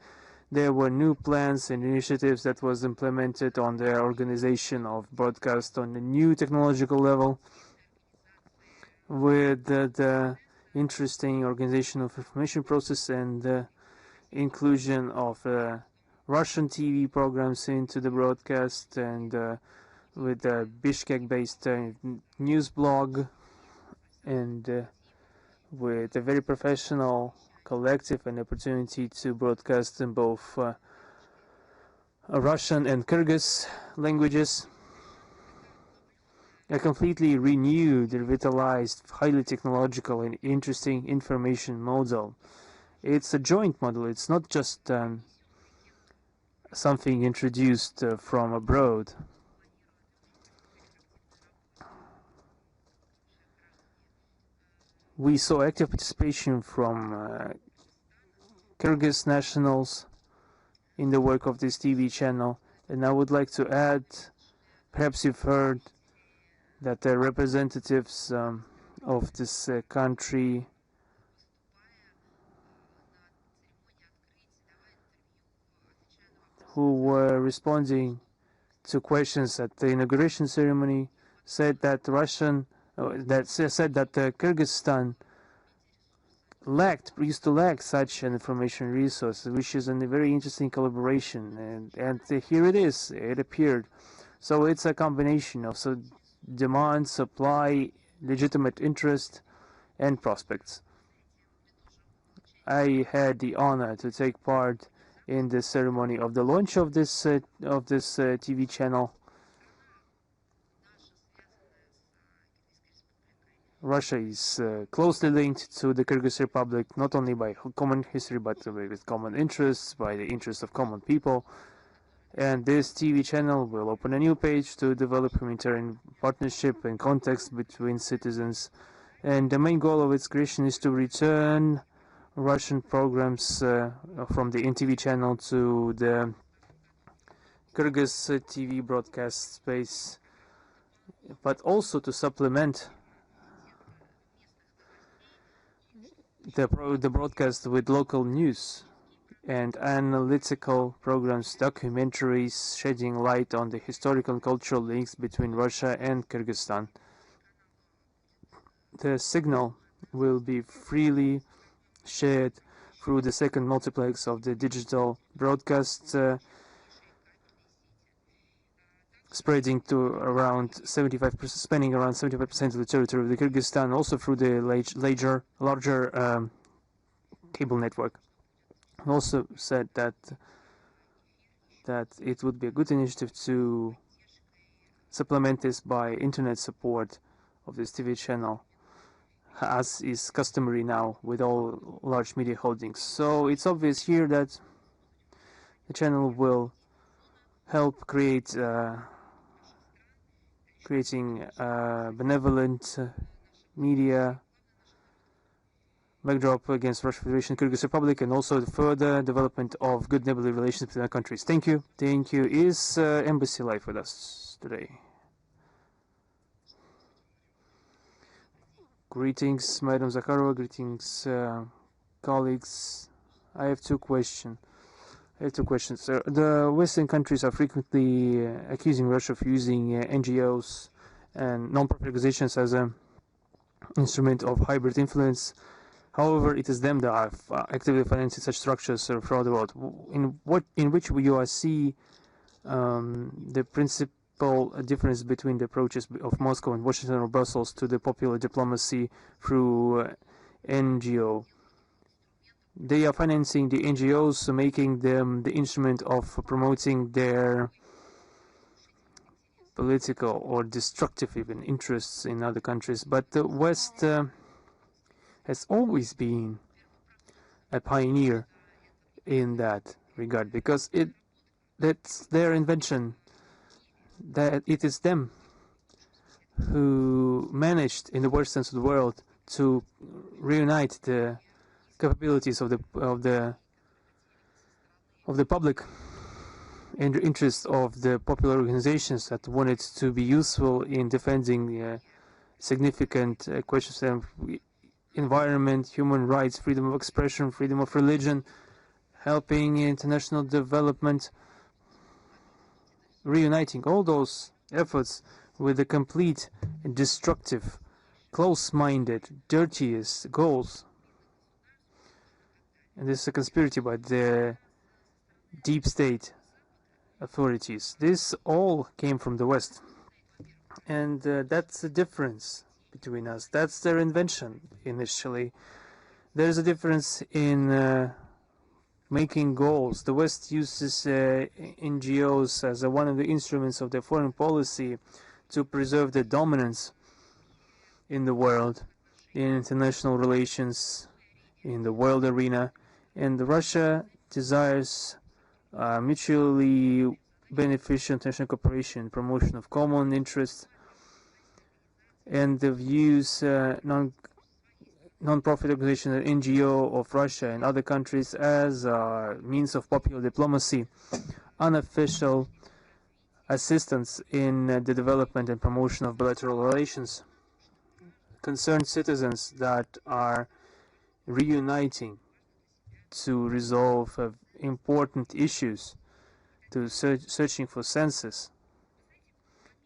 there were new plans and initiatives that was implemented on the organization of broadcast on a new technological level with the interesting organization of information process and the inclusion of Russian TV programs into the broadcast, and with a Bishkek-based news blog, and with a very professional collective and opportunity to broadcast in both Russian and Kyrgyz languages. A completely renewed, revitalized, highly technological and interesting information model. It's a joint model. It's not just something introduced from abroad. We saw active participation from Kyrgyz nationals in the work of this TV channel, and I would like to add, perhaps you've heard that the representatives of this country who were responding to questions at the inauguration ceremony said that Kyrgyzstan used to lack such an information resource, which is a very interesting collaboration, and here it is. It appeared. So it's a combination of demand, supply, legitimate interest, and prospects. I had the honor to take part in the ceremony of the launch of this TV channel. Russia is closely linked to the Kyrgyz Republic, not only by common history, but with common interests, by the interests of common people. And this TV channel will open a new page to develop humanitarian partnership and context between citizens. And the main goal of its creation is to return Russian programs from the NTV channel to the Kyrgyz TV broadcast space, but also to supplement the broadcast with local news and analytical programs, documentaries shedding light on the historical and cultural links between Russia and Kyrgyzstan. The signal will be freely shared through the second multiplex of the digital broadcast, spreading to around 75%, spanning around 75% of the territory of the Kyrgyzstan, also through the larger cable network. Also said that it would be a good initiative to supplement this by internet support of this TV channel, as is customary now with all large media holdings. So it's obvious here that the channel will help creating benevolent media backdrop against Russian Federation, Kyrgyz Republic, and also the further development of good neighborly relations between our countries. Thank you. Thank you. Is Embassy live with us today? Greetings, Madam Zakharova. Greetings, colleagues. I have two questions. The Western countries are frequently accusing Russia of using NGOs and non-profit organizations as an instrument of hybrid influence. However, it is them that are actively financing such structures throughout the world. In which you see the principal difference between the approaches of Moscow and Washington or Brussels to the popular diplomacy through NGO? They are financing the NGOs, making them the instrument of promoting their political or destructive even interests in other countries. But the West has always been a pioneer in that regard, because that's their invention, that it is them who managed in the worst sense of the world to reunite the capabilities of the public and the interest of the popular organizations that wanted to be useful in defending significant questions of environment, human rights, freedom of expression, freedom of religion, helping international development, reuniting all those efforts with the complete destructive, close-minded, dirtiest goals. And this is a conspiracy by the deep state authorities. This all came from the West. And that's the difference between us. That's their invention initially. There's a difference in making goals. The West uses NGOs as one of the instruments of their foreign policy to preserve their dominance in the world, in international relations, in the world arena. And Russia desires mutually beneficial international cooperation, promotion of common interests, and the views non-profit organizations, NGO of Russia and other countries as means of popular diplomacy, unofficial assistance in the development and promotion of bilateral relations, concerned citizens that are reuniting to resolve important issues, to searching for senses.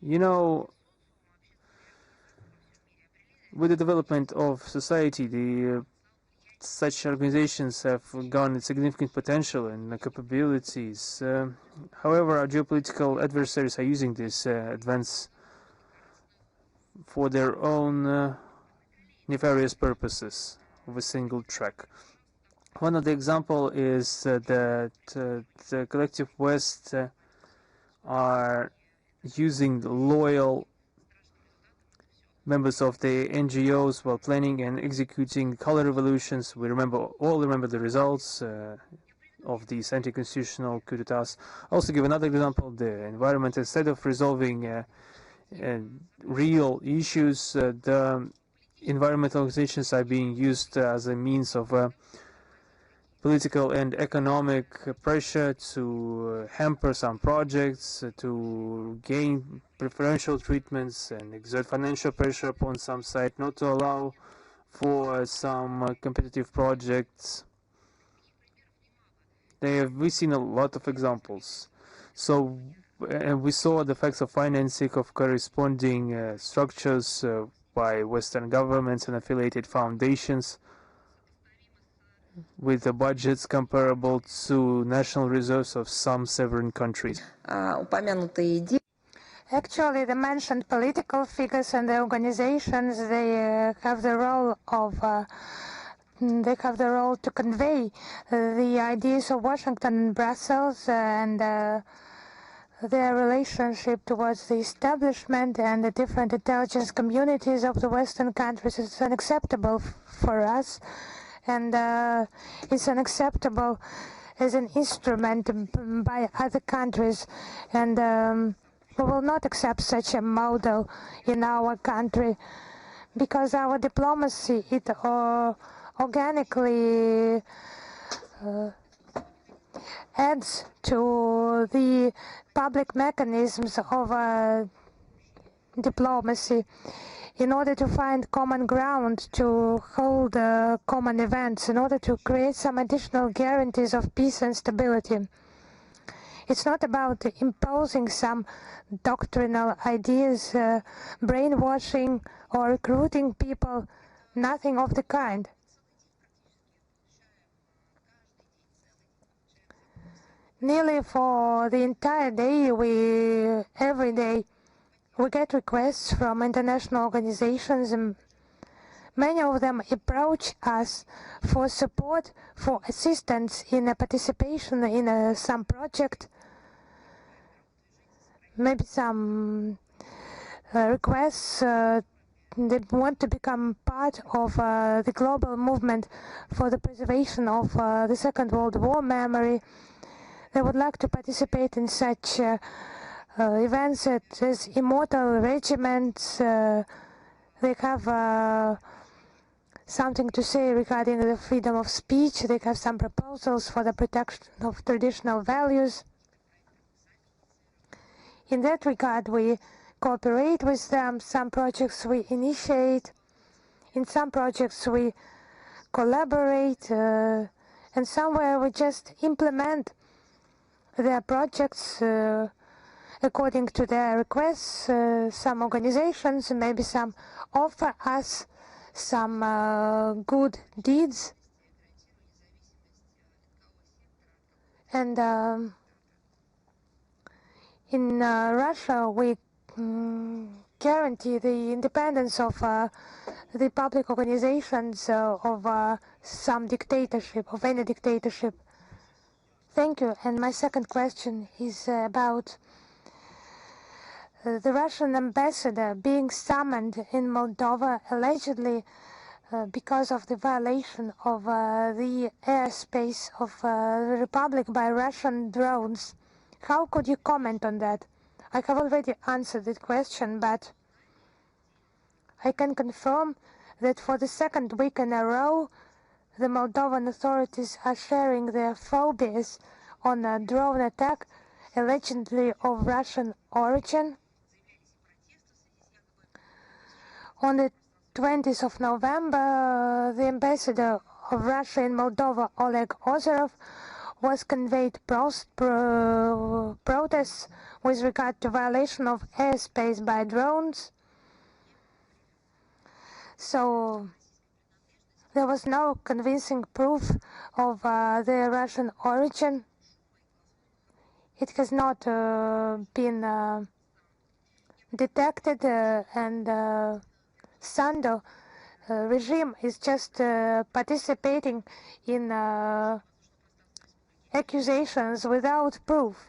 You know, with the development of society, such organizations have garnered significant potential and capabilities. However, our geopolitical adversaries are using this advance for their own nefarious purposes of a single track. One of the examples is that the collective West are using the loyal members of the NGOs while planning and executing color revolutions. We all remember the results of these anti-constitutional coup d'etats. Also give another example, the environment. Instead of resolving real issues, the environmental organizations are being used as a means of political and economic pressure to hamper some projects, to gain preferential treatments and exert financial pressure upon some site, not to allow for some competitive projects. We've seen a lot of examples. So we saw the effects of financing of corresponding structures by Western governments and affiliated foundations with the budgets comparable to national reserves of some sovereign countries. Actually, the mentioned political figures and the organizations, they have the role to convey the ideas of Washington and Brussels and their relationship towards the establishment and the different intelligence communities of the Western countries is unacceptable for us, and it's unacceptable as an instrument by other countries, and we will not accept such a model in our country, because our diplomacy, it organically adds to the public mechanisms of diplomacy in order to find common ground, to hold common events, in order to create some additional guarantees of peace and stability. It's not about imposing some doctrinal ideas, brainwashing or recruiting people, nothing of the kind. Nearly for the entire day, every day, we get requests from international organizations, and many of them approach us for support, for assistance in a participation in some project, maybe some requests that want to become part of the global movement for the preservation of the Second World War memory. They would like to participate in such events such as immortal regiments. They have something to say regarding the freedom of speech. They have some proposals for the protection of traditional values. In that regard, we cooperate with them. Some projects we initiate. In some projects we collaborate. And somewhere we just implement their projects according to their requests. Some organizations, maybe some offer us some good deeds. And in Russia, we guarantee the independence of the public organizations of some dictatorship, of any dictatorship. Thank you. And my second question is about the Russian ambassador being summoned in Moldova allegedly because of the violation of the airspace of the Republic by Russian drones. How could you comment on that? I have already answered that question, but I can confirm that for the second week in a row, the Moldovan authorities are sharing their phobias on a drone attack allegedly of Russian origin. On the 20th of November, the ambassador of Russia in Moldova, Oleg Ozerov, was conveyed protests with regard to violation of airspace by drones. So there was no convincing proof of their Russian origin. It has not been detected, and Sando regime is just participating in accusations without proof.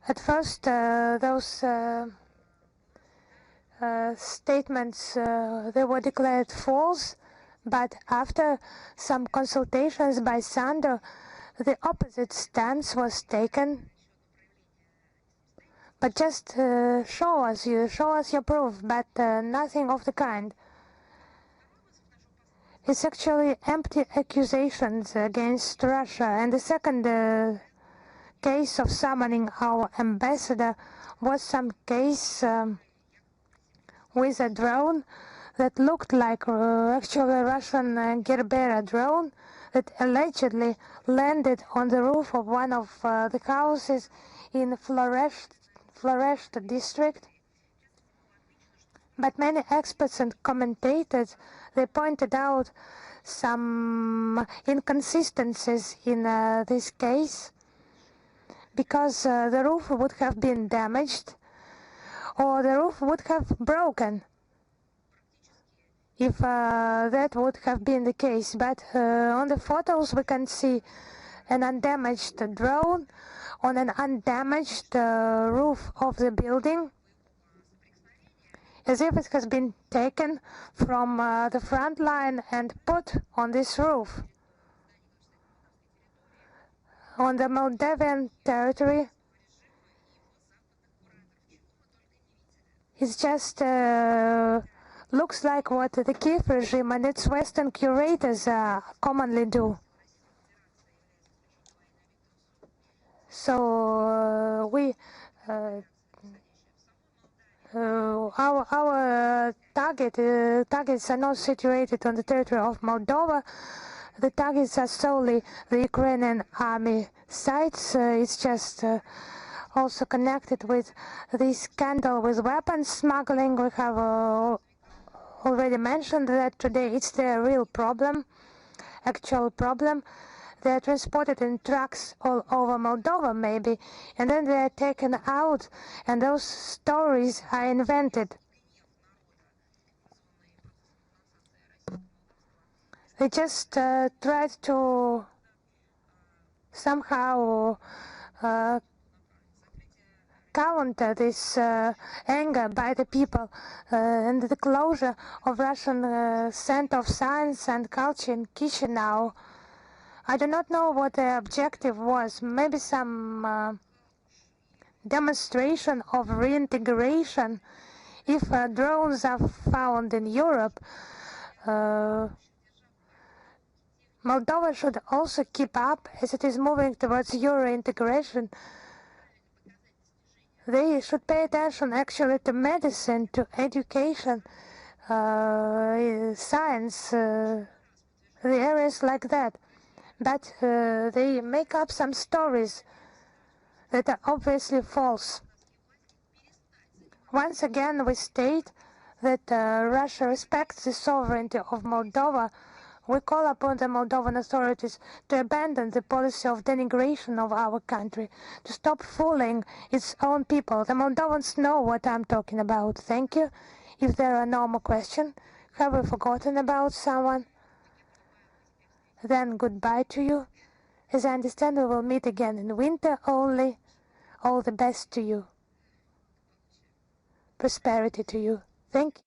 At first, those statements they were declared false, but after some consultations by Sander, the opposite stance was taken. But just show us your proof, but nothing of the kind. It's actually empty accusations against Russia. And the second case of summoning our ambassador was some case with a drone that looked like actually a Russian Gerbera drone that allegedly landed on the roof of one of the houses in Floresht district. But many experts and commentators, they pointed out some inconsistencies in this case, because the roof would have been damaged or the roof would have broken if that would have been the case. But on the photos we can see an undamaged drone on an undamaged roof of the building, as if it has been taken from the front line and put on this roof. On the Moldavian territory, it just looks like what the Kiev regime and its Western curators commonly do. So our targets are not situated on the territory of Moldova. The targets are solely the Ukrainian army sites. It's just also connected with this scandal with weapons smuggling. We have already mentioned that today. It's the real problem, actual problem. They are transported in trucks all over Moldova, maybe, and then they are taken out, and those stories are invented. They just tried to somehow counter this anger by the people and the closure of Russian Center of Science and Culture in Chisinau. I do not know what the objective was. Maybe some demonstration of reintegration. If drones are found in Europe, Moldova should also keep up as it is moving towards Euro integration. They should pay attention actually to medicine, to education, science, the areas like that. But they make up some stories that are obviously false. Once again, we state that Russia respects the sovereignty of Moldova. We call upon the Moldovan authorities to abandon the policy of denigration of our country, to stop fooling its own people. The Moldovans know what I'm talking about. Thank you. If there are no more questions, have we forgotten about someone? Then goodbye to you. As I understand, we will meet again in winter only. All the best to you. Prosperity to you. Thank you.